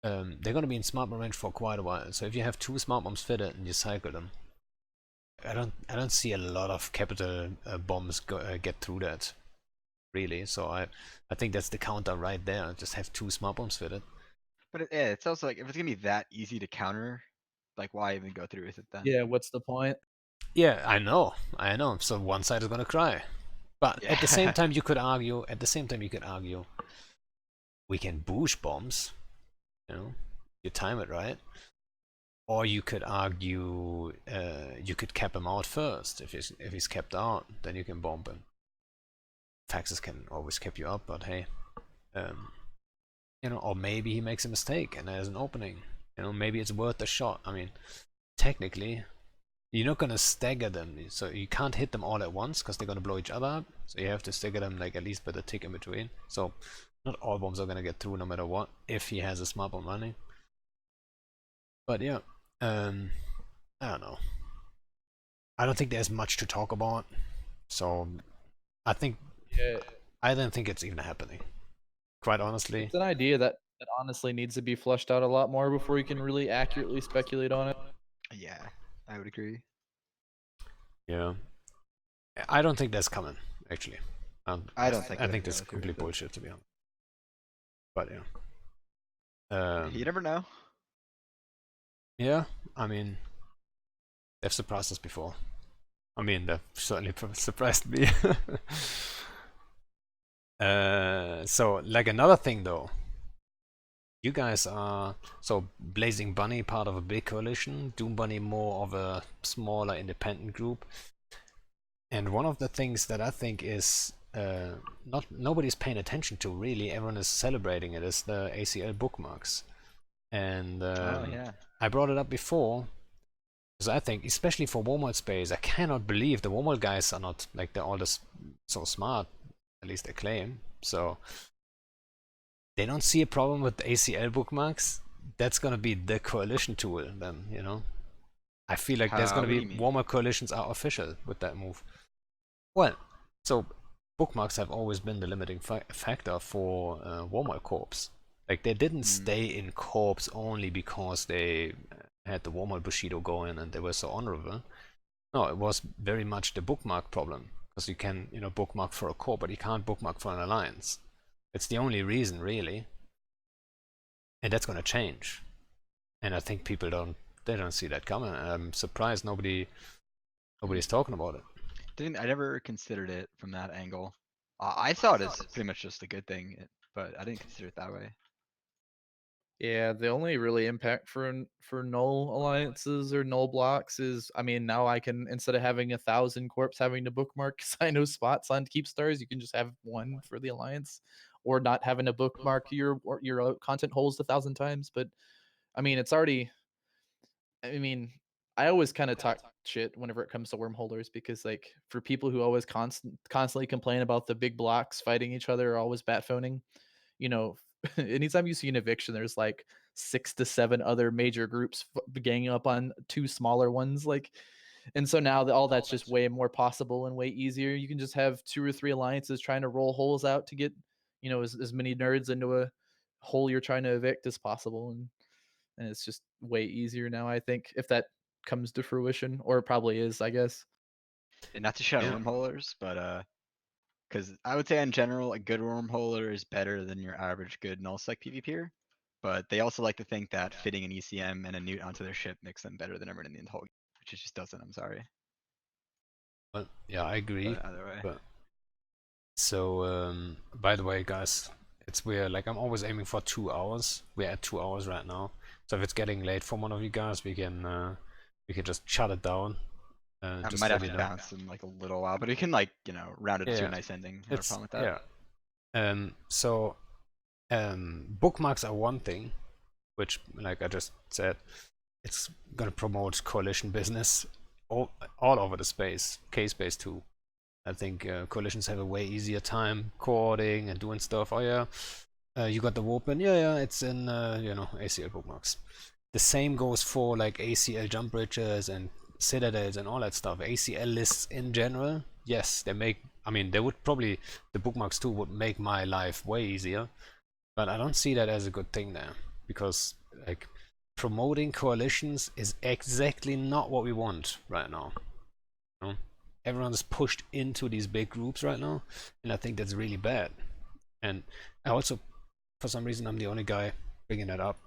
they're going to be in smart bomb range for quite a while. So if you have 2 smart bombs fitted and you cycle them, I don't see a lot of capital bombs get through that, really. So I think that's the counter right there. Just have 2 smart bombs fitted. But it's also like, if it's gonna be that easy to counter, like why even go through with it then? Yeah, what's the point? Yeah, I know. So one side is gonna cry. But at the same Yeah. time, you could argue. We can boosh bombs. You time it right. Or you could argue you could cap him out first. If he's capped out, then you can bomb him. Faxes can always cap you up, but hey, or maybe he makes a mistake and there's an opening. Maybe it's worth a shot. I mean, technically, you're not gonna stagger them, so you can't hit them all at once because they're gonna blow each other up. So you have to stagger them like at least with a tick in between. So not all bombs are gonna get through no matter what if he has a smart bomb running. But yeah, I don't know. I don't think there's much to talk about. So I don't think it's even happening. Quite honestly. It's an idea that honestly needs to be fleshed out a lot more before you can really accurately speculate on it. Yeah, I would agree. Yeah. I don't think that's coming, actually. I don't think I it think is that's either, complete but- bullshit, to be honest. But yeah. You never know. Yeah, I mean, they've surprised us before. I mean, they've certainly surprised me. So, like another thing though, you guys are, so Blazingbunny part of a big coalition, Doombunny more of a smaller independent group. And one of the things that I think is nobody's paying attention to really, everyone is celebrating it, is the ACL bookmarks. And Oh yeah. I brought it up before because I think, especially for Wormhole space, I cannot believe the Wormhole guys are not like they're all this so smart, at least they claim. So they don't see a problem with ACL bookmarks. That's gonna be the coalition tool then. I feel like there's gonna What do be you mean? warmer coalitions are official with that move. Well, so bookmarks have always been the limiting factor for Wormhole corps. Like they didn't stay in corps only because they had the Wormhole Bushido going and they were so honorable. No, it was very much the bookmark problem. Because you can, bookmark for a corps, but you can't bookmark for an alliance. It's the only reason, really. And that's gonna change. And I think people don't see that coming. I'm surprised nobody's talking about it. I never considered it from that angle. I saw it as pretty much just a good thing, but I didn't consider it that way. Yeah, the only really impact for null alliances or null blocks is, I mean, now I can, instead of having 1,000 corps having to bookmark because I know spots on keep stars, you can just have one for the alliance, or not having to bookmark your content holes 1,000 times. But I mean, it's already. I mean, I always kind of talk shit whenever it comes to wormholders, because like for people who always constantly complain about the big blocks fighting each other or always bat phoning, you know, anytime you see an eviction, there's like 6 to 7 other major groups ganging up on 2 smaller ones. Like, and so now all that's just way more possible and way easier. You can just have 2 or 3 alliances trying to roll holes out to get, as many nerds into a hole you're trying to evict as possible. And it's just way easier now, I think, if that comes to fruition, or it probably is, I guess. And not to shut Yeah. wormholers, but because I would say in general, a good wormholer is better than your average good nullsec PvPer. But they also like to think that fitting an ECM and a newt onto their ship makes them better than everyone in the whole game, which it just doesn't. I'm sorry. But yeah, I agree. But either way. But so, by the way, guys, it's weird. Like I'm always aiming for 2 hours. We're at 2 hours right now. So if it's getting late for one of you guys, we can just shut it down. I Just might let have you to know. bounce in like a little while, but you can like, round it to Yeah, a nice ending. Have a it's problem with that. yeah. So bookmarks are one thing, which, like I just said, it's gonna promote coalition business all over the space. K-space too. I think coalitions have a way easier time coordinating and doing stuff. Oh yeah, you got the open. Yeah, it's in ACL bookmarks. The same goes for like ACL jump bridges and citadels and all that stuff. ACL lists in general, yes, they make. I mean, they would probably the bookmarks too would make my life way easier, but I don't see that as a good thing there because like promoting coalitions is exactly not what we want right now. You know? Everyone is pushed into these big groups right now, and I think that's really bad. And I also, for some reason, I'm the only guy bringing that up.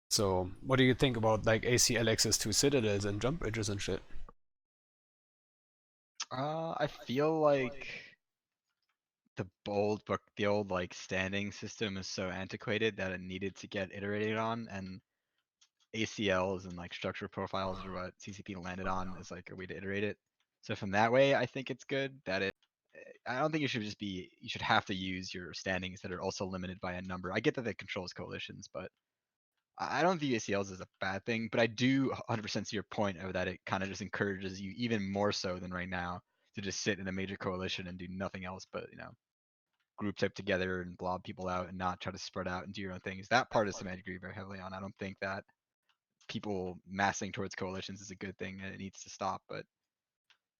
So, what do you think about like ACL access to citadels and jump bridges and shit? I feel like the old like standing system is so antiquated that it needed to get iterated on, and ACLs and like structure profiles are what CCP landed on as like a way to iterate it. So from that way, I think it's good that I don't think you should have to use your standings that are also limited by a number. I get that it controls coalitions, but I don't view ACLs as a bad thing, but I do 100% see your point of that it kind of just encourages you even more so than right now to just sit in a major coalition and do nothing else but, group type together and blob people out and not try to spread out and do your own things. That part is something I agree very heavily on. I don't think that people massing towards coalitions is a good thing and it needs to stop, but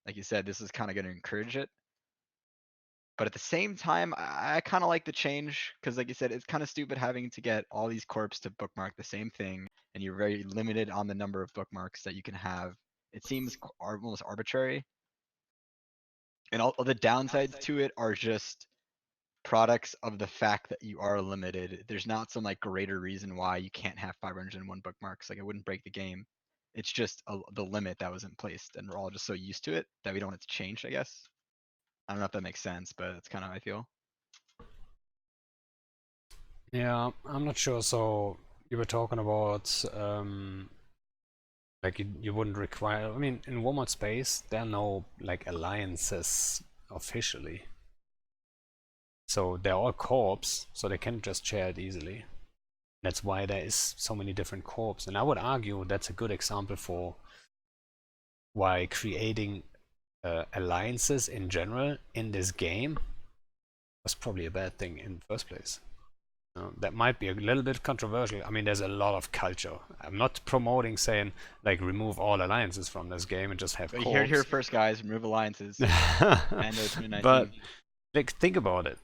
like you said, this is kind of going to encourage it. But at the same time, I kind of like the change because, like you said, it's kind of stupid having to get all these corps to bookmark the same thing, and you're very limited on the number of bookmarks that you can have. It seems almost arbitrary, and all the downsides to it are just products of the fact that you are limited. There's not some like greater reason why you can't have 501 bookmarks. Like it wouldn't break the game. It's just the limit that was in place, and we're all just so used to it that we don't want it to change, I guess. I don't know if that makes sense, but that's kind of how I feel. Yeah, I'm not sure. So you were talking about like you wouldn't require. I mean, in Walmart space, there are no like alliances officially. So they're all corps, so they can just share it easily. That's why there is so many different corps, and I would argue that's a good example for why creating alliances in general in this game was probably a bad thing in the first place. That might be a little bit controversial. I mean, there's a lot of culture. I'm not promoting saying like remove all alliances from this game and just have But you corps. heard it here first, guys. Remove alliances. Mando 2019. But like, think about it.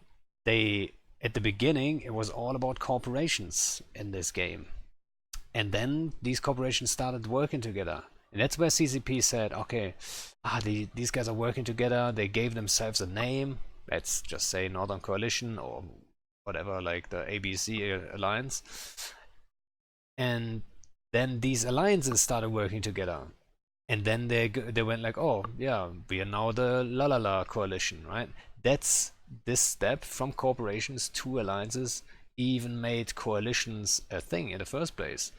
They at the beginning it was all about corporations in this game, and then these corporations started working together, and that's where CCP said, okay, these guys are working together. They gave themselves a name. Let's just say Northern Coalition or whatever, like the ABC alliance. And then these alliances started working together. And then they went like, oh yeah, we are now the La La La coalition, right? That's this step from corporations to alliances even made coalitions a thing in the first place.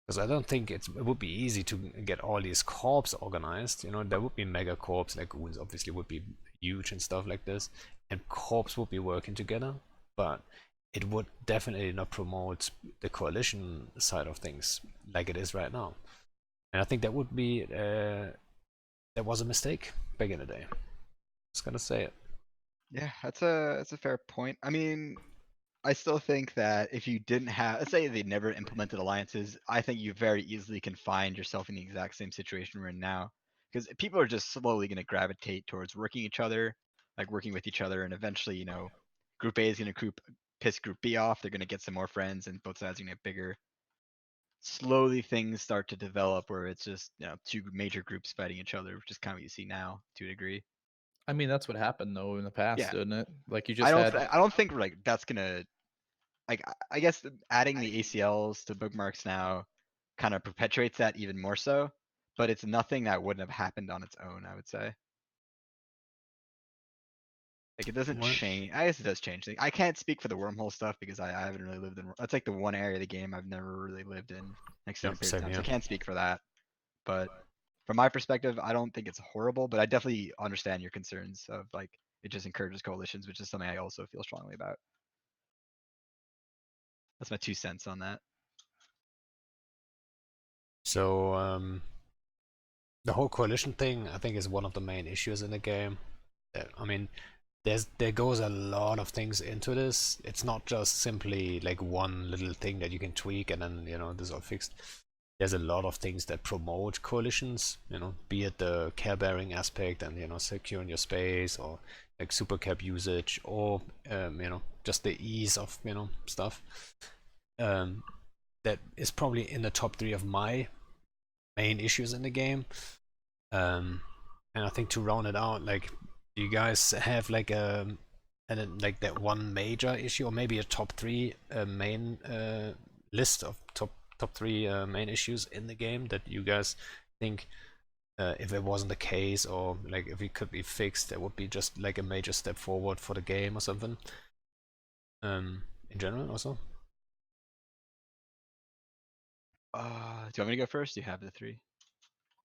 Because I don't think it would be easy to get all these corps organized. There would be mega corps, like goons obviously would be huge and stuff like this, and corps would be working together, but it would definitely not promote the coalition side of things like it is right now. And I think that would be that was a mistake back in the day. Just gonna say it. Yeah, that's a fair point. I mean, I still think that if you didn't have, let's say they never implemented alliances, I think you very easily can find yourself in the exact same situation we're in now. Because people are just slowly going to gravitate towards working each other, like working with each other, and eventually, Group A is going to piss Group B off. They're going to get some more friends, and both sides are going to get bigger. Slowly, things start to develop where it's just two major groups fighting each other, which is kind of what you see now to a degree. I mean, that's what happened though in the past, Yeah. didn't it? Like you I just had. don't think like that's gonna like I guess adding the ACLs to bookmarks now kind of perpetuates that even more so, but it's nothing that wouldn't have happened on its own, I would say. Like it doesn't What? change. I guess it does change things. I can't speak for the wormhole stuff because I haven't really lived in. That's like the one area of the game I've never really lived in extended Yep, period of same time. So here. I can't speak for that. But from my perspective, I don't think it's horrible, but I definitely understand your concerns of like it just encourages coalitions, which is something I also feel strongly about. That's my 2 cents on that. So the whole coalition thing, I think, is one of the main issues in the game. I mean, there goes a lot of things into this. It's not just simply like one little thing that you can tweak and then this is all fixed. There's a lot of things that promote coalitions, be it the care bearing aspect and securing your space, or like super cap usage, or just the ease of stuff. That is probably in the top 3 of my main issues in the game. And I think to round it out, like, do you guys have like and then, like, that one major issue, or maybe a top 3 main list of top 3 main issues in the game that you guys think, if it wasn't the case, or like if it could be fixed, that would be just like a major step forward for the game or something? In general, also. Do you want me to go first? You have the 3.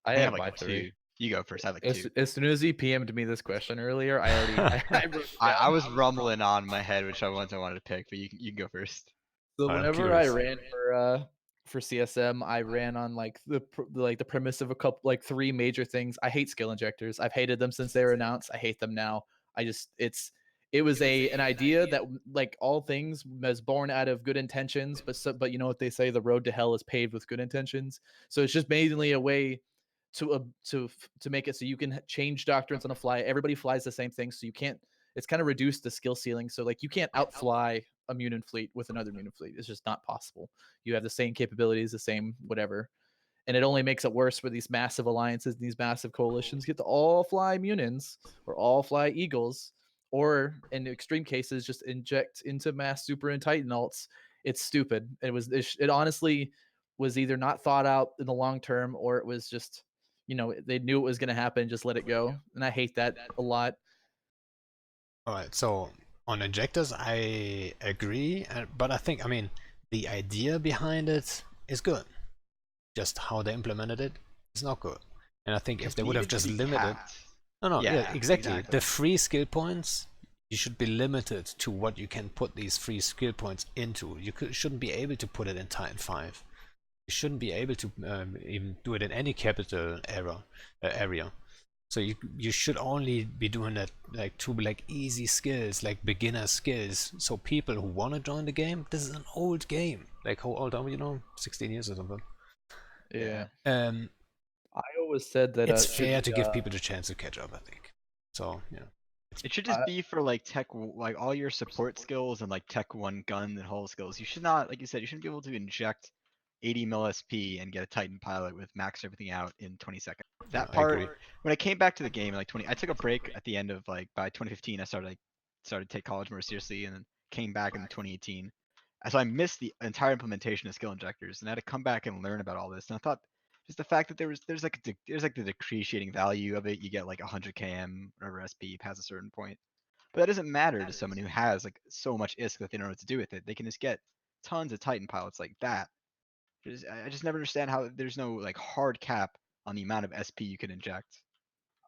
I I have have my like 2. three. You go first. I have like As 2. as soon as he PM'd me this question earlier, I already I wrote it I down. was rumbling on in my head which ones I wanted to pick, but you can go first. So I'm whenever I curious. ran for CSM, I ran on like the premise of a couple, like 3 major things. I hate skill injectors. I've hated them since they were announced. I hate them now. I just it was an idea that, like all things, was born out of good intentions, but you know what they say, the road to hell is paved with good intentions. So it's just mainly a way to make it so you can change doctrines on the fly. Everybody flies the same thing, so you can't. It's kind of reduced the skill ceiling. So like you can't outfly a mutant fleet with another mutant fleet. It's just not possible. You have the same capabilities, the same whatever, and it only makes it worse where these massive alliances, these massive coalitions get to all fly mutants or all fly eagles, or in extreme cases just inject into mass super and titan alts. It's stupid. It honestly was either not thought out in the long term, or it was just, they knew it was going to happen, just let it go. And I hate that a lot. Alright, so on injectors, I agree, but I mean, the idea behind it is good. Just how they implemented it is not good. And I think if they would have Needed to just be limited. capped. No, yeah, Yeah, exactly. exactly. The free skill points, you should be limited to what you can put these free skill points into. Shouldn't be able to put it in Titan 5. You shouldn't be able to even do it in any capital area. So you should only be doing that like to like easy skills, like beginner skills. So people who want to join the game, this is an old game. Like, how old are we? 16 years or something. Yeah. Um, I always said that it's it should fair be, to give people the chance to catch up, I think. So yeah. It should just be for like like all your support skills and like tech 1 gun and hull skills. You should not, like you said, you shouldn't be able to inject 80 mil SP and get a Titan pilot with max everything out in 20 seconds. That I part, agree. when I came back to the game in like I took a break at the end of like, by 2015, I started to take college more seriously, and then came back in 2018. So I missed the entire implementation of skill injectors, and I had to come back and learn about all this. And I thought just the fact that there's like the depreciating value of it. You get like 100 km whatever SP past a certain point. But that doesn't matter to someone who has like so much ISK that they don't know what to do with it. They can just get tons of Titan pilots like that. I just never understand how there's no like hard cap on the amount of SP you can inject.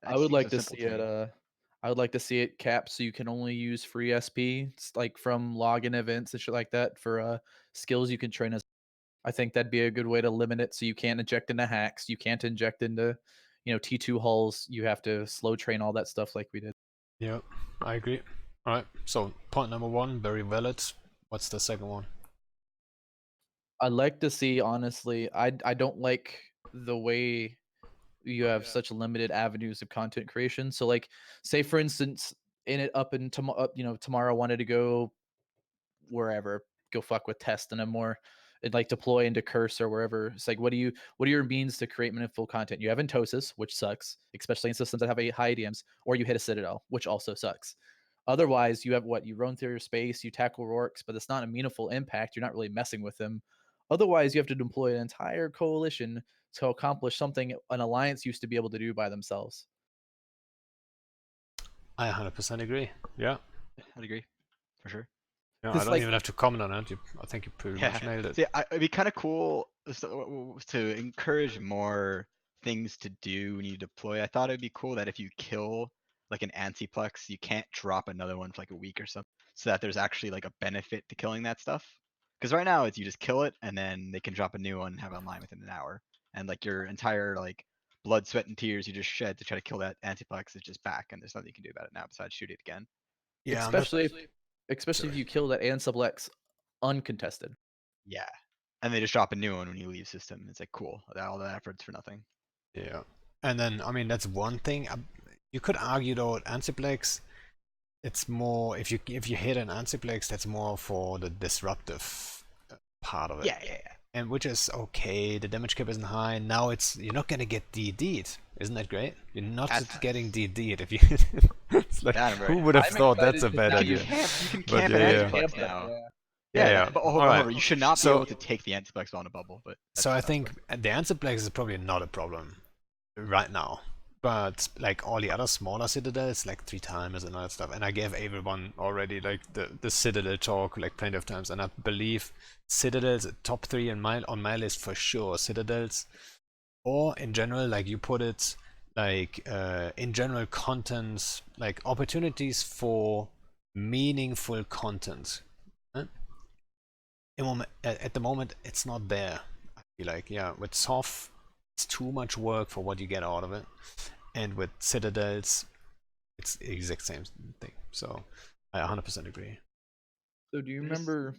I That would seems like so to simple see to it. me. I would like to see it capped so you can only use free SP, like from login events and shit like that for skills you can train as. I think that'd be a good way to limit it, so you can't inject into hacks, you can't inject into, T2 hulls. You have to slow train all that stuff like we did. Yeah, I agree. Alright, so point number 1, very valid. What's the second one? I'd like to see, honestly, I don't like the way you have such limited avenues of content creation. So like, say for instance, in it up and tomorrow wanted to go wherever, go fuck with test and a more like deploy into curse or wherever. It's like, what are your means to create meaningful content? You have Entosis, which sucks, especially in systems that have a high DMs, or you hit a Citadel, which also sucks. Otherwise, you have what? You roam through your space, you tackle Rorks, but it's not a meaningful impact. You're not really messing with them. Otherwise, you have to deploy an entire coalition to accomplish something an alliance used to be able to do by themselves. I 100% agree. Yeah. I'd agree, for sure. Yeah, I Just don't like even have to comment on it. I think you pretty Yeah. much nailed it. See, it'd be kind of cool to encourage more things to do when you deploy. I thought it'd be cool that if you kill like an antiplex, you can't drop another one for like a week or something, so that there's actually like a benefit to killing that stuff. Because right now it's you just kill it and then they can drop a new one and have it online within an hour, and like your entire like blood, sweat, and tears you just shed to try to kill that antiplex is just back, and there's nothing you can do about it now besides shoot it again. Yeah, especially if Sorry. you kill that Ansublex uncontested. Yeah. And they just drop a new one when you leave system. It's like cool. All that effort's for nothing. Yeah. And then, I mean, that's one thing. You could argue though, Antiplex, it's more if you hit an Antiplex, that's more for the disruptive part of it. Yeah. And which is okay. The damage cap isn't high. Now you're not gonna get DD'd. Isn't that great? You're not That's getting nice. DD'd if you hit it. It's like, That I'm very who would have I'm thought that's a excited 'cause bad now idea? You can But camp yeah, an yeah. antiplex Camp now. that, Yeah. But Alright. however, you should not be So- able to take the antiplex on a bubble. But So I that's think the Antiplex is probably not a problem right now. But like all the other smaller citadels, like 3 timers and all that stuff, and I gave everyone already like the citadel talk like plenty of times, and I believe citadels top 3 on my list for sure. Citadels, or in general, like you put it, like in general content, like opportunities for meaningful content. Huh? At the moment, it's not there. I feel like, yeah, with soft, it's too much work for what you get out of it, and with citadels, it's the exact same thing. So I 100% agree. So do you There's- remember?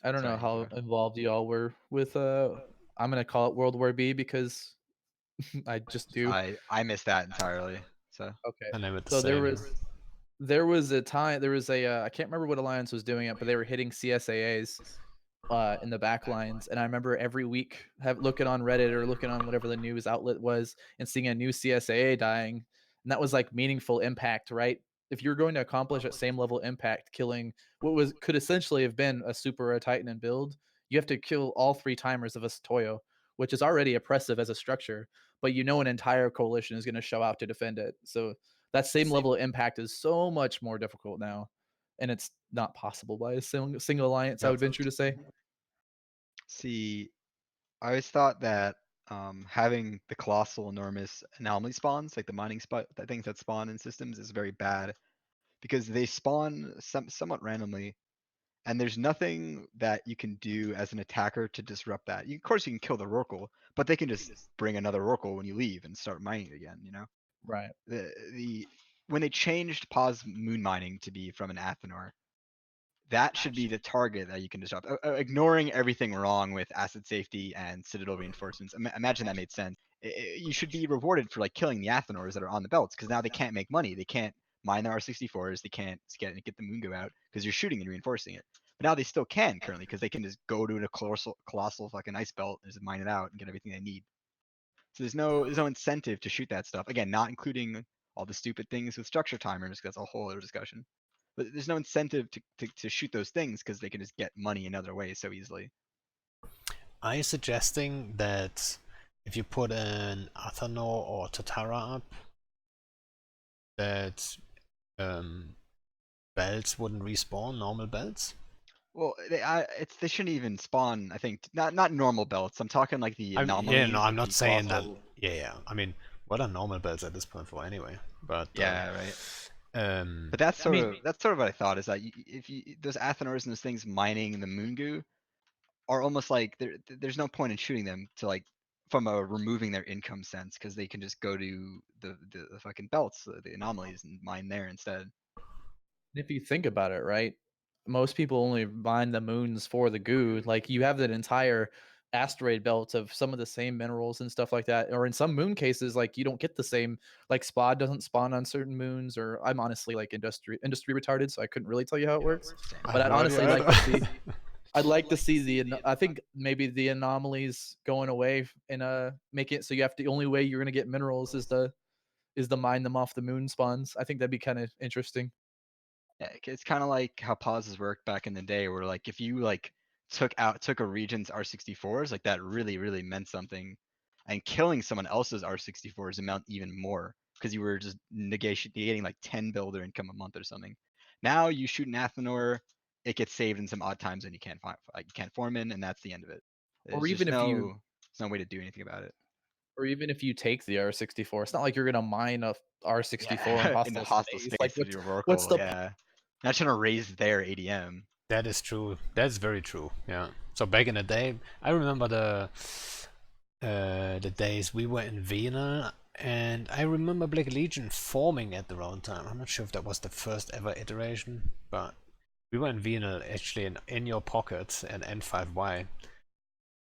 I don't know Sorry, how go ahead. involved y'all were with I'm gonna call it World War B because I just do. I missed that entirely. So Okay. And I'm at the So there same. was a time there was a I can't remember what alliance was doing it, but they were hitting CSAAs in the back lines, and I remember every week looking on Reddit or looking on whatever the news outlet was and seeing a new CSAA dying, and that was like meaningful impact, right? If you're going to accomplish that same level impact, killing what could essentially have been a super or a Titan and build, you have to kill all 3 timers of a Satoyo, which is already oppressive as a structure, but you know an entire coalition is going to show out to defend it. So that same level of impact is so much more difficult now, and it's not possible by a single alliance. I Yep. would venture to say. see, I always thought that having the colossal enormous anomaly spawns, like the mining spot, the things that spawn in systems, is very bad because they spawn somewhat randomly, and there's nothing that you can do as an attacker to disrupt that. Of course, you can kill the Rorqual, but they can just bring another Rorqual when you leave and start mining it again. You know, Right. the when they changed pause moon mining to be from an Athenor, that should be the target that you can disrupt. Ignoring everything wrong with asset safety and citadel reinforcements. Imagine that made sense. You should be rewarded for like killing the Athenors that are on the belts because now they can't make money. They can't mine their R64s. They can't get the Mungo out because you're shooting and reinforcing it. But now they still can currently because they can just go to a colossal fucking ice belt and just mine it out and get everything they need. So there's no incentive to shoot that stuff. Again, not including all the stupid things with structure timers, 'cause that's a whole other discussion. But there's no incentive to shoot those things because they can just get money in other ways so easily. Are you suggesting that if you put an Athanor or Tatara up, that belts wouldn't respawn, normal belts? Well, they shouldn't even spawn. I think not normal belts. I'm talking like the anomalies. Yeah, no, I'm like not the saying that. colossal- Yeah. I mean, what are normal belts at this point for anyway? But Yeah, right. um, But that's sort of what I thought is that if those Athenors and those things mining the Moongu are almost like there's no point in shooting them to like from a removing their income sense because they can just go to the fucking belts, the anomalies, and mine there instead. If you think about it, right? Most people only mine the moons for the goo. Like you have that entire asteroid belt of some of the same minerals and stuff like that. Or in some moon cases, like you don't get the same, like SPA doesn't spawn on certain moons, or I'm honestly like industry retarded, so I couldn't really tell you how it works. Same. I But have I'd no honestly idea like to either. see I'd like to see I think maybe the anomalies going away and make it so you have to, the only way you're gonna get minerals is to mine them off the moon spawns. I think that'd be kind of interesting. Yeah, it's kind of like how pauses worked back in the day, where like if you like took a region's R64s, like that really meant something, and killing someone else's R64s meant even more because you were just negating like 10 builder income a month or something. Now you shoot an Athanor, it gets saved in some odd times and you can't form in, and that's the end of it. Or There's even just if you there's no way to do anything about it. or even if you take the R64, it's not like you're gonna mine a R64 in Yeah, in the hostile hostile space. space Like to do what's Oracle, the yeah. Not trying to raise their ADM. That is true. That's very true. Yeah. So back in the day, I remember the days we were in Vienna, and I remember Black Legion forming at the round time. I'm not sure if that was the first ever iteration, but we were in Vienna actually in your pocket and N5Y.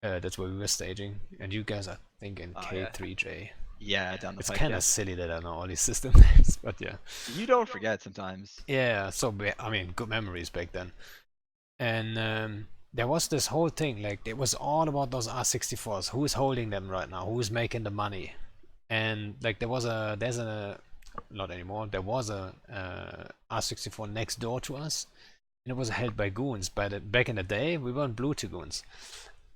That's where we were staging, and you guys I think in Oh, yeah. K3J. Yeah, down the It's pike. kind Yeah. of silly that I know all these system names, but yeah. You don't forget sometimes. Yeah, so I mean, good memories back then. And there was this whole thing, like it was all about those R64s. Who is holding them right now? Who is making the money? And like there's a not anymore. There was a R64 next door to us, and it was held by goons. Back in the day, we weren't blue to goons,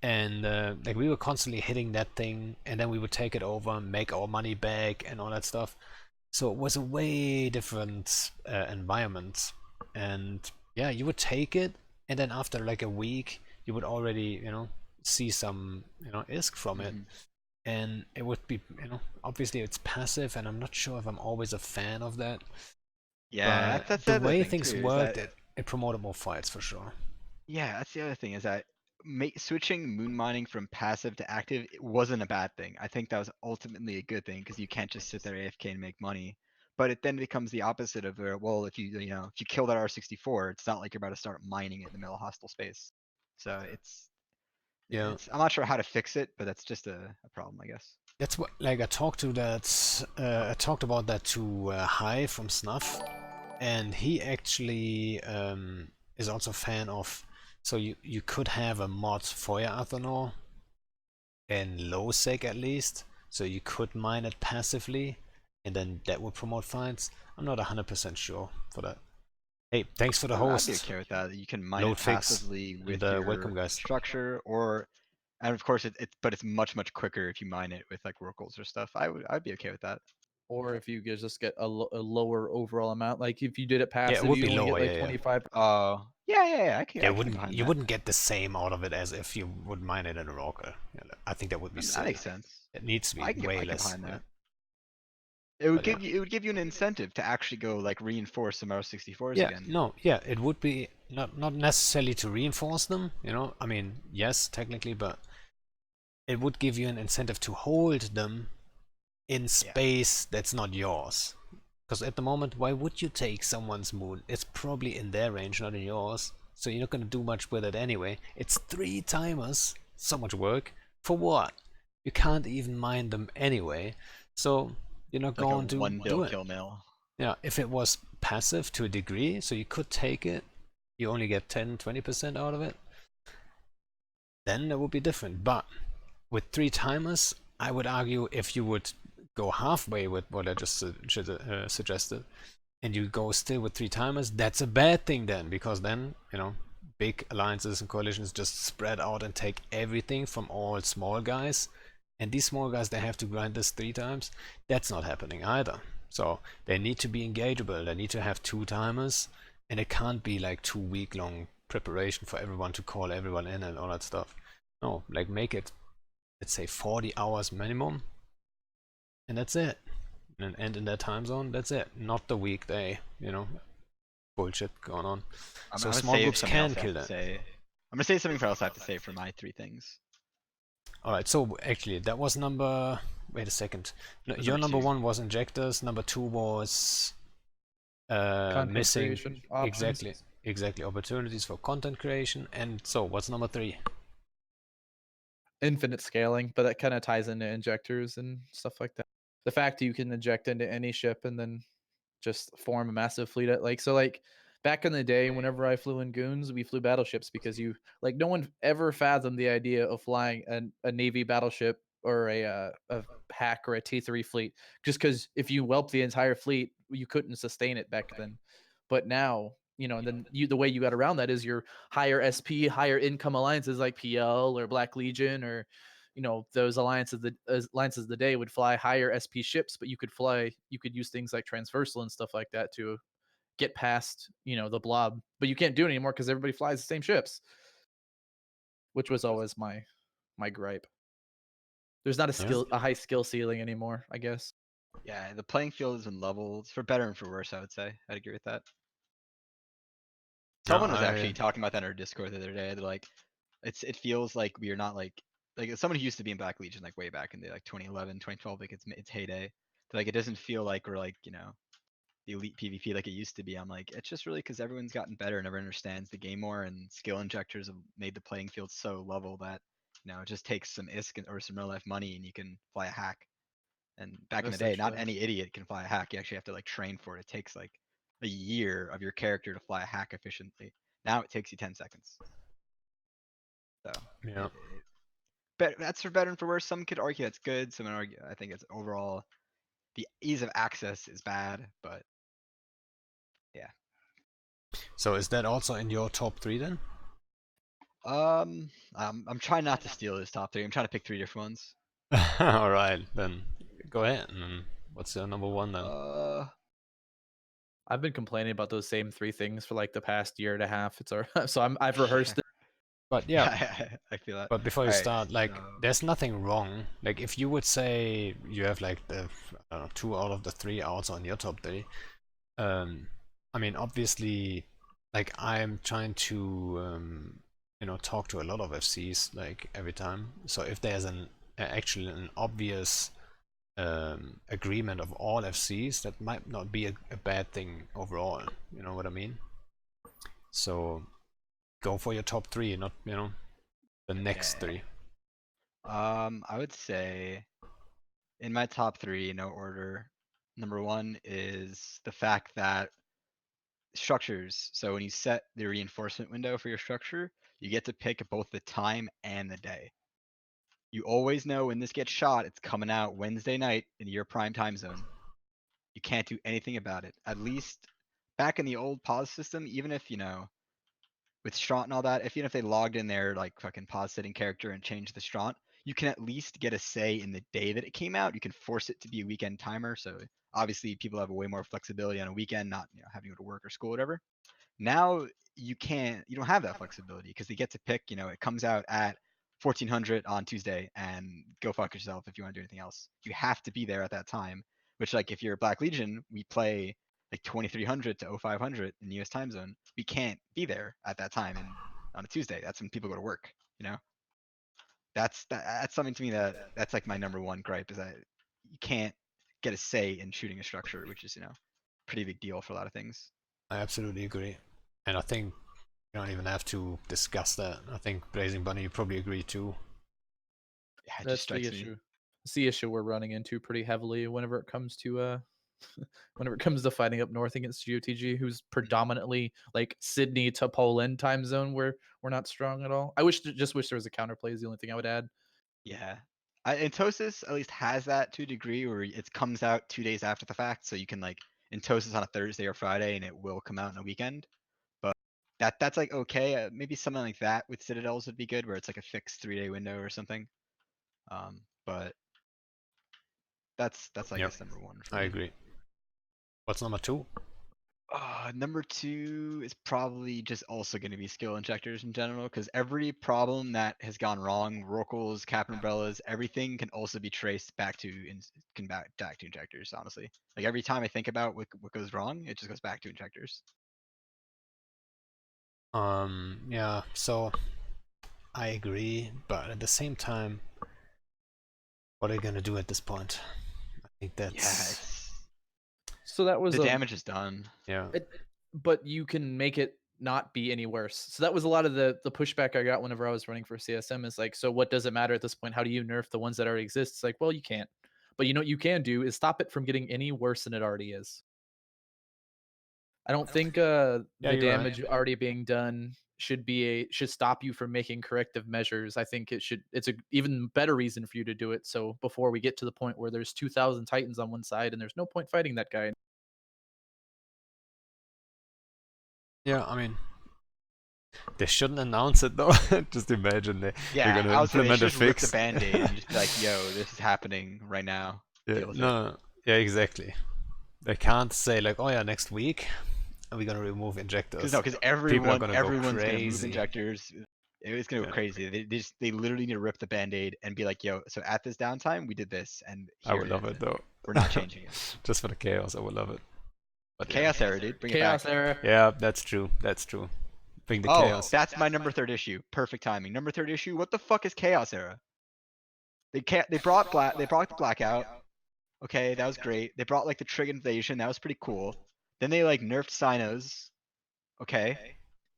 and like we were constantly hitting that thing, and then we would take it over, make our money back, and all that stuff. So it was a way different environment, and yeah, you would take it, and then after like a week, you would already see some ISK from it, and it would be obviously it's passive, and I'm not sure if I'm always a fan of that. Yeah, But that's the the other way thing things too, is worked, that it promoted more fights for sure. yeah, that's the other thing, is that switching moon mining from passive to active, it wasn't a bad thing. I think that was ultimately a good thing because you can't just sit there AFK and make money. But it then becomes the opposite of well, if you kill that R64, it's not like you're about to start mining it in the middle of hostile space. So Yeah, I'm not sure how to fix it, but that's just a problem, I guess. that's what like I talked about that to Hai from Snuff, and he actually is also a fan of. So you could have a mod for your Athanor in low sec at least, so you could mine it passively, and then that would promote fights. I'm not 100% sure for that. Hey, thanks for the I'd be host. okay with that. You can mine Load it fix. passively with And your welcome, guys. structure, and of course but it's much quicker if you mine it with like oracles or stuff. I'd be okay with that. or if you just get a lower overall amount, like if you did it Yeah, it passive, would you be only lower. get like Yeah, 25. Oh, yeah. I can yeah. get behind You that. wouldn't get the same out of it as if you would mine it in a rocker. Yeah, I think that would be That silly. makes sense. It needs to be I can way get less. behind Yeah. that. It would But give you an incentive to actually go like reinforce some R64s yeah, again. no, yeah, it would be not necessarily to reinforce them. I mean, yes, technically, but it would give you an incentive to hold them in space that's not yours. Because at the moment, why would you take someone's moon? It's probably in their range, not in yours. So you're not going to do much with it anyway. It's 3 timers. So much work. For what? You can't even mine them anyway. So you're not Like a going to one do bill it. kill mill. Yeah, if it was passive to a degree, so you could take it, you only get 10-20% out of it, then it would be different. But with 3 timers, I would argue if you would go halfway with what I just suggested, and you go still with 3 timers, that's a bad thing then, because then, big alliances and coalitions just spread out and take everything from all small guys, and these small guys, they have to grind this 3 times. That's not happening either. So they need to be engageable, they need to have 2 timers, and it can't be like 2-week long preparation for everyone to call everyone in and all that stuff. No, like make it, let's say 40 hours minimum, and that's it. And in that time zone, that's it. Not the weekday, bullshit going on. So small groups can kill that. I'm gonna say something else I have to say for my 3 things. Alright, so actually that was number... Wait a second. No, your number 1 was injectors, number 2 was missing... creation options. Exactly, opportunities for content creation. And so, what's number 3? Infinite scaling, but that kind of ties into injectors and stuff like that. The fact that you can inject into any ship and then just form a massive fleet at like back in the day, whenever I flew in goons, we flew battleships because no one ever fathomed the idea of flying a navy battleship or a hack or a T3 fleet, just because if you whelp the entire fleet, you couldn't sustain it back then. But now, and then the way you got around that is your higher SP, higher income alliances like PL or Black Legion or those alliances of the day would fly higher SP ships, but you could use things like transversal and stuff like that to get past the blob, but you can't do it anymore because everybody flies the same ships, which was always my gripe. There's not a high skill ceiling anymore, I guess. Yeah, the playing field has been leveled for better and for worse, I would say. I'd agree with that. Someone was actually talking about that in our Discord the other day. They're like, it feels like we are not like someone who used to be in Black Legion like way back in the 2011, 2012, like its heyday. Like it doesn't feel like we're like, the elite PvP like it used to be. I'm like, it's just really because everyone's gotten better and everyone understands the game more, and skill injectors have made the playing field so level that it just takes some ISK or some real life money and you can fly a hack. And back in the day, not any idiot can fly a hack. You actually have to like train for it. It takes like a year of your character to fly a hack efficiently. Now it takes you 10 seconds. So Yeah. that's for better and for worse. Some could argue that's good. Some would argue I think it's overall the ease of access is bad, but yeah. So is that also in your top 3 then? I'm trying not to steal this top 3. I'm trying to pick 3 different ones. All right, then go ahead. And then what's your number 1 then? I've been complaining about those same 3 things for like the past year and a half. It's so I've rehearsed it. But yeah, I feel that. but before you start, like, there's nothing wrong. Like, if you would say you have like the 2 out of the 3 outs on your top 3, I mean, obviously, like, I'm trying to talk to a lot of FCs like every time. So if there's actually an obvious agreement of all FCs, that might not be a bad thing overall. You know what I mean? So go for your top 3, not the next 3. I would say in my top 3, no order. Number 1 is the fact that structures. So when you set the reinforcement window for your structure, you get to pick both the time and the day. You always know when this gets shot, it's coming out Wednesday night in your prime time zone. You can't do anything about it. At least back in the old pause system, even if, with Straunt and all that, even if they logged in their like fucking pause setting character and changed the Straunt, you can at least get a say in the day that it came out. You can force it to be a weekend timer. So obviously people have way more flexibility on a weekend, not having to go to work or school or whatever. Now you don't have that flexibility because they get to pick, it comes out at 1400 on Tuesday and go fuck yourself if you want to do anything else. You have to be there at that time, which like if you're Black Legion, we play like 2300 to 0500 in the US time zone. We can't be there at that time and on a Tuesday. That's when people go to work, That's something to me that's like my number 1 gripe is that you can't get a say in shooting a structure, which is, pretty big deal for a lot of things. I absolutely agree. And I think you don't even have to discuss that. I think Blazingbunny, you probably agree too. Yeah, it That's just strikes the issue. me. It's the issue we're running into pretty heavily whenever it comes to fighting up north against GOTG, who's predominantly like Sydney to Poland time zone where we're not strong at all. Just wish there was a counterplay is the only thing I would add. Yeah. Intosis at least has that to a degree where it comes out 2 days after the fact. So you can like Intosis on a Thursday or Friday and it will come out on a weekend. But that's like okay. Maybe something like that with Citadels would be good where it's like a fixed 3-day window or something. But that's I guess number 1 for I me. agree. What's number 2? Number 2 is probably just also going to be skill injectors in general, because every problem that has gone wrong, Rorquals, Cap Umbrellas, everything can also be traced back to injectors, honestly. Like every time I think about what goes wrong, it just goes back to injectors. Yeah, so I agree, but at the same time, what are you gonna do at this point? I think that's so that was the damage is done. Yeah. But you can make it not be any worse. So that was a lot of the pushback I got whenever I was running for CSM is like, so what does it matter at this point? How do you nerf the ones that already exist? It's like, well, you can't. But you know what you can do is stop it from getting any worse than it already is. I don't think the damage already being done should stop you from making corrective measures. I think it's a even better reason for you to do it. So before we get to the point where there's 2,000 Titans on one side and there's no point fighting that guy. Yeah, I mean, They shouldn't announce it though. Just imagine they're Yeah, gonna I was saying they implement a should just rip the fix. band-aid and just be like, yo, this is happening right now. Yeah, Deal with it. no, yeah, exactly. They can't say like, oh yeah, next week we're gonna remove injectors. Because People are everyone's gonna go gonna move crazy. injectors. It's gonna go Yeah. crazy. They literally need to rip the band-aid and be like, yo, so at this downtime we did this, and I here would it love is. it though. We're not changing it. Just for the chaos, I would love it. But yeah. Chaos era, dude. Bring it Chaos back. era. Yeah, that's true. That's true. Bring the Oh, chaos. that's my number 3rd issue. Perfect timing. Number 3rd issue. What the fuck is Chaos era? They brought the blackout. Okay, that was great. They brought like the Trig invasion. That was pretty cool. Then they like nerfed Sinos. Okay.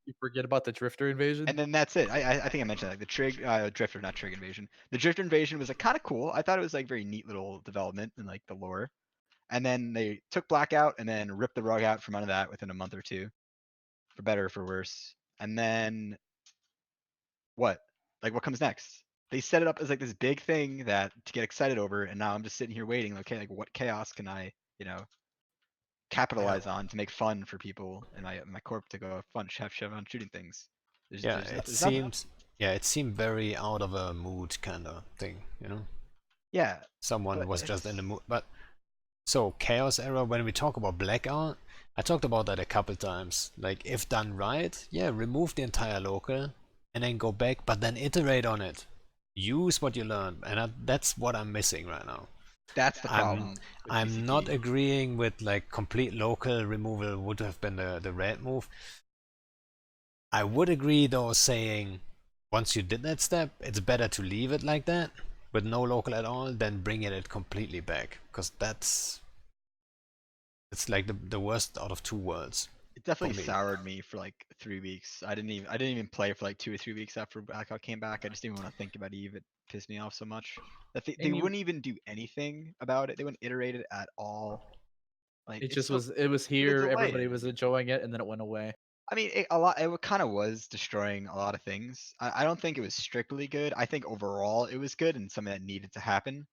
You forget about the Drifter invasion. And then that's it. I think I mentioned like the Trig Drifter, not Trig invasion. The Drifter invasion was like kind of cool. I thought it was like very neat little development in like the lore. And then they took Blackout and then ripped the rug out from under that within a month or two, for better or for worse. And then what? Like what comes next? They set it up as like this big thing that to get excited over, and now I'm just sitting here waiting. Okay, like what chaos can I, capitalize on to make fun for people and my corp to go have fun shooting things? Yeah, it there's nothing. seems. Yeah, it seemed very out of a mood kind of thing. You know, Yeah, someone but was just in the it's- mood. But so chaos era. When we talk about blackout, I talked about that a couple times. Like if done right, yeah, remove the entire local and then go back, but then iterate on it. Use what you learned, and that's what I'm missing right now. that's the problem. I'm not agreeing with like complete local removal would have been the red move. I would agree though saying once you did that step, it's better to leave it like that with no local at all than bringing it completely back, because it's like the worst out of two worlds. It definitely me. soured me for like 3 weeks. I didn't even play for like 2 or 3 weeks after Blackout came back. I just didn't want to think about Eve. It pissed me off so much. That they wouldn't even do anything about it. They wouldn't iterate it at all. Like It it's just so, was. It was but it's here. delayed. Everybody was enjoying it, and then it went away. I mean, it kind of was destroying a lot of things. I don't think it was strictly good. I think overall it was good and something that needed to happen.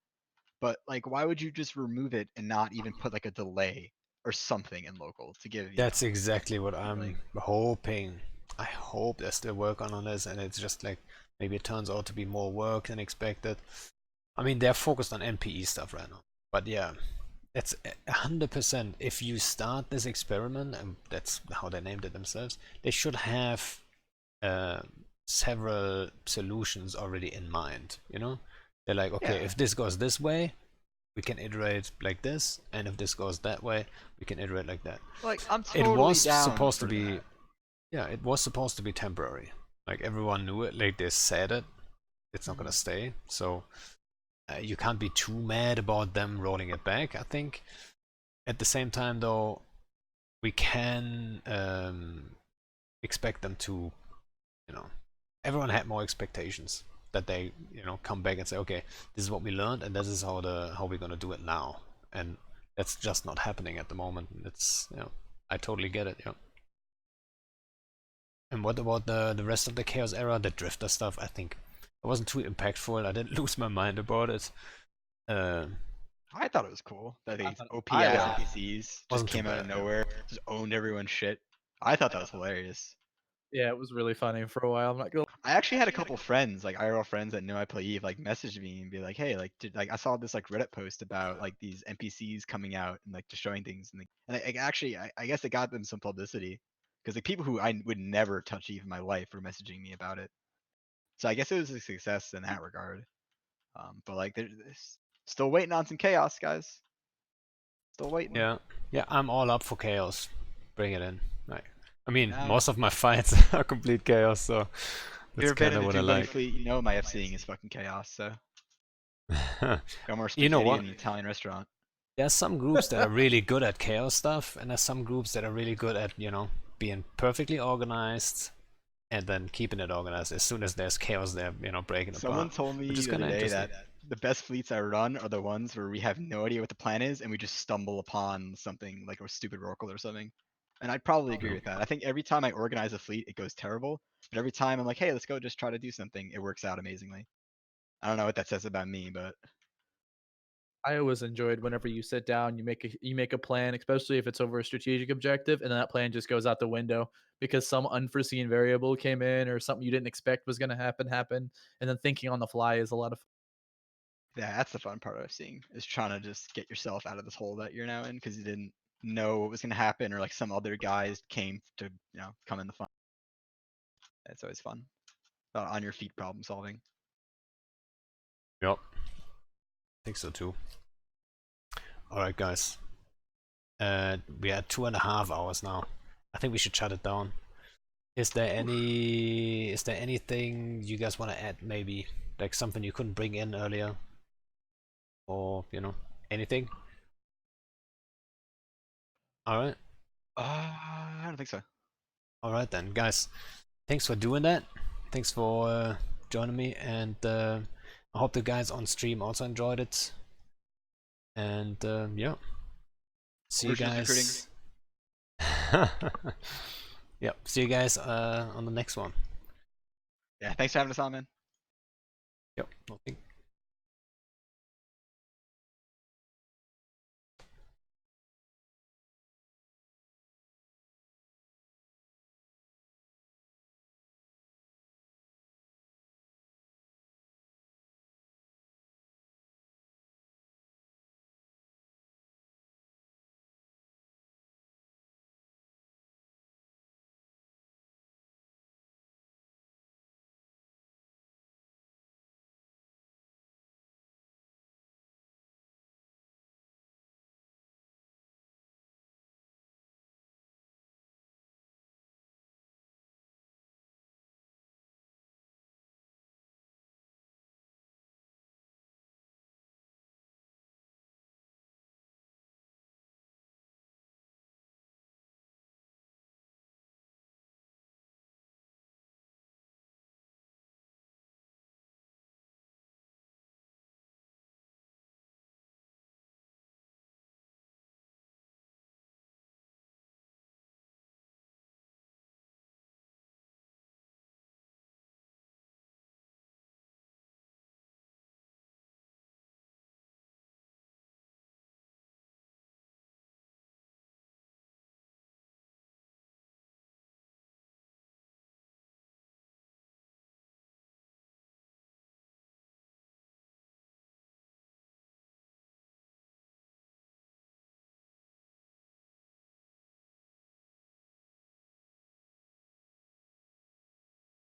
But like, why would you just remove it and not even put like a delay or something in local to give That's exactly what I'm like- hoping. I hope they're still working on this, and it's just like maybe it turns out to be more work than expected. I mean, they're focused on NPE stuff right now, but yeah, it's 100%. If you start this experiment, and that's how they named it themselves, they should have several solutions already in mind. You know, they're like, okay, Yeah. if this goes this way, we can iterate like this, and if this goes that way, we can iterate like that. Like I'm It totally was down supposed to for be, that. yeah, it was supposed to be temporary. Like everyone knew it, like they said it. It's not gonna stay, so you can't be too mad about them rolling it back. I think at the same time, though, we can expect them to, everyone had more expectations that they, come back and say, okay, this is what we learned, and this is how we're gonna do it now, and that's just not happening at the moment. It's, I totally get it. And what about the rest of the Chaos era, the Drifter stuff? I think it wasn't too impactful. I didn't lose my mind about it. I thought it was cool that these OP I ass laughed. NPCs just Wasn't too came out of bad, yeah. nowhere, just owned everyone's shit. I thought that was hilarious. Yeah, it was really funny for a while. I'm not gonna. I actually had a couple friends, like IRL friends that know I play Eve, like message me and be like, "Hey, like, I saw this like Reddit post about like these NPCs coming out and like destroying things," and actually, I guess it got them some publicity because like people who I would never touch Eve in my life were messaging me about it. So I guess it was a success in that regard. But like, there's still waiting on some chaos, guys. Still waiting. Yeah, I'm all up for chaos. Bring it in. Like, I mean, Yeah. most of my fights are complete chaos, so If that's you've been kind in of the what I Doombunny like. fleet, you know my FCing is fucking chaos. So no more spaghetti You know what? in the Italian restaurant. There's some groups that are really good at chaos stuff, and there's some groups that are really good at, being perfectly organized and then keeping it organized. As soon as there's chaos, they're, breaking Someone apart. told me which is the kinda other day interesting. that the best fleets I run are the ones where we have no idea what the plan is and we just stumble upon something like a stupid oracle or something. And I'd probably agree with that. I think every time I organize a fleet, it goes terrible. But every time I'm like, hey, let's go just try to do something, it works out amazingly. I don't know what that says about me, but I always enjoyed whenever you sit down, you make a plan, especially if it's over a strategic objective, and then that plan just goes out the window because some unforeseen variable came in or something you didn't expect was going to happen, and then thinking on the fly is a lot of. Yeah, that's the fun part of seeing is trying to just get yourself out of this hole that you're now in because you didn't know what was gonna happen or like some other guys came to come in the fun. It's always fun. On your feet problem solving. Yep. I think so too. Alright guys. We are 2.5 hours now. I think we should shut it down. Is there anything you guys want to add, maybe? Like something you couldn't bring in earlier? Or, anything? Alright. I don't think so. Alright then, guys. Thanks for doing that. Thanks for joining me, and I hope the guys on stream also enjoyed it. And yeah. See you guys. Yep. See you guys on the next one. Yeah, thanks for having us on, man. Yep. Nothing.